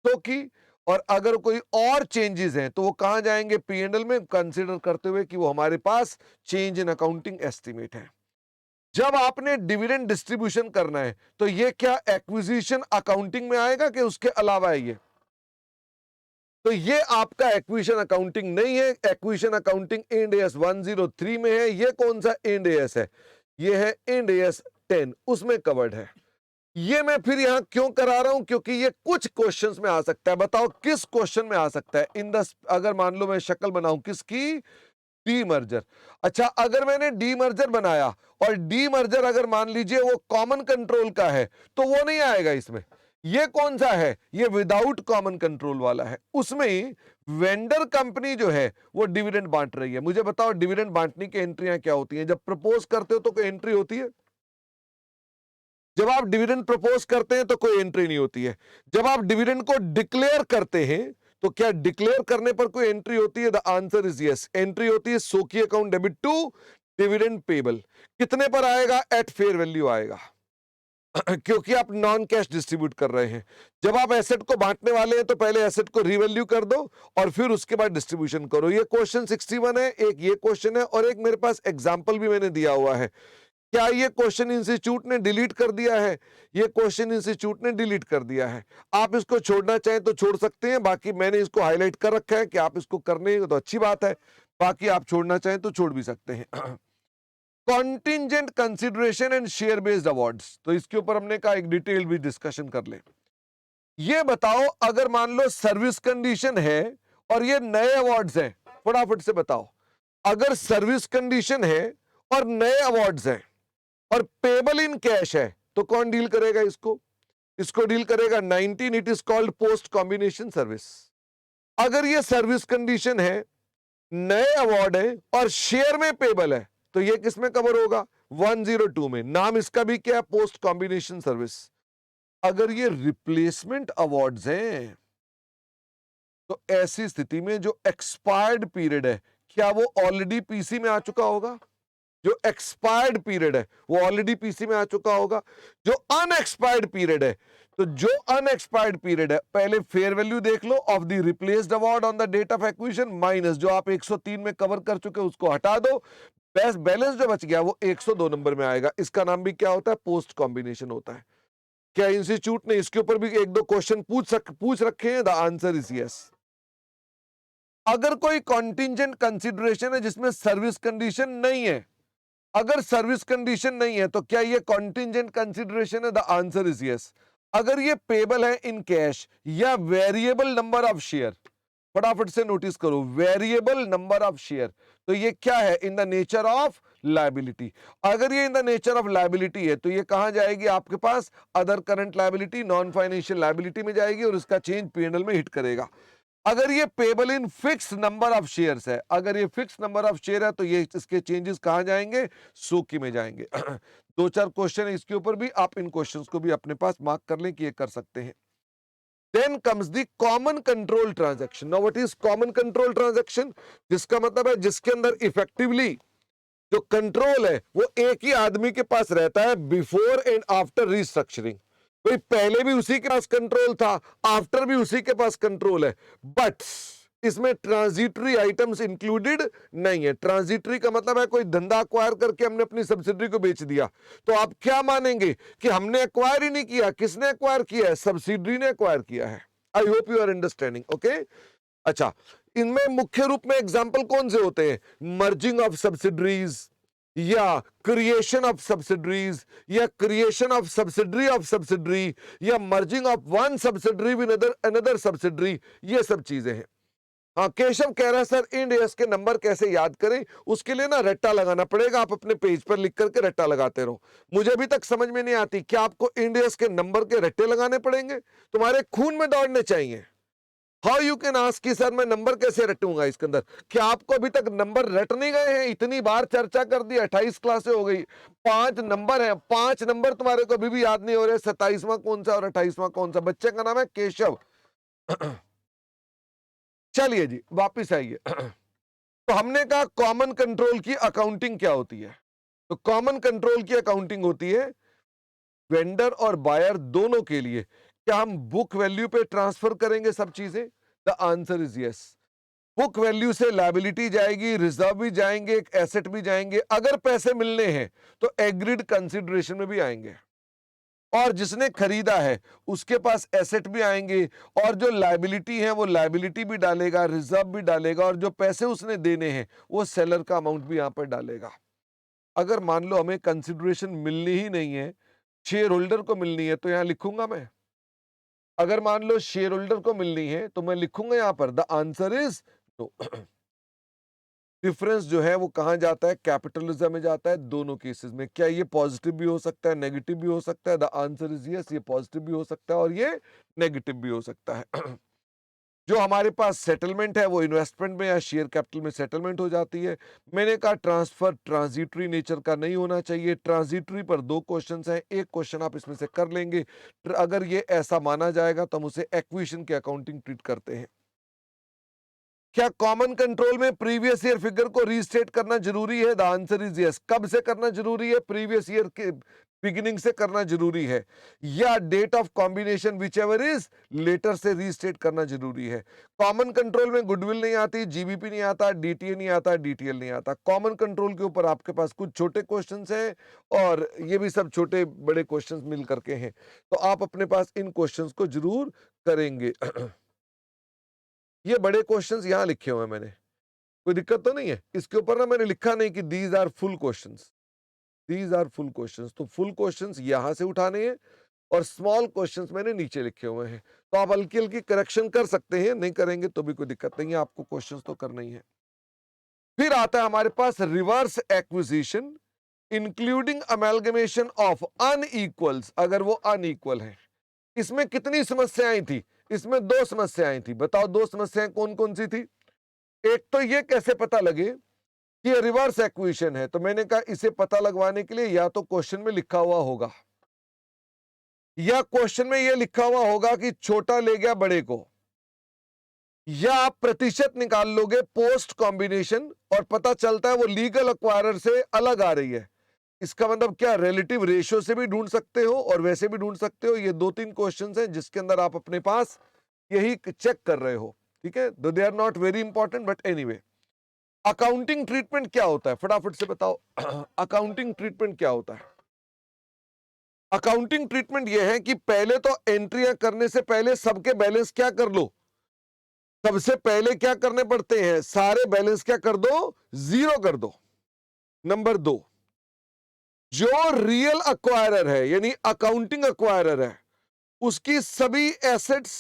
तो की। और अगर कोई और चेंजेस हैं तो वो कहां जाएंगे? पीएनएल में, कंसीडर करते हुए कि वो हमारे पास चेंज इन अकाउंटिंग एस्टिमेट है। जब आपने डिविडेंड डिस्ट्रीब्यूशन करना है तो ये क्या एक्विजिशन अकाउंटिंग में आएगा कि उसके अलावा है ये? तो ये आपका एक्विजिशन अकाउंटिंग नहीं है। एक्विजिशन अकाउंटिंग इंड एस 103 में है। ये कौन सा इंड एस है? ये है इंड एस 10, उसमें कवर्ड है। ये मैं फिर यहां क्यों करा रहा हूं? क्योंकि ये कुछ क्वेश्चंस में आ सकता है। बताओ किस क्वेश्चन में आ सकता है? इन द, अगर मान लो मैं शक्ल बनाऊं किसकी, डीमर्जर। अच्छा, अगर मैंने डीमर्जर बनाया और डीमर्जर अगर मान लीजिए वो कॉमन कंट्रोल का है तो वो नहीं आएगा इसमें। ये कौन सा है? ये विदाउट कॉमन कंट्रोल वाला है। उसमें ही वेंडर कंपनी जो है वो डिविडेंड बांट रही है। मुझे बताओ डिविडेंड बांटने की एंट्रियां क्या होती हैं? जब प्रपोज करते हो तो कोई एंट्री होती है? जब आप डिविडेंड प्रपोज करते हैं तो कोई एंट्री नहीं होती है। जब आप डिविडेंड को डिक्लेयर करते हैं तो क्या डिक्लेयर करने पर कोई एंट्री होती है? The answer is yes. Entry होती है सोकी account debit to dividend payable. कितने पर आएगा? एट फेयर वैल्यू आएगा। क्योंकि आप नॉन कैश डिस्ट्रीब्यूट कर रहे हैं। जब आप एसेट को बांटने वाले हैं तो पहले एसेट को रिवैल्यू कर दो और फिर उसके बाद डिस्ट्रीब्यूशन करो। ये क्वेश्चन 61 है, एक ये क्वेश्चन है और एक मेरे पास एग्जांपल भी मैंने दिया हुआ है। क्या ये क्वेश्चन इंस्टीट्यूट ने डिलीट कर दिया है? ये क्वेश्चन इंस्टीट्यूट ने डिलीट कर दिया है। आप इसको छोड़ना चाहें तो छोड़ सकते हैं, बाकी मैंने इसको हाईलाइट कर रखा है कि आप इसको करने तो अच्छी बात है, बाकी आप छोड़ना चाहें तो छोड़ भी सकते हैं। Contingent consideration and share based awards, तो इसके ऊपर हमने कहा एक डिटेल भी डिस्कशन कर ले। ये बताओ, अगर मान लो सर्विस कंडीशन है और ये नए अवार्ड्स हैं, फटाफट से बताओ। अगर सर्विस कंडीशन है और नए अवार्ड्स हैं और पेबल इन कैश है तो कौन डील करेगा इसको? इसको डील करेगा 19। It is called post combination service. अगर ये सर्विस कंडीशन है, नए अवार्ड है और शेयर में पेबल है तो ये किस में कवर होगा? 102 में। नाम इसका भी क्या है? Post combination service. अगर ये रिप्लेसमेंट अवार्ड्स हैं तो ऐसी स्थिति में जो एक्सपायर्ड पीरियड है, क्या वो ऑलरेडी पीसी में आ चुका होगा? जो एक्सपायर्ड पीरियड है वो ऑलरेडी पीसी में आ चुका होगा। जो अनएक्सपायर्ड पीरियड है, तो जो अनएक्सपायर्ड पीरियड है, पहले फेयर वैल्यू देख लो of the replaced award on the date of acquisition minus जो आप 103 में कवर कर चुके हो उसको हटा दो। बेस्ट बैलेंस जो बच गया वो 102 नंबर में आएगा। इसका नाम भी क्या होता है? पोस्ट कॉम्बिनेशन होता है। क्या इंस्टीट्यूट ने इसके ऊपर भी एक दो क्वेश्चन पूछ रखे हैं? The answer is yes. अगर कोई कॉन्टिंजेंट कंसिडरेशन है जिसमें सर्विस कंडीशन नहीं है, अगर सर्विस कंडीशन नहीं है तो क्या ये कॉन्टिंजेंट कंसिडरेशन है? The answer is yes. अगर ये पेबल है इन कैश या वेरिएबल नंबर ऑफ शेयर, फटाफट से नोटिस करो, वेरिएबल नंबर ऑफ शेयर, तो ये क्या है? In the nature of liability. अगर ये in the nature of liability है तो ये कहां जाएगी? आपके पास other current liability, non financial liability में जाएगी और इसका चेंज पीएनएल में हिट करेगा। अगर ये payable in fix number of shares है, अगर ये फिक्स नंबर ऑफ शेयर है तो ये इसके चेंजेस कहां जाएंगे? सूकी में जाएंगे। दो चार क्वेश्चन है इसके ऊपर भी, आप इन क्वेश्चंस को भी अपने पास मार्क कर लें कि ये कर सकते हैं। Then comes the common control transaction. Now what is common control transaction? जिसका मतलब है जिसके अंदर इफेक्टिवली जो कंट्रोल है वो एक ही आदमी के पास रहता है बिफोर एंड आफ्टर रिस्ट्रक्चरिंग। भाई पहले भी उसी के पास कंट्रोल था, आफ्टर भी उसी के पास कंट्रोल है, बट इसमें ट्रांजिटरी आइटम्स इंक्लूडेड नहीं है। ट्रांजिटरी का मतलब है कोई धंधा एक्वायर करके हमने अपनी सब्सिडरी को बेच दिया, तो आप क्या मानेंगे कि हमने एक्वायर ही नहीं किया? किसने एक्वायर किया है? सब्सिडरी ने एक्वायर किया है। I hope you are understanding. Okay, अच्छा, इनमें मुख्य रूप में एग्जाम्पल कौन से होते हैं? मर्जिंग ऑफ सब्सिडरीज या क्रिएशन ऑफ सब्सिडरीज या क्रिएशन ऑफ सब्सिडरी या merging of one subsidiary with another subsidiary, ये सब चीजें हैं। हाँ, केशव कह रहा है सर इंड एस के नंबर कैसे याद करें? उसके लिए ना रट्टा लगाना पड़ेगा। आप अपने पेज पर लिख करके रट्टा लगाते रहो। मुझे अभी तक समझ में नहीं आती, क्या आपको इंड एस के नंबर के रट्टे लगाने पड़ेंगे? तुम्हारे खून में दौड़ने चाहिए। हाउ यू कैन आस्क कि सर मैं नंबर कैसे रटूंगा इसके अंदर? क्या आपको अभी तक नंबर रट नहीं गए हैं? इतनी बार चर्चा कर दी, 28 क्लासें हो गई, 5 नंबर हैं, 5 नंबर तुम्हारे को अभी भी याद नहीं हो रहे। 27वां कौन सा और 28वां कौन सा? बच्चे का नाम है केशव। चलिए जी वापिस आइए। तो हमने कहा कॉमन कंट्रोल की अकाउंटिंग क्या होती है? तो कॉमन कंट्रोल की अकाउंटिंग होती है वेंडर और बायर दोनों के लिए। क्या हम बुक वैल्यू पे ट्रांसफर करेंगे सब चीजें? The answer is yes. Book value से लायबिलिटी जाएगी, रिजर्व भी जाएंगे, एसेट भी जाएंगे। अगर पैसे मिलने हैं तो एग्रीड कंसिडरेशन में भी आएंगे, और जिसने खरीदा है उसके पास एसेट भी आएंगे, और जो लायबिलिटी है वो लायबिलिटी भी डालेगा, रिजर्व भी डालेगा, और जो पैसे उसने देने हैं वो सेलर का अमाउंट भी यहां पर डालेगा। अगर मान लो हमें कंसिडरेशन मिलनी ही नहीं है, शेयर होल्डर को मिलनी है, तो यहां लिखूंगा मैं। अगर मान लो शेयर होल्डर को मिलनी है तो मैं लिखूंगा यहां पर the answer is no. Difference जो है वो कहाँ जाता है, कैपिटलिज्म में जाता है दोनों केसेस में। क्या ये पॉजिटिव भी हो सकता है, नेगेटिव भी हो सकता है? द आंसर इज यस, ये पॉजिटिव भी हो सकता है और ये नेगेटिव भी हो सकता है। जो हमारे पास सेटलमेंट है वो इन्वेस्टमेंट में या शेयर कैपिटल में सेटलमेंट हो जाती है। मैंने कहा ट्रांसफर ट्रांजिटरी नेचर का नहीं होना चाहिए। ट्रांजिटरी पर 2 क्वेश्चंस हैं, एक क्वेश्चन आप इसमें से कर लेंगे। अगर ये ऐसा माना जाएगा तो हम उसे एक्विजिशन की अकाउंटिंग ट्रीट करते हैं। क्या कॉमन कंट्रोल में प्रीवियस ईयर फिगर को रीस्टेट करना जरूरी है? The answer is yes. कब से करना जरूरी है? प्रीवियस ईयर के बिगिनिंग से करना जरूरी है, या date of combination whichever is later से रीस्टेट करना जरूरी है। कॉमन कंट्रोल में गुडविल नहीं आती, जीबीपी नहीं आता, डीटीए नहीं आता, डीटीएल नहीं आता। कॉमन कंट्रोल के ऊपर आपके पास कुछ छोटे क्वेश्चंस हैं और ये भी सब छोटे बड़े क्वेश्चंस मिल करके हैं, तो आप अपने पास इन क्वेश्चंस को जरूर करेंगे। ये बड़े क्वेश्चंस यहां लिखे हुए हैं मैंने, कोई दिक्कत तो नहीं है? इसके ऊपर ना मैंने लिखा नहीं कि these are full questions, these are full questions. तो फुल क्वेश्चंस यहां से उठाने हैं और स्मॉल क्वेश्चंस मैंने नीचे लिखे हुए हैं। तो आप हल्की हल्की करेक्शन कर सकते हैं, नहीं करेंगे तो भी कोई दिक्कत नहीं है, आपको क्वेश्चंस तो करना ही है। फिर आता है हमारे पास reverse acquisition including amalgamation of unequals, अगर वो अनइक्वल है। इसमें कितनी समस्याएं थी? इसमें 2 समस्याएं थी। बताओ 2 समस्याएं कौन कौन सी थी? एक तो ये कैसे पता लगे कि ये रिवर्स एक्विजिशन है, तो मैंने कहा इसे पता लगवाने के लिए या तो क्वेश्चन में लिखा हुआ होगा, या क्वेश्चन में ये लिखा हुआ होगा कि छोटा ले गया बड़े को, या आप प्रतिशत निकाल लोगे पोस्ट कॉम्बिनेशन और पता चलता है वो लीगल एक्वायरर से अलग आ रही है। इसका मतलब क्या, रिलेटिव रेशियो से भी ढूंढ सकते हो और वैसे भी ढूंढ सकते हो। ये 2-3 क्वेश्चंस हैं जिसके अंदर आप अपने पास यही चेक कर रहे हो, ठीक है? They are not very important but anyway. Accounting treatment क्या होता है, फटाफट से बताओ। अकाउंटिंग ट्रीटमेंट क्या होता है? अकाउंटिंग ट्रीटमेंट यह है कि पहले तो एंट्रियां करने से पहले सबके बैलेंस क्या कर लो, सबसे पहले क्या करने पड़ते हैं, सारे बैलेंस क्या कर दो, जीरो कर दो। नंबर 2, जो रियल अक्वायरर है यानी अकाउंटिंग अक्वायरर है, उसकी सभी एसेट्स,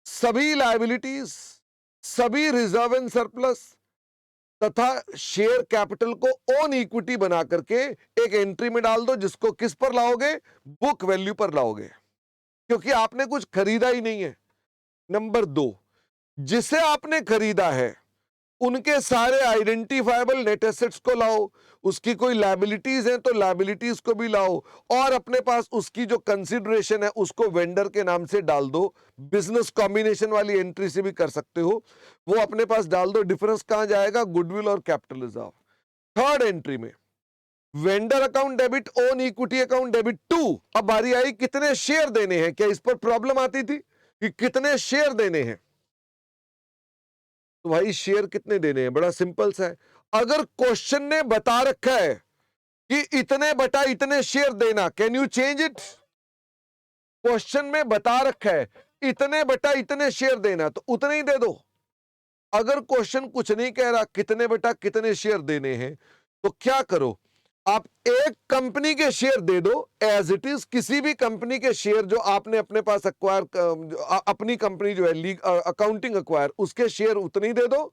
सभी लायबिलिटीज, सभी रिजर्व एंड सरप्लस तथा शेयर कैपिटल को ओन इक्विटी बना करके एक एंट्री में डाल दो, जिसको किस पर लाओगे, बुक वैल्यू पर लाओगे, क्योंकि आपने कुछ खरीदा ही नहीं है। नंबर 2, जिसे आपने खरीदा है उनके सारे आइडेंटिफाइबल नेट एसेट्स को लाओ, उसकी कोई लायबिलिटीज है तो लायबिलिटीज को भी लाओ, और अपने पास उसकी जो कंसिडरेशन है उसको वेंडर के नाम से डाल दो। बिजनेस कॉम्बिनेशन वाली एंट्री से भी कर सकते हो, वो अपने पास डाल दो। डिफरेंस कहां जाएगा, गुडविल और कैपिटल रिजर्व। थर्ड एंट्री में vendor account debit, own equity account debit to. अब बारी आई कितने शेयर देने हैं। क्या इस पर प्रॉब्लम आती थी कि कितने शेयर देने हैं? तो भाई शेयर कितने देने हैं, बड़ा सिंपल सा है। अगर क्वेश्चन ने बता रखा है कि इतने बटा इतने शेयर देना, can you change it? Question में बता रखा है इतने बटा इतने शेयर देना, तो उतने ही दे दो। अगर क्वेश्चन कुछ नहीं कह रहा कितने बटा कितने शेयर देने हैं, तो क्या करो, आप एक कंपनी के शेयर दे दो एज इट इज। किसी भी कंपनी के शेयर जो आपने अपने पास अक्वायर, अपनी कंपनी जो है लीग अकाउंटिंग अक्वायर, उसके शेयर उतने ही दे दो,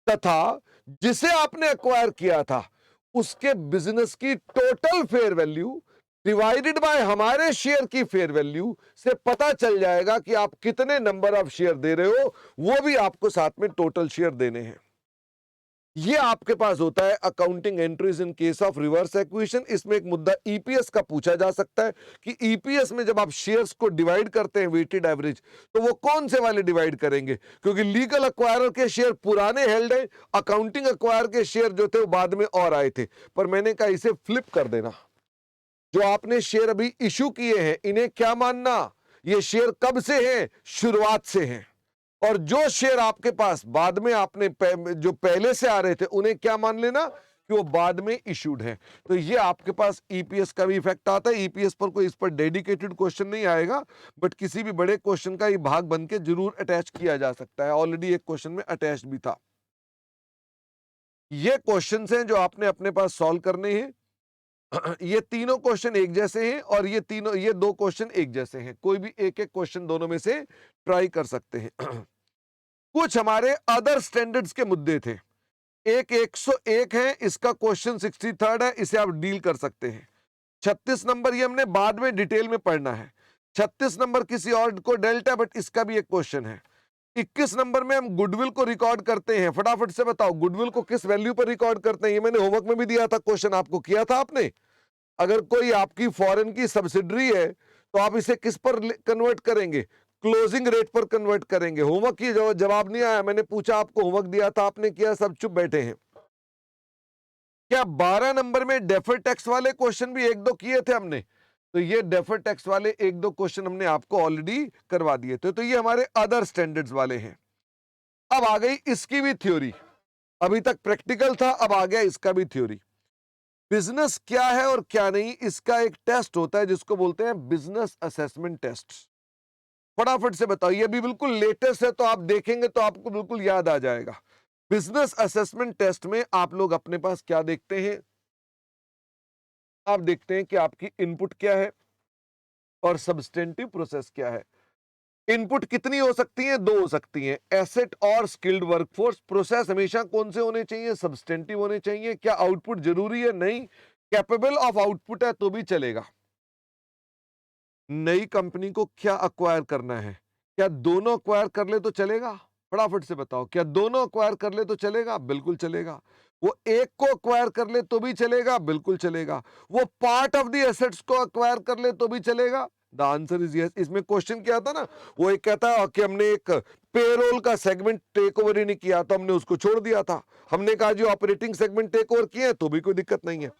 तथा जिसे आपने अक्वायर किया था उसके बिजनेस की total fair value divided by हमारे शेयर की फेयर वैल्यू से पता चल जाएगा कि आप कितने नंबर ऑफ शेयर दे रहे हो, वो भी आपको साथ में टोटल शेयर देने हैं। ये आपके पास होता है accounting entries in case of reverse acquisition. इसमें एक मुद्दा ईपीएस का पूछा जा सकता है कि ईपीएस में जब आप शेयर्स को डिवाइड करते हैं वेटेड एवरेज, तो वो कौन से वाले डिवाइड करेंगे, क्योंकि लीगल अक्वायरर के शेयर पुराने हेल्ड हैं, अकाउंटिंग अक्वायर के शेयर जो थे वो बाद में और आए थे। पर मैंने कहा इसे फ्लिप कर देना। जो आपने शेयर अभी इश्यू किए हैं इन्हें क्या मानना, ये शेयर कब से हैं, शुरुआत से हैं। और जो शेयर आपके पास बाद में आपने जो पहले से आ रहे थे उन्हें क्या मान लेना कि वो बाद में इश्यूड है। तो ये आपके पास ईपीएस का भी इफेक्ट आता है। ईपीएस पर कोई इस पर डेडिकेटेड क्वेश्चन नहीं आएगा, बट किसी भी बड़े क्वेश्चन का ये भाग बन के जरूर अटैच किया जा सकता है। ऑलरेडी एक क्वेश्चन में अटैच भी था। ये क्वेश्चन हैं जो आपने अपने पास सॉल्व करने हैं। ये तीनों क्वेश्चन एक जैसे हैं और ये 2 क्वेश्चन एक जैसे हैं। कोई भी एक एक क्वेश्चन दोनों में से ट्राई कर सकते हैं। कुछ हमारे अदर स्टैंडर्ड्स के मुद्दे थे। एक 101 है, इसका क्वेश्चन 63rd है, इसे आप डील कर सकते हैं। 36 नंबर ये हमने बाद में डिटेल में पढ़ना है। 36 नंबर किसी और को डेल्टा, बट इसका भी एक क्वेश्चन है। 21 नंबर में हम गुडविल को रिकॉर्ड करते हैं। फटाफट से बताओ गुडविल को किस वैल्यू पर रिकॉर्ड करते हैं? ये मैंने होमवर्क में भी दिया था, क्वेश्चन आपको किया था आपने। अगर कोई आपकी फॉरेन की सब्सिडरी है तो आप इसे किस पर कन्वर्ट करेंगे? क्लोजिंग रेट पर कन्वर्ट करेंगे। होमवर्क की जवाब नहीं आया, मैंने पूछा आपको, होमवर्क दिया था आपने किया, सब चुप बैठे हैं। क्या 12 नंबर में डेफर्ड टैक्स वाले क्वेश्चन भी एक दो किए थे हमने? तो ये डेफर्ड टैक्स वाले एक दो क्वेश्चन हमने आपको ऑलरेडी करवा दिए थे। तो ये हमारे अदर स्टैंडर्ड्स वाले हैं। अब आ गई इसकी भी थ्योरी। अभी तक प्रैक्टिकल था, अब आ गया इसका भी थ्योरी। बिजनेस क्या है और क्या नहीं, इसका एक टेस्ट होता है जिसको बोलते हैं बिजनेस असेसमेंट टेस्ट। फटाफट से बताओ, ये भी बिल्कुल लेटेस्ट है, तो आप देखेंगे तो आपको बिल्कुल याद आ जाएगा। बिजनेस असेसमेंट टेस्ट में आप लोग अपने पास क्या देखते हैं? आप देखते हैं कि आपकी इनपुट क्या है और सब्सटेंटिव प्रोसेस क्या है। इनपुट कितनी हो सकती है? दो हो सकती है, एसेट और स्किल्ड वर्कफोर्स। प्रोसेस हमेशा कौन से होने चाहिए? सब्सटेंटिव होने चाहिए। क्या आउटपुट जरूरी है? नहीं। कैपेबल ऑफ आउटपुट है तो भी चलेगा। नई कंपनी को क्या अक्वायर करना है? क्या दोनों अक्वायर कर ले तो चलेगा? फटाफट से बताओ, क्या दोनों अक्वायर कर ले तो चलेगा? बिल्कुल चलेगा। वो एक को अक्वायर कर ले तो भी चलेगा? बिल्कुल चलेगा। वो पार्ट ऑफ द एसेट्स को अक्वायर कर ले तो भी चलेगा? The answer is yes. इसमें क्वेश्चन क्या था ना, वो एक कहता है कि हमने एक पेरोल का सेगमेंट टेक ओवर ही नहीं किया तो हमने उसको छोड़ दिया था। हमने कहा जो ऑपरेटिंग सेगमेंट टेक ओवर किए तो भी कोई दिक्कत नहीं है।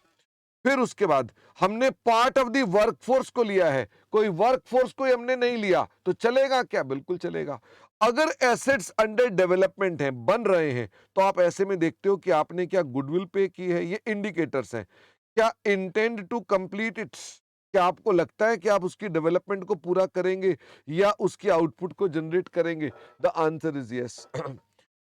फिर उसके बाद हमने पार्ट ऑफ द वर्कफोर्स को लिया है, कोई वर्कफोर्स को हमने नहीं लिया तो चलेगा क्या? बिल्कुल चलेगा। अगर एसेट्स अंडर डेवलपमेंट हैं, बन रहे हैं, तो आप ऐसे में देखते हो कि आपने क्या गुडविल पे की है। ये इंडिकेटर्स हैं। क्या इंटेंड टू कंप्लीट इट्स, क्या आपको लगता है कि आप उसकी डेवलपमेंट को पूरा करेंगे या उसकी आउटपुट को जनरेट करेंगे? The answer is yes.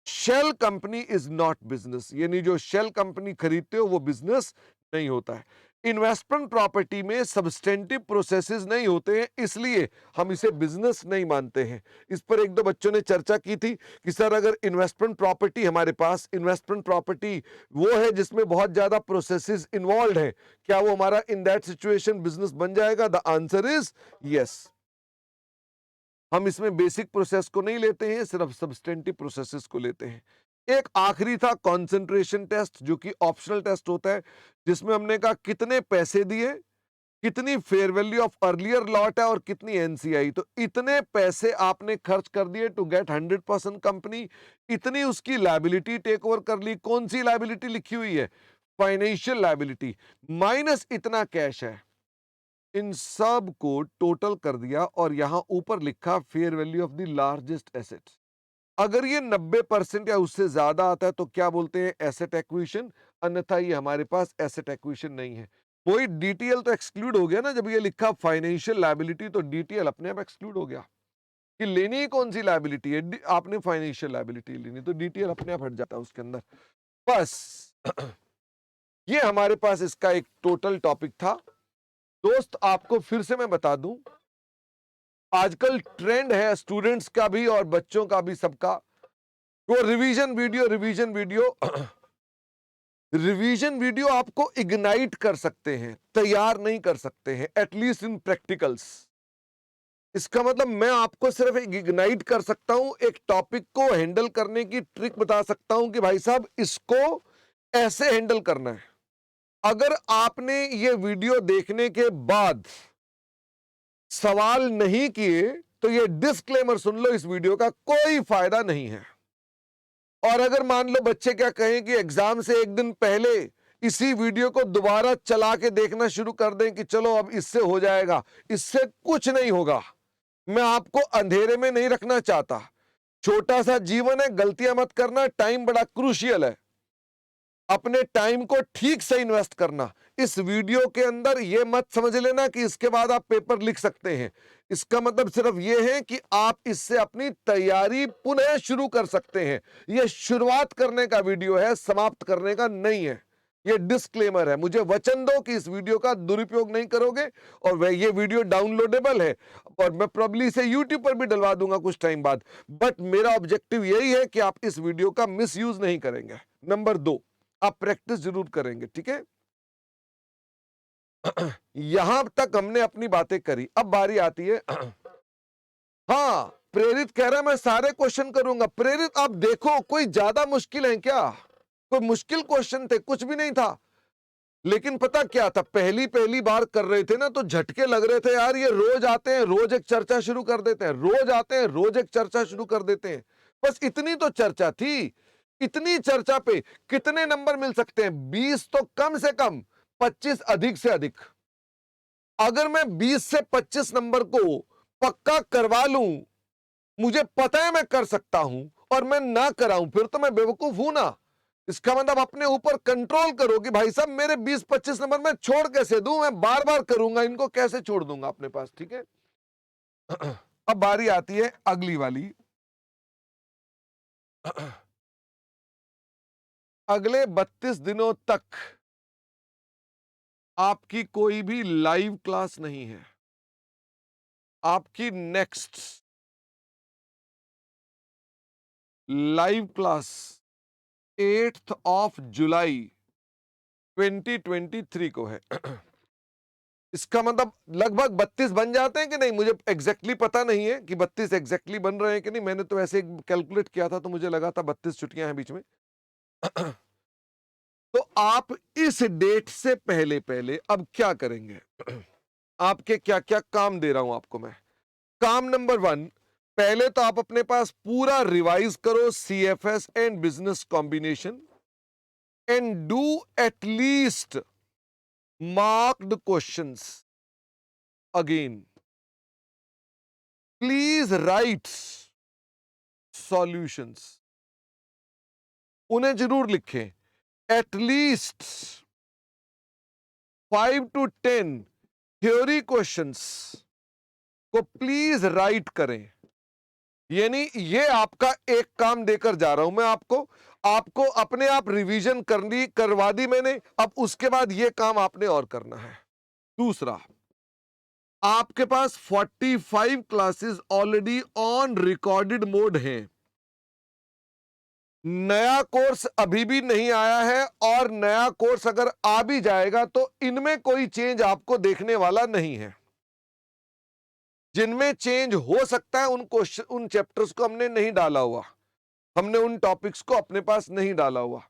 Shell company is not business, यानी जो शेल कंपनी खरीदते हो वो बिजनेस नहीं होता है। इन्वेस्टमेंट प्रॉपर्टी में सब्सटेंटिव प्रोसेसेस नहीं होते हैं, इसलिए हम इसे बिजनेस नहीं मानते हैं। इस पर एक दो बच्चों ने चर्चा की थी कि सर अगर इन्वेस्टमेंट प्रॉपर्टी हमारे पास, इन्वेस्टमेंट प्रॉपर्टी वो है जिसमें बहुत ज्यादा प्रोसेसेस इन्वॉल्व है, क्या वो हमारा इन दैट सिचुएशन बिजनेस बन जाएगा? The answer is yes. हम इसमें बेसिक प्रोसेस को नहीं लेते हैं, सिर्फ सब्सटेंटिव प्रोसेसेस को लेते हैं। एक आखिरी था कंसंट्रेशन टेस्ट, जो कि ऑप्शनल टेस्ट होता है, जिसमें हमने कहा कितने पैसे दिए, कितनी fair value of earlier lot है और कितनी एनसीआई। तो इतने पैसे आपने खर्च कर दिए टू गेट 100% कंपनी, इतनी उसकी लायबिलिटी टेक ओवर कर ली। कौन सी लायबिलिटी लिखी हुई है? फाइनेंशियल लायबिलिटी, माइनस इतना कैश है। इन सब को टोटल कर दिया और यहां ऊपर लिखा fair value of the largest asset. अगर ये 90% या उससे ज्यादा आता है तो क्या बोलते हैं? Asset acquisition. अन्यथा ये हमारे पास एसेट एक्विजिशन नहीं है। वही डीटीएल तो एक्सक्लूड हो गया ना, जब ये लिखा फाइनेंशियल लायबिलिटी तो डीटीएल अपने आप एक्सक्लूड हो गया कि लेनी ही कौन सी लायबिलिटी है। आपने फाइनेंशियल लायबिलिटी लेनी तो डीटीएल अपने आप हट जाता है उसके अंदर। बस ये हमारे पास इसका एक टोटल टॉपिक था। दोस्त आपको फिर से मैं बता दूं, आजकल ट्रेंड है स्टूडेंट्स का भी और बच्चों का भी, सबका, वो रिवीजन वीडियो रिवीजन वीडियो आपको इग्नाइट कर सकते हैं, तैयार नहीं कर सकते हैं, एटलीस्ट इन प्रैक्टिकल्स। इसका मतलब मैं आपको सिर्फ एक इग्नाइट कर सकता हूं, एक टॉपिक को हैंडल करने की ट्रिक बता सकता हूं कि भाई साहब इसको ऐसे हैंडल करना है। अगर आपने ये वीडियो देखने के बाद सवाल नहीं किए तो ये डिस्क्लेमर सुन लो, इस वीडियो का कोई फायदा नहीं है। और अगर मान लो बच्चे क्या कहें कि एग्जाम से एक दिन पहले इसी वीडियो को दोबारा चला के देखना शुरू कर दें कि चलो अब इससे हो जाएगा, इससे कुछ नहीं होगा। मैं आपको अंधेरे में नहीं रखना चाहता। छोटा सा जीवन है, गलतियां मत करना, टाइम बड़ा क्रूशियल है। अपने टाइम को ठीक से इन्वेस्ट करना। इस वीडियो के अंदर यह मत समझ लेना कि इसके बाद आप पेपर लिख सकते हैं। इसका मतलब सिर्फ यह है कि आप इससे अपनी तैयारी पुनः शुरू कर सकते हैं। यह शुरुआत करने का वीडियो है, समाप्त करने का नहीं है। ये डिस्क्लेमर है, मुझे वचन दो कि इस वीडियो का दुरुपयोग नहीं करोगे, और वह ये वीडियो डाउनलोडेबल है और मैं प्रॉब्ली इसे यूट्यूब पर भी डलवा दूंगा कुछ टाइम बाद, बट मेरा ऑब्जेक्टिव यही है कि आप इस वीडियो का मिसयूज नहीं करेंगे। नंबर 2, आप प्रैक्टिस जरूर करेंगे, ठीक है। यहां तक हमने अपनी बातें करी, अब बारी आती है हाँ, प्रेरित कह रहा है मैं सारे क्वेश्चन करूंगा। प्रेरित आप देखो, कोई ज्यादा मुश्किल है क्या? कोई मुश्किल क्वेश्चन थे? कुछ भी नहीं था। लेकिन पता क्या था, पहली पहली बार कर रहे थे ना, तो झटके लग रहे थे यार, ये रोज आते हैं, रोज एक चर्चा शुरू कर देते हैं, रोज आते हैं, रोज एक चर्चा शुरू कर देते हैं। बस इतनी तो चर्चा थी। इतनी चर्चा पे कितने नंबर मिल सकते हैं? 20 तो कम से कम, 25 अधिक से अधिक। अगर मैं 20 से 25 नंबर को पक्का करवा लूं, मुझे पता है मैं कर सकता हूं, और मैं ना कराऊं, फिर तो मैं बेवकूफ हूं ना। इसका मतलब अपने ऊपर कंट्रोल करो कि भाई साहब मेरे 20-25 नंबर मैं छोड़ कैसे दूं, मैं बार बार करूंगा, इनको कैसे छोड़ दूंगा अपने पास, ठीक है। अब बारी आती है अगली वाली। अगले 32 दिनों तक आपकी कोई भी लाइव क्लास नहीं है। आपकी नेक्स्ट लाइव क्लास 8 जुलाई 2023 को है। इसका मतलब लगभग 32 बन जाते हैं कि नहीं, मुझे एग्जैक्टली पता नहीं है कि 32 एग्जैक्टली बन रहे हैं कि नहीं। मैंने तो ऐसे कैलकुलेट किया था, तो मुझे लगा था 32 छुट्टियां हैं बीच में। तो आप इस डेट से पहले पहले अब क्या करेंगे? आपके क्या क्या काम दे रहा हूं आपको मैं। काम नंबर 1, पहले तो आप अपने पास पूरा रिवाइज करो CFS and business combination, and do at least marked questions again. Please write solutions. उन्हें जरूर लिखें। एटलीस्ट 5 to 10 थ्योरी क्वेश्चंस को प्लीज राइट करें। यानी ये आपका एक काम देकर जा रहा हूं मैं आपको अपने आप रिवीजन करवा दी मैंने। अब उसके बाद ये काम आपने और करना है। दूसरा, आपके पास 45 classes already on recorded mode हैं। नया कोर्स अभी भी नहीं आया है, और नया कोर्स अगर आ भी जाएगा तो इनमें कोई चेंज आपको देखने वाला नहीं है। जिनमें चेंज हो सकता है उन चैप्टर्स को हमने नहीं डाला हुआ, हमने उन टॉपिक्स को अपने पास नहीं डाला हुआ।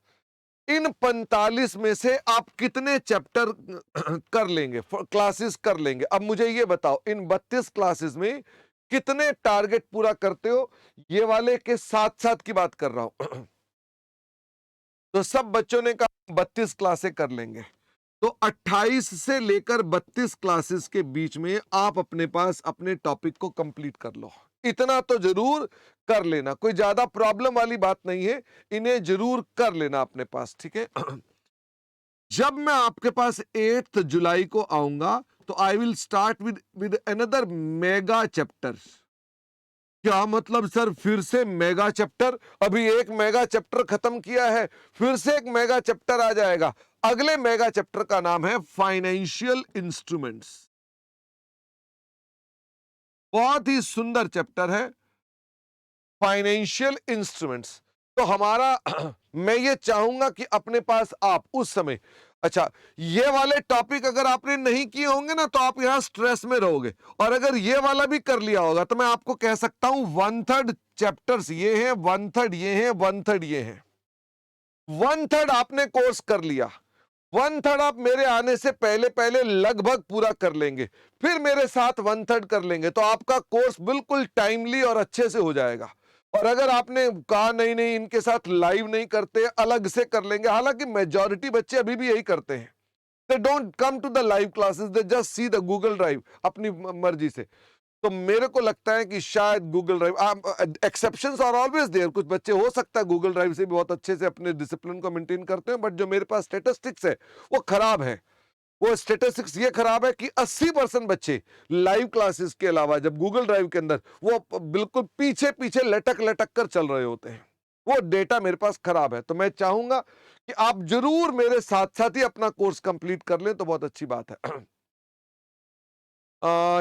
इन 45 में से आप कितने चैप्टर कर लेंगे, क्लासेस कर लेंगे? अब मुझे ये बताओ, इन 32 क्लासेस में कितने टारगेट पूरा करते हो? ये वाले के साथ साथ की बात कर रहा हूं। तो सब बच्चों ने कहा 32 क्लासें कर लेंगे, तो 28 से लेकर 32 क्लासेस के बीच में आप अपने पास अपने टॉपिक को कंप्लीट कर लो। इतना तो जरूर कर लेना, कोई ज्यादा प्रॉब्लम वाली बात नहीं है, इन्हें जरूर कर लेना अपने पास, ठीक है। जब मैं आपके पास 8 जुलाई को आऊंगा, तो I will start with another mega chapter. क्या मतलब सर, फिर से मेगा चैप्टर? अभी एक मेगा चैप्टर खत्म किया है, फिर से एक मेगा चैप्टर आ जाएगा। अगले मेगा चैप्टर का नाम है फाइनेंशियल इंस्ट्रूमेंट्स। बहुत ही सुंदर चैप्टर है फाइनेंशियल इंस्ट्रूमेंट्स। तो हमारा मैं ये चाहूंगा कि अपने पास आप उस समय, अच्छा, ये वाले टॉपिक अगर आपने नहीं किए होंगे ना, तो आप यहां स्ट्रेस में रहोगे। और अगर ये वाला भी कर लिया होगा, तो मैं आपको कह सकता हूं 1/3 चैप्टर्स ये हैं, 1/3 ये हैं, 1/3 ये हैं। 1/3 आपने कोर्स कर लिया, 1/3 आप मेरे आने से पहले पहले लगभग पूरा कर लेंगे, फिर मेरे साथ 1/3 कर लेंगे, तो आपका कोर्स बिल्कुल टाइमली और अच्छे से हो जाएगा। और अगर आपने कहा नहीं नहीं इनके साथ लाइव नहीं करते, अलग से कर लेंगे, हालांकि मेजॉरिटी बच्चे अभी भी यही करते हैं। They don't come to the live classes, they just see the Google Drive अपनी मर्जी से। तो मेरे को लगता है कि शायद Google Drive, exceptions are always there, कुछ बच्चे हो सकता है गूगल ड्राइव से भी बहुत अच्छे से अपने डिसिप्लिन को मेंटेन करते हैं, बट जो मेरे पास स्टेटिस्टिक्स है वो खराब है। वो स्टेटिस्टिक्स ये खराब है कि 80% बच्चे लाइव क्लासेस के अलावा जब गूगल ड्राइव के अंदर, वो बिल्कुल पीछे पीछे लटक लटक कर चल रहे होते हैं। वो डेटा मेरे पास खराब है। तो मैं चाहूंगा कि आप जरूर मेरे साथ साथ ही अपना कोर्स कंप्लीट कर लें, तो बहुत अच्छी बात है।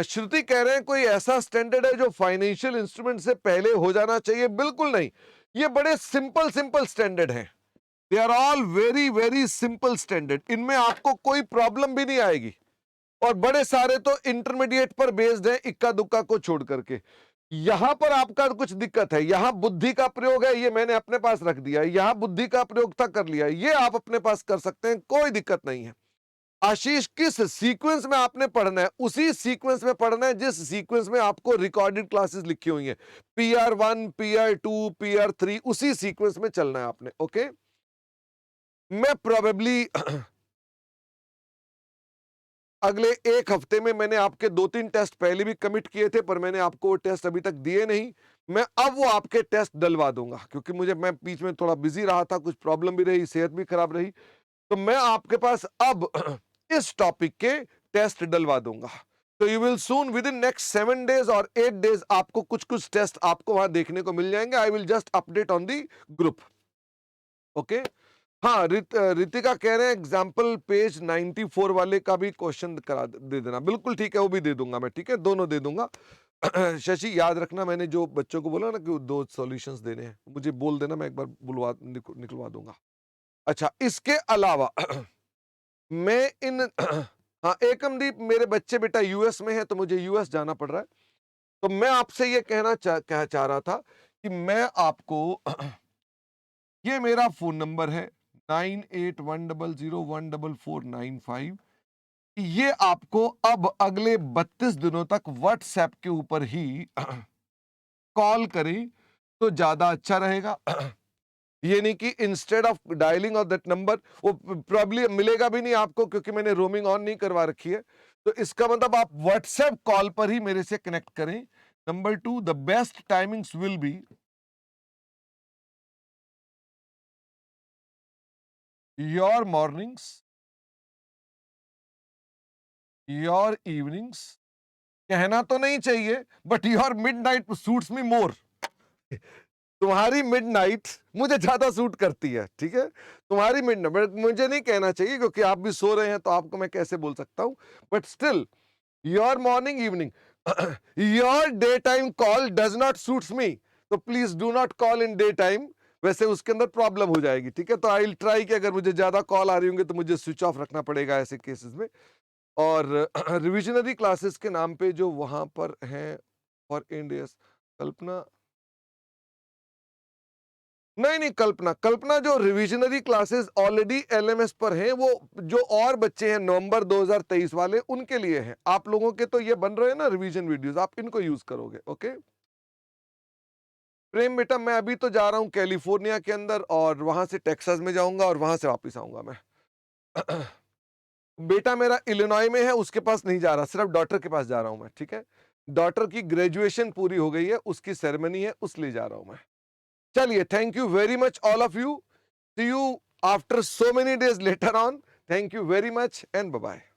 श्रुति कह रहे हैं कोई ऐसा स्टैंडर्ड है जो फाइनेंशियल इंस्ट्रूमेंट से पहले हो जाना चाहिए? बिल्कुल नहीं, ये बड़े सिंपल सिंपल स्टैंडर्ड हैं। They are all very very simple standard, इनमें आपको कोई प्रॉब्लम भी नहीं आएगी। और बड़े सारे तो इंटरमीडिएट पर बेस्ड है, इक्का दुक्का को छोड़ करके। यहां पर आपका कुछ दिक्कत है, यहां बुद्धि का प्रयोग है, ये मैंने अपने पास रख दिया है। यहां बुद्धि का प्रयोग था, कर लिया, ये आप अपने पास कर सकते हैं, कोई दिक्कत नहीं है। आशीष, किस सीक्वेंस में आपने पढ़ना है? उसी सीक्वेंस में पढ़ना है जिस सीक्वेंस में आपको रिकॉर्डेड क्लासेस लिखी हुई हैं। PR1, PR2, PR3, उसी सीक्वेंस में चलना है आपने। ओके, मैं प्रोबेबली अगले एक हफ्ते में, मैंने आपके 2-3 टेस्ट पहले भी कमिट किए थे, पर मैंने आपको वो टेस्ट अभी तक दिए नहीं। मैं अब वो आपके टेस्ट डलवा दूंगा, क्योंकि मैं बीच में थोड़ा बिजी रहा था, कुछ प्रॉब्लम भी रही, सेहत भी खराब रही। तो मैं आपके पास अब इस टॉपिक के टेस्ट डलवा दूंगा। तो you will soon, with in next 7 days और 8 डेज आपको कुछ कुछ टेस्ट आपको वहां देखने को मिल जाएंगे। I will just update on the group. Okay, हाँ, रितिका कह रहे हैं एग्जाम्पल पेज 94 वाले का भी क्वेश्चन करा दे देना। बिल्कुल ठीक है, वो भी दे दूंगा मैं, ठीक है, दोनों दे दूंगा। शशि, याद रखना, मैंने जो बच्चों को बोला ना कि 2 सॉल्यूशंस देने हैं, मुझे बोल देना, मैं एक बार निकलवा दूंगा। अच्छा, इसके अलावा मैं इन हाँ, एकमदीप, मेरे बच्चे बेटा यूएस में है, तो मुझे यूएस जाना पड़ रहा है। तो मैं आपसे ये कहना चाह रहा था कि मैं आपको ये मेरा फोन नंबर है 9810014495। ये आपको अब अगले 32 दिनों तक व्हाट्सएप के ऊपर ही कॉल करें तो ज्यादा अच्छा रहेगा। ये नहीं कि instead of dialing of that number, वो प्रॉब्ली मिलेगा भी नहीं आपको, क्योंकि मैंने रोमिंग ऑन नहीं करवा रखी है। तो इसका मतलब आप व्हाट्सएप कॉल पर ही मेरे से कनेक्ट करें। Number 2, the best timings will be your mornings, your evenings, कहना तो नहीं चाहिए, but your midnight suits me more. तुम्हारी मिडनाइट मुझे ज्यादा सूट करती है, ठीक है, तुम्हारी मिडनाइट मुझे नहीं कहना चाहिए, क्योंकि आप भी सो रहे हैं, तो आपको मैं कैसे बोल सकता हूं। But still, your morning, evening, your day time call does not suits me, तो please do not call in day time. वैसे उसके अंदर प्रॉब्लम हो जाएगी, ठीक है। तो आई विल ट्राई कि अगर मुझे ज्यादा कॉल आ रही होंगे तो मुझे स्विच ऑफ रखना पड़ेगा ऐसे केसेस में। और रिविजनरी क्लासेस के नाम पे जो वहां पर हैं फॉर इंडियस, कल्पना, नहीं नहीं, कल्पना, कल्पना जो रिविजनरी क्लासेस ऑलरेडी LMS पर हैं, वो जो और बच्चे हैं नवंबर 2023 वाले, उनके लिए हैं। आप लोगों के तो ये बन रहे हैं ना रिवीजन वीडियोस, आप इनको यूज करोगे। ओके, प्रेम बेटा, मैं अभी तो जा रहा हूं कैलिफोर्निया के अंदर, और वहां से टेक्सास में जाऊंगा, और वहां से वापस आऊंगा मैं। बेटा मेरा इलिनॉय में है, उसके पास नहीं जा रहा, सिर्फ डॉटर के पास जा रहा हूं मैं, ठीक है। डॉटर की ग्रेजुएशन पूरी हो गई है, उसकी सेरेमनी है, उस लिए जा रहा हूं मैं। चलिए, thank you very much all of you, see you after so many days later on. Thank you very much and bye bye.